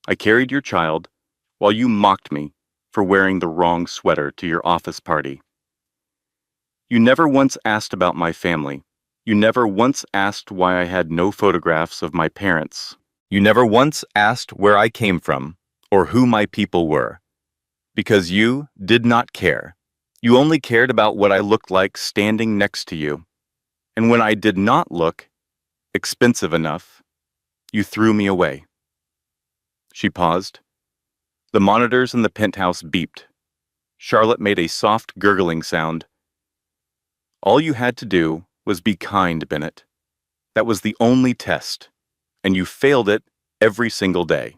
I carried your child while you mocked me for wearing the wrong sweater to your office party. You never once asked about my family. You never once asked why I had no photographs of my parents. You never once asked where I came from or who my people were. Because you did not care. You only cared about what I looked like standing next to you. And when I did not look expensive enough, you threw me away. She paused. The monitors in the penthouse beeped. Charlotte made a soft gurgling sound. All you had to do was be kind, Bennett. That was the only test, and you failed it every single day.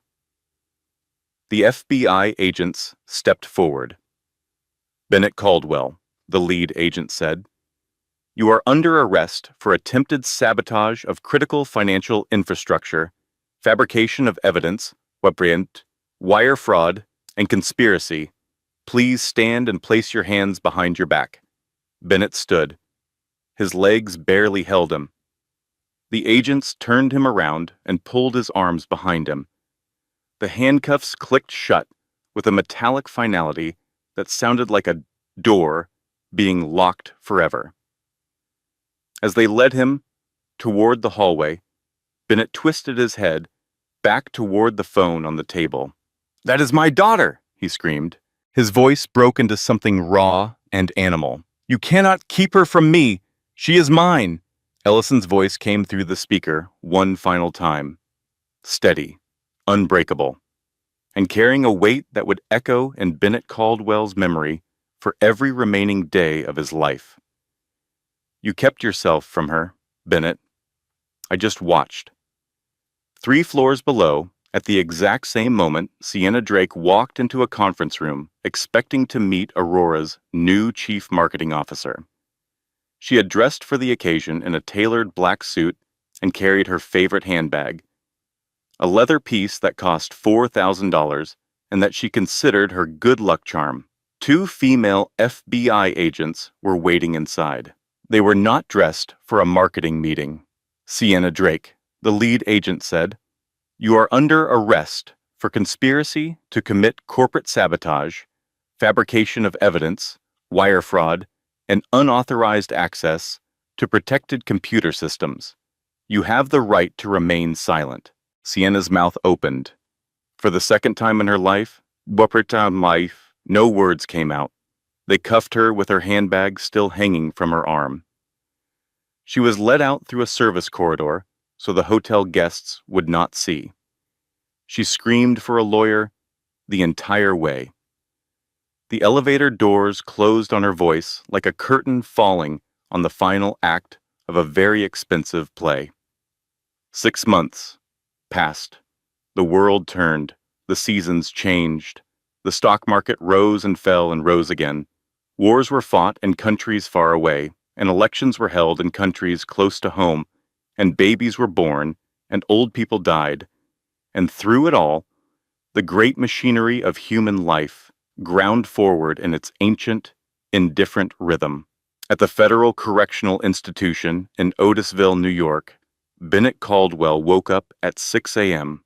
The FBI agents stepped forward. Bennett Caldwell, the lead agent said, you are under arrest for attempted sabotage of critical financial infrastructure, fabrication of evidence, wire fraud, and conspiracy. Please stand and place your hands behind your back. Bennett stood. His legs barely held him. The agents turned him around and pulled his arms behind him. The handcuffs clicked shut with a metallic finality that sounded like a door being locked forever. As they led him toward the hallway, Bennett twisted his head back toward the phone on the table. That is my daughter, he screamed. His voice broke into something raw and animal. You cannot keep her from me. She is mine. Ellison's voice came through the speaker one final time. Steady, unbreakable, and carrying a weight that would echo in Bennett Caldwell's memory for every remaining day of his life. You kept yourself from her, Bennett. I just watched. 3 floors below, at the exact same moment, Sienna Drake walked into a conference room, expecting to meet Aurora's new chief marketing officer. She had dressed for the occasion in a tailored black suit and carried her favorite handbag, a leather piece that cost $4,000 and that she considered her good luck charm. 2 female FBI agents were waiting inside. They were not dressed for a marketing meeting. Sienna Drake, the lead agent, said, you are under arrest for conspiracy to commit corporate sabotage, fabrication of evidence, wire fraud, and unauthorized access to protected computer systems. You have the right to remain silent. Sienna's mouth opened. For the second time in her life, no words came out. They cuffed her with her handbag still hanging from her arm. She was led out through a service corridor so the hotel guests would not see. She screamed for a lawyer the entire way. The elevator doors closed on her voice like a curtain falling on the final act of a very expensive play. 6 months passed. The world turned. The seasons changed. The stock market rose and fell and rose again. Wars were fought in countries far away, and elections were held in countries close to home, and babies were born, and old people died, and through it all, the great machinery of human life ground forward in its ancient, indifferent rhythm. At the Federal Correctional Institution in Otisville, New York, Bennett Caldwell woke up at 6 a.m.,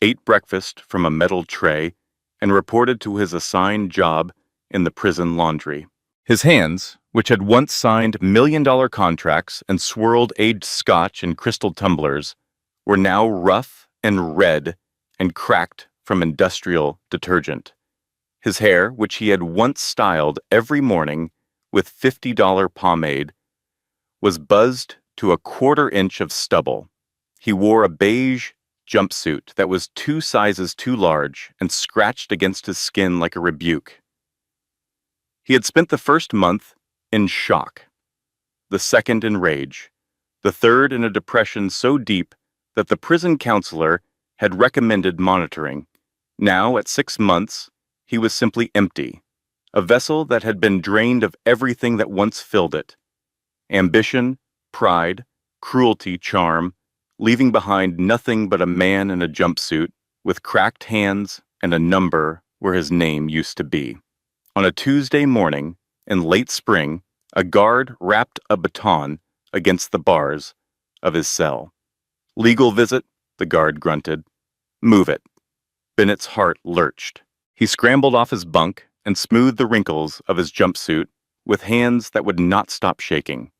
ate breakfast from a metal tray, and reported to his assigned job in the prison laundry. His hands, which had once signed million-dollar contracts and swirled aged scotch in crystal tumblers, were now rough and red and cracked from industrial detergent. His hair, which he had once styled every morning with $50 pomade, was buzzed to a quarter-inch of stubble. He wore a beige jumpsuit that was 2 sizes too large and scratched against his skin like a rebuke. He had spent the first month in shock, the second in rage, the third in a depression so deep that the prison counselor had recommended monitoring. Now, at 6 months, he was simply empty, a vessel that had been drained of everything that once filled it. Ambition, pride, cruelty, charm, leaving behind nothing but a man in a jumpsuit with cracked hands and a number where his name used to be. On a Tuesday morning, in late spring, a guard rapped a baton against the bars of his cell. "Legal visit," the guard grunted. "Move it." Bennett's heart lurched. He scrambled off his bunk and smoothed the wrinkles of his jumpsuit with hands that would not stop shaking.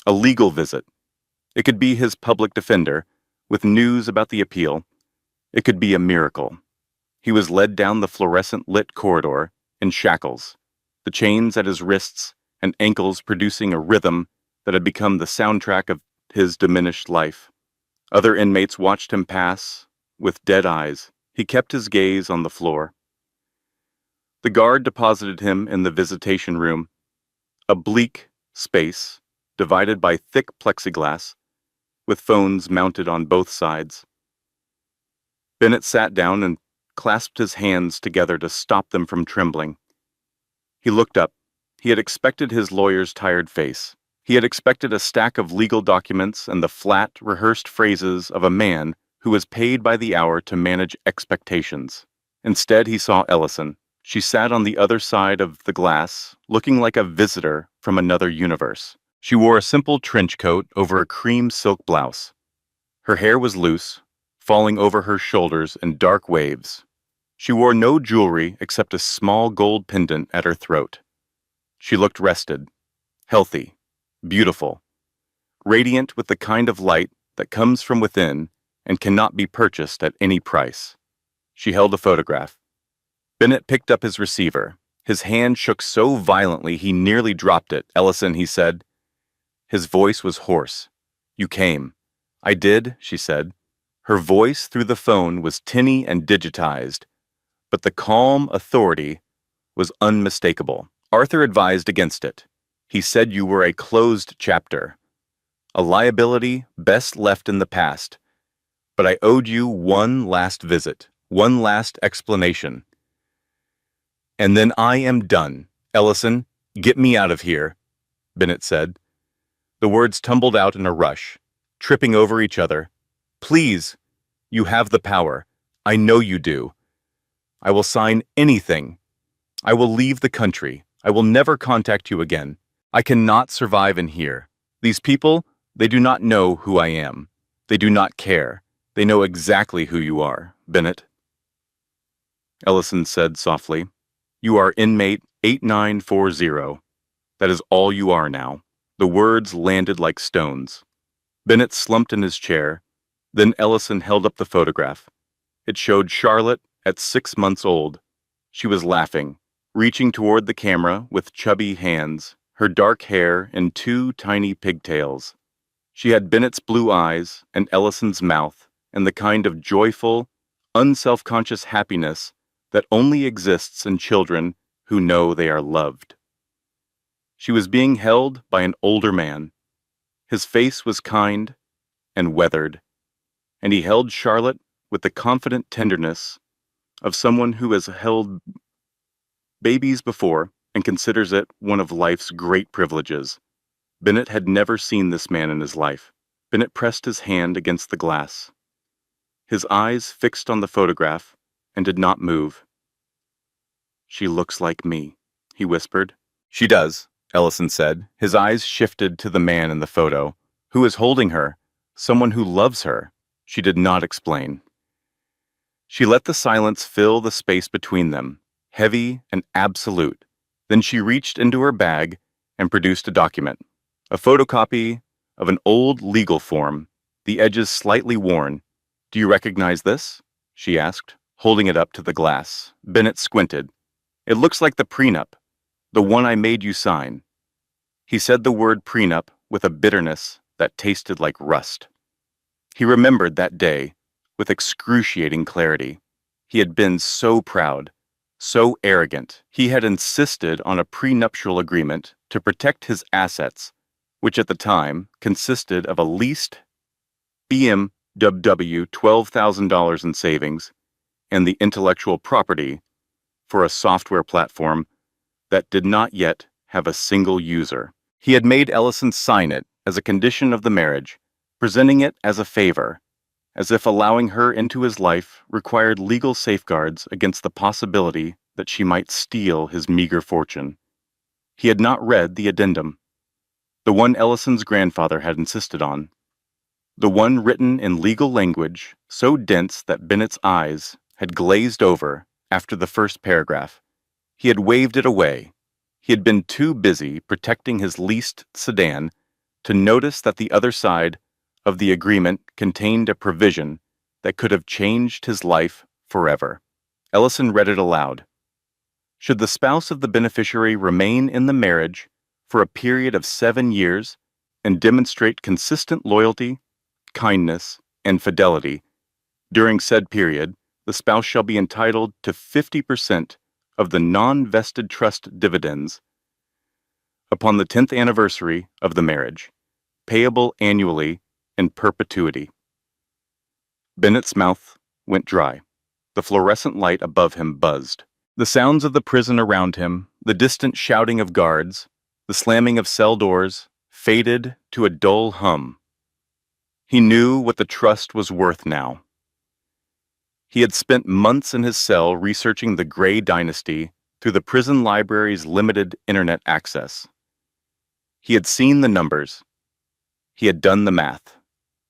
A legal visit. It could be his public defender, with news about the appeal. It could be a miracle. He was led down the fluorescent-lit corridor in shackles, the chains at his wrists and ankles producing a rhythm that had become the soundtrack of his diminished life. Other inmates watched him pass with dead eyes. He kept his gaze on the floor. The guard deposited him in the visitation room, a bleak space divided by thick plexiglass, with phones mounted on both sides. Bennett sat down and clasped his hands together to stop them from trembling. He looked up. He had expected his lawyer's tired face. He had expected a stack of legal documents and the flat, rehearsed phrases of a man who was paid by the hour to manage expectations. Instead, he saw Ellison. She sat on the other side of the glass, looking like a visitor from another universe. She wore a simple trench coat over a cream silk blouse. Her hair was loose, falling over her shoulders in dark waves. She wore no jewelry except a small gold pendant at her throat. She looked rested, healthy, beautiful, radiant with the kind of light that comes from within and cannot be purchased at any price. She held a photograph. Bennett picked up his receiver. His hand shook so violently he nearly dropped it. "Ellison," he said. His voice was hoarse. "You came." "I did," she said. Her voice through the phone was tinny and digitized, but the calm authority was unmistakable. "Arthur advised against it. He said you were a closed chapter, a liability best left in the past. But I owed you one last visit, one last explanation. And then I am done. Ellison, get me out of here," Bennett said. The words tumbled out in a rush, tripping over each other. "Please, you have the power. I know you do. I will sign anything. I will leave the country. I will never contact you again. I cannot survive in here. These people, they do not know who I am. They do not care. They know exactly who you are, Bennett." Ellison said softly, "You are inmate 8940. That is all you are now." The words landed like stones. Bennett slumped in his chair. Then Ellison held up the photograph. It showed Charlotte at 6 months old. She was laughing, reaching toward the camera with chubby hands, her dark hair in 2 tiny pigtails. She had Bennett's blue eyes and Ellison's mouth and the kind of joyful, unselfconscious happiness that only exists in children who know they are loved. She was being held by an older man. His face was kind and weathered, and he held Charlotte with the confident tenderness of someone who has held babies before and considers it one of life's great privileges. Bennett had never seen this man in his life. Bennett pressed his hand against the glass, his eyes fixed on the photograph, and did not move. "She looks like me," he whispered. "She does," Ellison said. His eyes shifted to the man in the photo. "Who is holding her? Someone who loves her." She did not explain. She let the silence fill the space between them, heavy and absolute. Then she reached into her bag and produced a document, a photocopy of an old legal form, the edges slightly worn. "Do you recognize this?" she asked, holding it up to the glass. Bennett squinted. "It looks like the prenup, the one I made you sign." He said the word prenup with a bitterness that tasted like rust. He remembered that day with excruciating clarity. He had been so proud, so arrogant. He had insisted on a prenuptial agreement to protect his assets, which at the time consisted of a leased BMW $12,000 in savings and the intellectual property for a software platform that did not yet have a single user. He had made Ellison sign it as a condition of the marriage, presenting it as a favor, as if allowing her into his life required legal safeguards against the possibility that she might steal his meager fortune. He had not read the addendum, the one Ellison's grandfather had insisted on, the one written in legal language so dense that Bennett's eyes had glazed over after the first paragraph. He had waved it away. He had been too busy protecting his leased sedan to notice that the other side of the agreement contained a provision that could have changed his life forever. Ellison read it aloud. Should the spouse of the beneficiary remain in the marriage for a period of 7 years and demonstrate consistent loyalty, kindness, and fidelity, during said period, the spouse shall be entitled to 50% of the non-vested trust dividends upon the 10th anniversary of the marriage, payable annually in perpetuity. Bennett's mouth went dry. The fluorescent light above him buzzed. The sounds of the prison around him, the distant shouting of guards, the slamming of cell doors, faded to a dull hum. He knew what the trust was worth now. He had spent months in his cell researching the Gray Dynasty through the prison library's limited internet access. He had seen the numbers. He had done the math.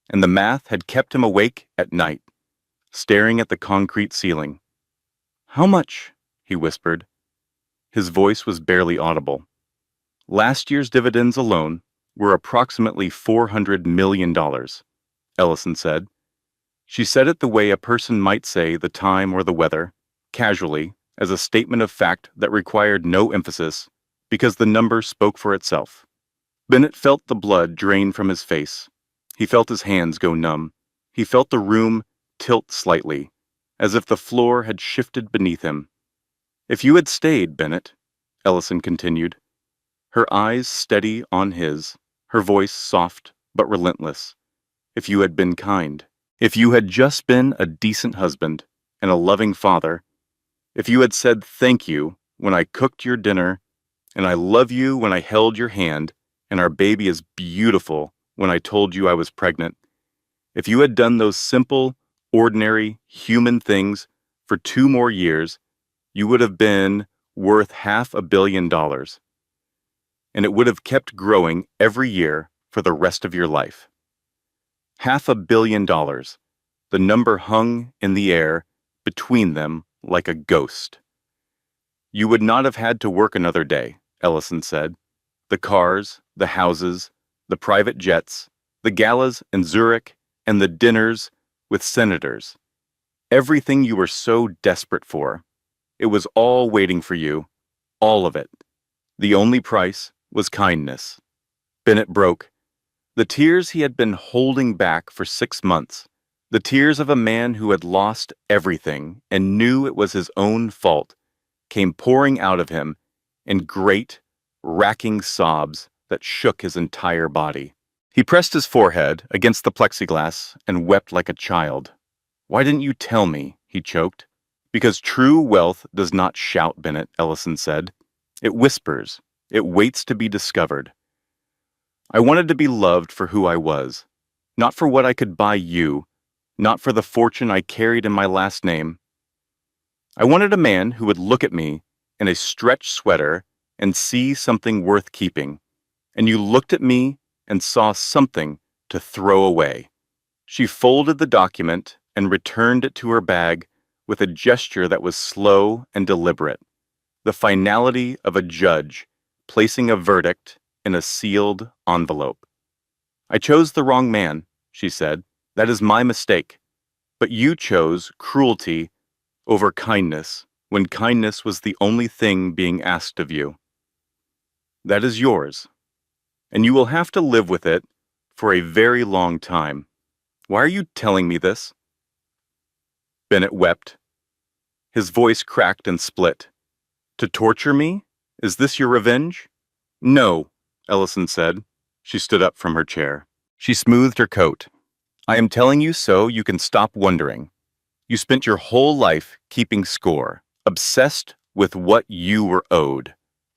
And the math had kept him awake at night, staring at the concrete ceiling. "How much?" he whispered. His voice was barely audible. "Last year's dividends alone were approximately $400 million, Ellison said. She said it the way a person might say the time or the weather, casually, as a statement of fact that required no emphasis, because the number spoke for itself. Bennett felt the blood drain from his face. He felt his hands go numb. He felt the room tilt slightly, as if the floor had shifted beneath him. "If you had stayed, Bennett," Ellison continued, her eyes steady on his, her voice soft but relentless. "If you had been kind. If you had just been a decent husband and a loving father, if you had said thank you when I cooked your dinner, and I love you when I held your hand, and our baby is beautiful when I told you I was pregnant, if you had done those simple, ordinary, human things for 2 more years, you would have been worth $500 million. And it would have kept growing every year for the rest of your life. $500 million. The number hung in the air between them like a ghost. "You would not have had to work another day," Ellison said. "The cars, the houses, the private jets, the galas in Zurich, and the dinners with senators. Everything you were so desperate for. It was all waiting for you. All of it. The only price was kindness." Bennett broke. The tears he had been holding back for 6 months, the tears of a man who had lost everything and knew it was his own fault, came pouring out of him in great, racking sobs that shook his entire body. He pressed his forehead against the plexiglass and wept like a child. "Why didn't you tell me?" he choked. "Because true wealth does not shout, Bennett," Ellison said. It whispers. It waits to be discovered. I wanted to be loved for who I was, not for what I could buy you, not for the fortune I carried in my last name. I wanted a man who would look at me in a stretched sweater and see something worth keeping, and you looked at me and saw something to throw away. She folded the document and returned it to her bag with a gesture that was slow and deliberate, the finality of a judge placing a verdict in a sealed envelope. I chose the wrong man, she said. That is my mistake. But you chose cruelty over kindness when kindness was the only thing being asked of you. That is yours, and you will have to live with it for a very long time. Why are you telling me this? Bennett wept. His voice cracked and split. To torture me? Is this your revenge? No, Ellison said. She stood up from her chair. She smoothed her coat. I am telling you so you can stop wondering. You spent your whole life keeping score, obsessed with what you were owed,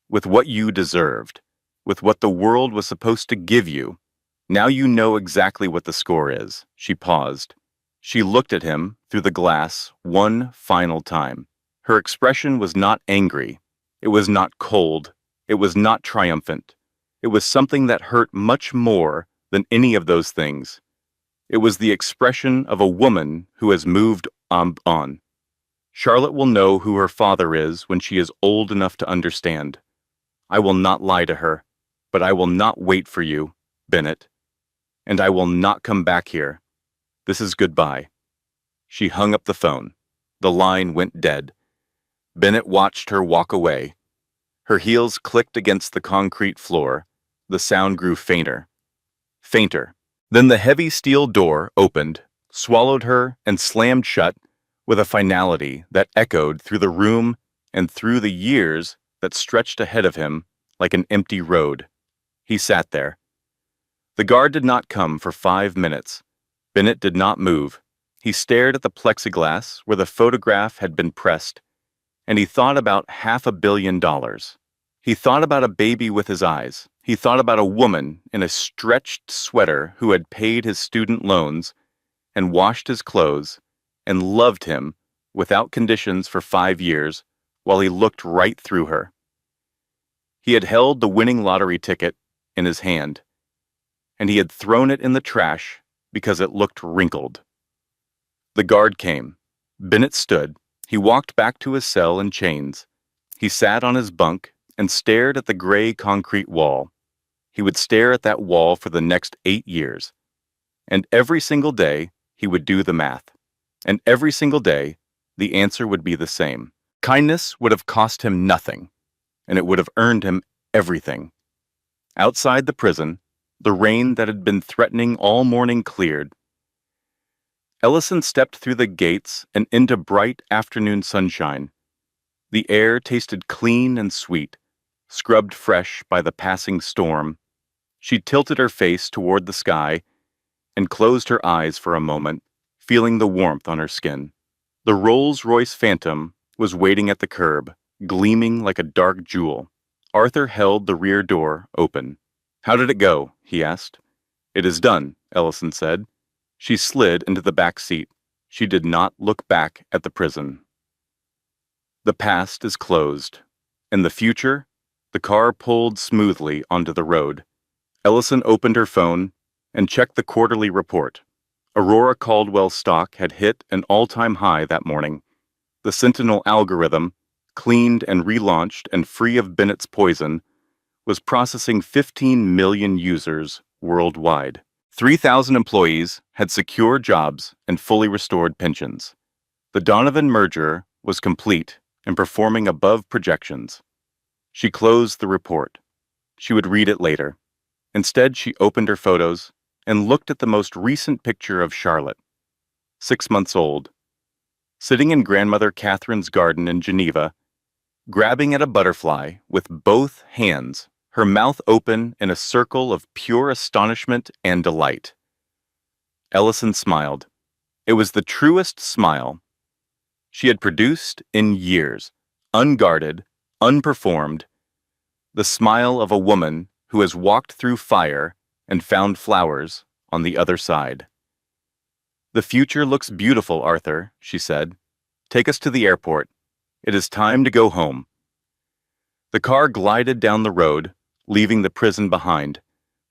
with what you deserved, with what the world was supposed to give you. Now you know exactly what the score is. She paused. She looked at him through the glass one final time. Her expression was not angry. It was not cold. It was not triumphant. It was something that hurt much more than any of those things. It was the expression of a woman who has moved on. Charlotte will know who her father is when she is old enough to understand. I will not lie to her, but I will not wait for you, Bennett. And I will not come back here. This is goodbye. She hung up the phone. The line went dead. Bennett watched her walk away. Her heels clicked against the concrete floor. The sound grew fainter. Fainter. Then the heavy steel door opened, swallowed her, and slammed shut with a finality that echoed through the room and through the years that stretched ahead of him like an empty road. He sat there. The guard did not come for 5 minutes. Bennett did not move. He stared at the plexiglass where the photograph had been pressed, and he thought about $500 million. He thought about a baby with his eyes. He thought about a woman in a stretched sweater who had paid his student loans and washed his clothes and loved him without conditions for 5 years while he looked right through her. He had held the winning lottery ticket in his hand, and he had thrown it in the trash because it looked wrinkled. The guard came. Bennett stood. He walked back to his cell in chains. He sat on his bunk and stared at the gray concrete wall. He would stare at that wall for the next 8 years. And every single day, he would do the math. And every single day, the answer would be the same. Kindness would have cost him nothing, and it would have earned him everything. Outside the prison, the rain that had been threatening all morning cleared. Ellison stepped through the gates and into bright afternoon sunshine. The air tasted clean and sweet, scrubbed fresh by the passing storm. She tilted her face toward the sky and closed her eyes for a moment, feeling the warmth on her skin. The Rolls-Royce Phantom was waiting at the curb, gleaming like a dark jewel. Arthur held the rear door open. How did it go? He asked. It is done, Ellison said. She slid into the back seat. She did not look back at the prison. The past is closed. In the future, the car pulled smoothly onto the road. Ellison opened her phone and checked the quarterly report. Aurora Caldwell stock had hit an all-time high that morning. The Sentinel algorithm, cleaned and relaunched and free of Bennett's poison, was processing 15 million users worldwide. 3,000 employees had secure jobs and fully restored pensions. The Donovan merger was complete and performing above projections. She closed the report. She would read it later. Instead, she opened her photos and looked at the most recent picture of Charlotte, 6 months old, sitting in grandmother Catherine's garden in Geneva, grabbing at a butterfly with both hands, her mouth open in a circle of pure astonishment and delight. Ellison smiled. It was the truest smile she had produced in years, unguarded, unperformed, the smile of a woman who has walked through fire and found flowers on the other side. "The future looks beautiful, Arthur," she said. "Take us to the airport. It is time to go home." The car glided down the road, leaving the prison behind,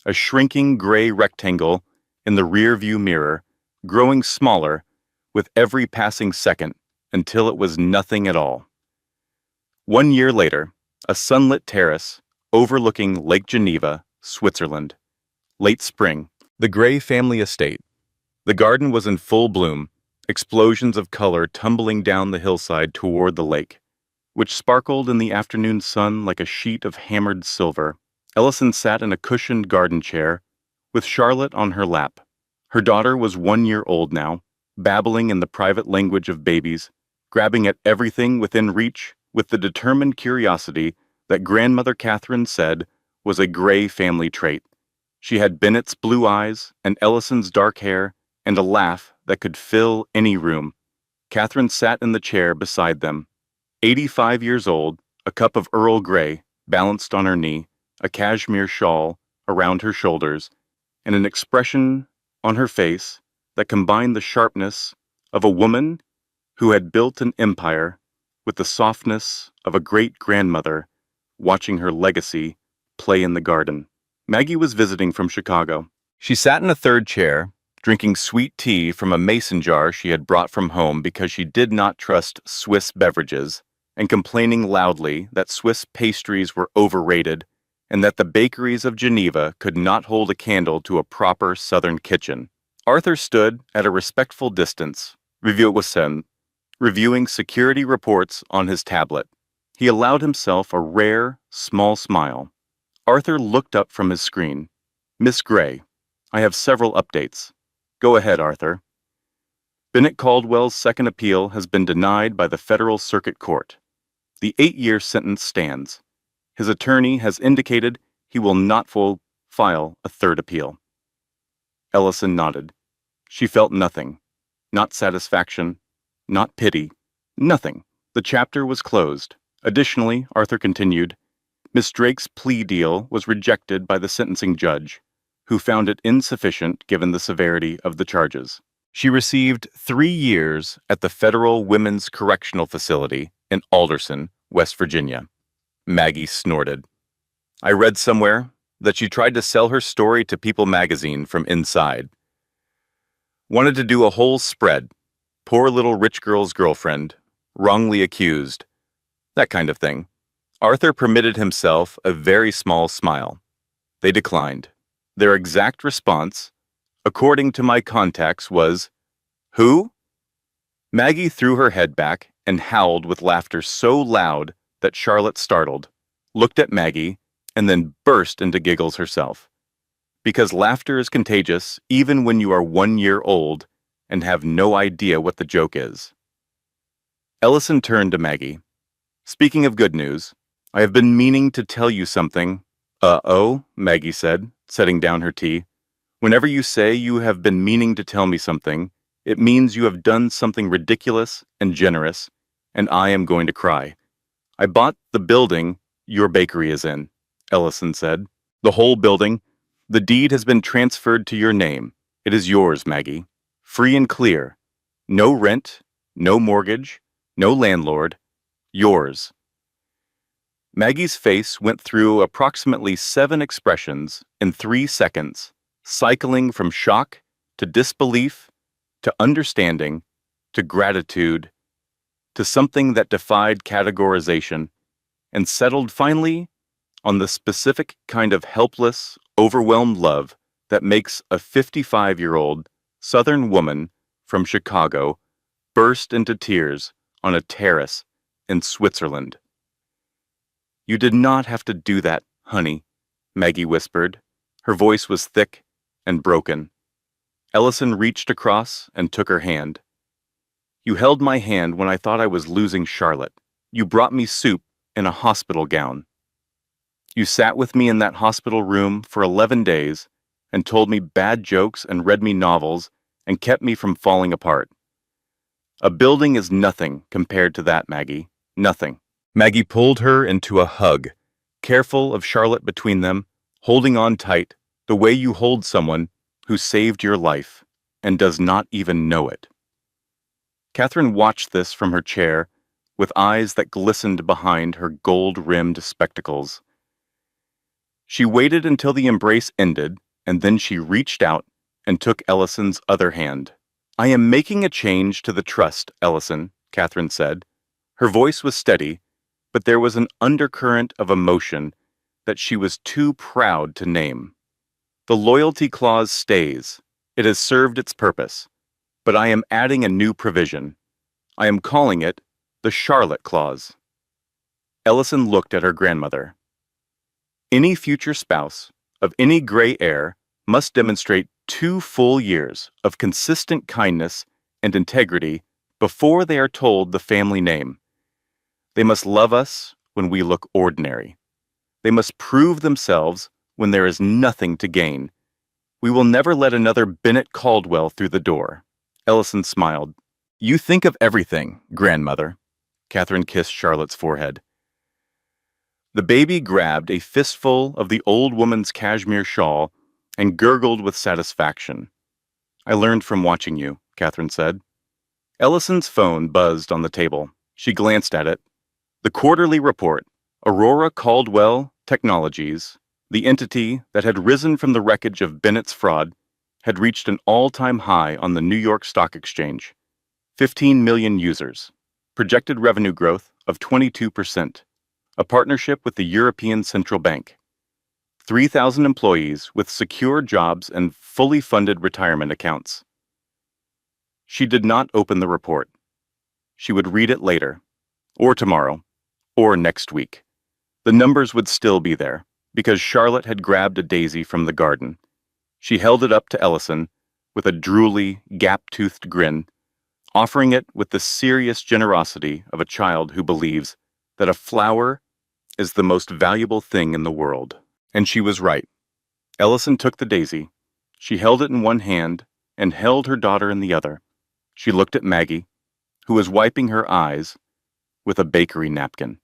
a shrinking gray rectangle in the rear-view mirror, growing smaller with every passing second until it was nothing at all. 1 year later, a sunlit terrace overlooking Lake Geneva, Switzerland. Late spring. The Gray family estate. The garden was in full bloom, explosions of color tumbling down the hillside toward the lake, which sparkled in the afternoon sun like a sheet of hammered silver. Ellison sat in a cushioned garden chair, with Charlotte on her lap. Her daughter was 1 year old now, babbling in the private language of babies, grabbing at everything within reach with the determined curiosity that Grandmother Catherine said was a Gray family trait. She had Bennett's blue eyes and Ellison's dark hair and a laugh that could fill any room. Catherine sat in the chair beside them. 85 years old, a cup of Earl Grey balanced on her knee, a cashmere shawl around her shoulders, and an expression on her face that combined the sharpness of a woman who had built an empire with the softness of a great-grandmother watching her legacy play in the garden. Maggie was visiting from Chicago. She sat in a third chair, drinking sweet tea from a mason jar she had brought from home because she did not trust Swiss beverages, and complaining loudly that Swiss pastries were overrated and that the bakeries of Geneva could not hold a candle to a proper Southern kitchen. Arthur stood at a respectful distance, reviewing security reports on his tablet. He allowed himself a rare, small smile. Arthur looked up from his screen. "Miss Gray, I have several updates." "Go ahead, Arthur." "Bennett Caldwell's second appeal has been denied by the Federal Circuit Court. The 8-year sentence stands. His attorney has indicated he will not file a third appeal." Ellison nodded. She felt nothing. Not satisfaction, not pity, nothing. The chapter was closed. Additionally, Arthur continued, Miss Drake's plea deal was rejected by the sentencing judge, who found it insufficient given the severity of the charges. She received 3 years at the Federal Women's Correctional Facility in Alderson, West Virginia. Maggie snorted. "I read somewhere that she tried to sell her story to People magazine from inside. Wanted to do a whole spread. Poor little rich girl's girlfriend, wrongly accused. That kind of thing." Arthur permitted himself a very small smile. They declined. Their exact response, according to my contacts, was, "Who?" Maggie threw her head back and howled with laughter so loud that Charlotte startled, looked at Maggie, and then burst into giggles herself. Because laughter is contagious even when you are 1 year old and have no idea what the joke is. Ellison turned to Maggie. "Speaking of good news, I have been meaning to tell you something." "Uh-oh," Maggie said, setting down her tea. "Whenever you say you have been meaning to tell me something, it means you have done something ridiculous and generous, and I am going to cry. I bought the building your bakery is in," Ellison said. "The whole building. The deed has been transferred to your name. It is yours, Maggie. Free and clear. No rent, no mortgage, no landlord. Yours." Maggie's face went through approximately 7 expressions in 3 seconds, cycling from shock to disbelief to understanding to gratitude to something that defied categorization, and settled finally on the specific kind of helpless, overwhelmed love that makes a 55-year-old Southern woman from Chicago burst into tears on a terrace in Switzerland. "You did not have to do that, honey," Maggie whispered. Her voice was thick and broken. Ellison reached across and took her hand. "You held my hand when I thought I was losing Charlotte. You brought me soup in a hospital gown. You sat with me in that hospital room for 11 days and told me bad jokes and read me novels and kept me from falling apart. A building is nothing compared to that, Maggie. Nothing." Maggie pulled her into a hug, careful of Charlotte between them, holding on tight, the way you hold someone who saved your life and does not even know it. Catherine watched this from her chair, with eyes that glistened behind her gold-rimmed spectacles. She waited until the embrace ended, and then she reached out and took Ellison's other hand. "I am making a change to the trust, Ellison," Catherine said. Her voice was steady, but there was an undercurrent of emotion that she was too proud to name. "The loyalty clause stays. It has served its purpose. But I am adding a new provision. I am calling it the Charlotte Clause." Ellison looked at her grandmother. "Any future spouse of any gray heir must demonstrate 2 full years of consistent kindness and integrity before they are told the family name. They must love us when we look ordinary. They must prove themselves when there is nothing to gain. We will never let another Bennett Caldwell through the door." Ellison smiled. "You think of everything, grandmother." Catherine kissed Charlotte's forehead. The baby grabbed a fistful of the old woman's cashmere shawl and gurgled with satisfaction. "I learned from watching you," Catherine said. Ellison's phone buzzed on the table. She glanced at it. The quarterly report, Aurora Caldwell Technologies, the entity that had risen from the wreckage of Bennett's fraud, had reached an all-time high on the New York Stock Exchange. 15 million users, projected revenue growth of 22%, a partnership with the European Central Bank, 3,000 employees with secure jobs and fully funded retirement accounts. She did not open the report. She would read it later, or tomorrow, or next week. The numbers would still be there, because Charlotte had grabbed a daisy from the garden. She held it up to Ellison with a drooly, gap-toothed grin, offering it with the serious generosity of a child who believes that a flower is the most valuable thing in the world. And she was right. Ellison took the daisy. She held it in one hand and held her daughter in the other. She looked at Maggie, who was wiping her eyes with a bakery napkin.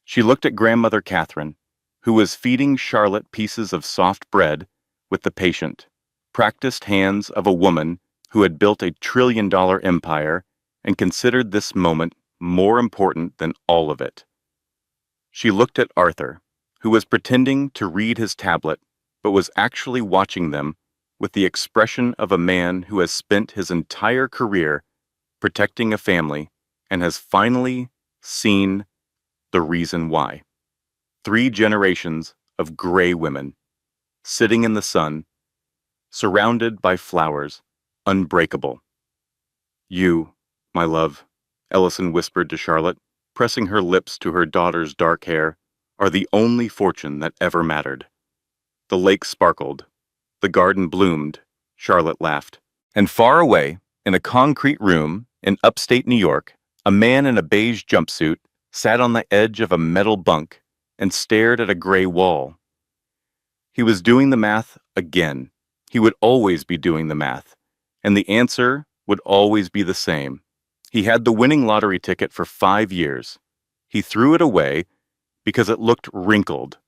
She looked at grandmother Catherine, who was feeding Charlotte pieces of soft bread with the patient, practiced hands of a woman who had built a trillion-dollar empire and considered this moment more important than all of it. She looked at Arthur, who was pretending to read his tablet, but was actually watching them with the expression of a man who has spent his entire career protecting a family and has finally seen the reason why. 3 generations of gray women, sitting in the sun, surrounded by flowers, unbreakable. "You, my love," Ellison whispered to Charlotte, pressing her lips to her daughter's dark hair, "are the only fortune that ever mattered." The lake sparkled. The garden bloomed. Charlotte laughed. And far away, in a concrete room in upstate New York, a man in a beige jumpsuit sat on the edge of a metal bunk and stared at a gray wall. He was doing the math again. He would always be doing the math, and the answer would always be the same. He had the winning lottery ticket for 5 years. He threw it away because it looked wrinkled.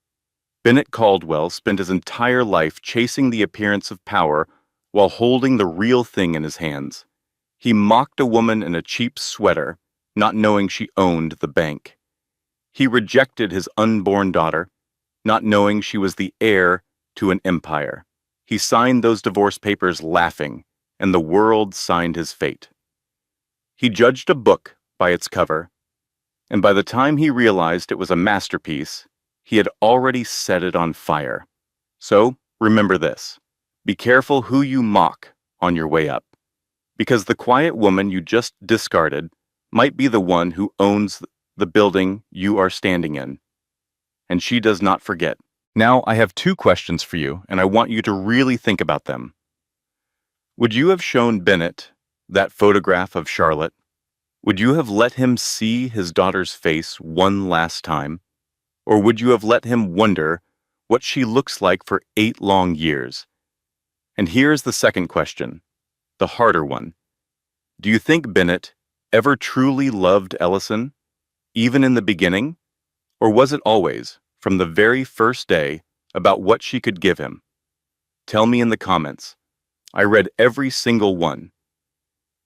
Bennett Caldwell spent his entire life chasing the appearance of power while holding the real thing in his hands. He mocked a woman in a cheap sweater, not knowing she owned the bank. He rejected his unborn daughter, not knowing she was the heir to an empire. He signed those divorce papers laughing, and the world signed his fate. He judged a book by its cover, and by the time he realized it was a masterpiece, he had already set it on fire. So, remember this. Be careful who you mock on your way up, because the quiet woman you just discarded might be the one who owns the building you are standing in. And she does not forget. Now, I have 2 questions for you, and I want you to really think about them. Would you have shown Bennett that photograph of Charlotte? Would you have let him see his daughter's face one last time? Or would you have let him wonder what she looks like for 8 long years? And here's the second question, the harder one. Do you think Bennett ever truly loved Ellison, even in the beginning? Or was it always from the very first day about what she could give him. Tell me in the comments. I read every single one.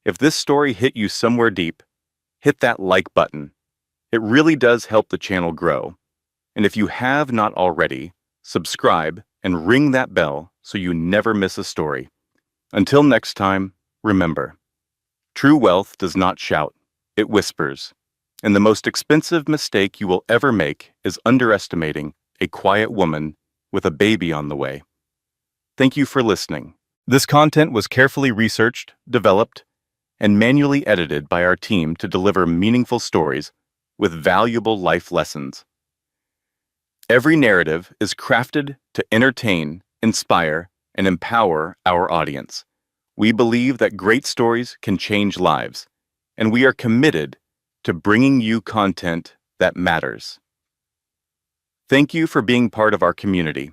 If this story hit you somewhere deep, hit that like button. It really does help the channel grow. And if you have not already, subscribe and ring that bell so you never miss a story. Until next time, remember, true wealth does not shout, it whispers. And the most expensive mistake you will ever make is underestimating a quiet woman with a baby on the way. Thank you for listening. This content was carefully researched, developed, and manually edited by our team to deliver meaningful stories with valuable life lessons. Every narrative is crafted to entertain, inspire, and empower our audience. We believe that great stories can change lives, and we are committed to bringing you content that matters. Thank you for being part of our community.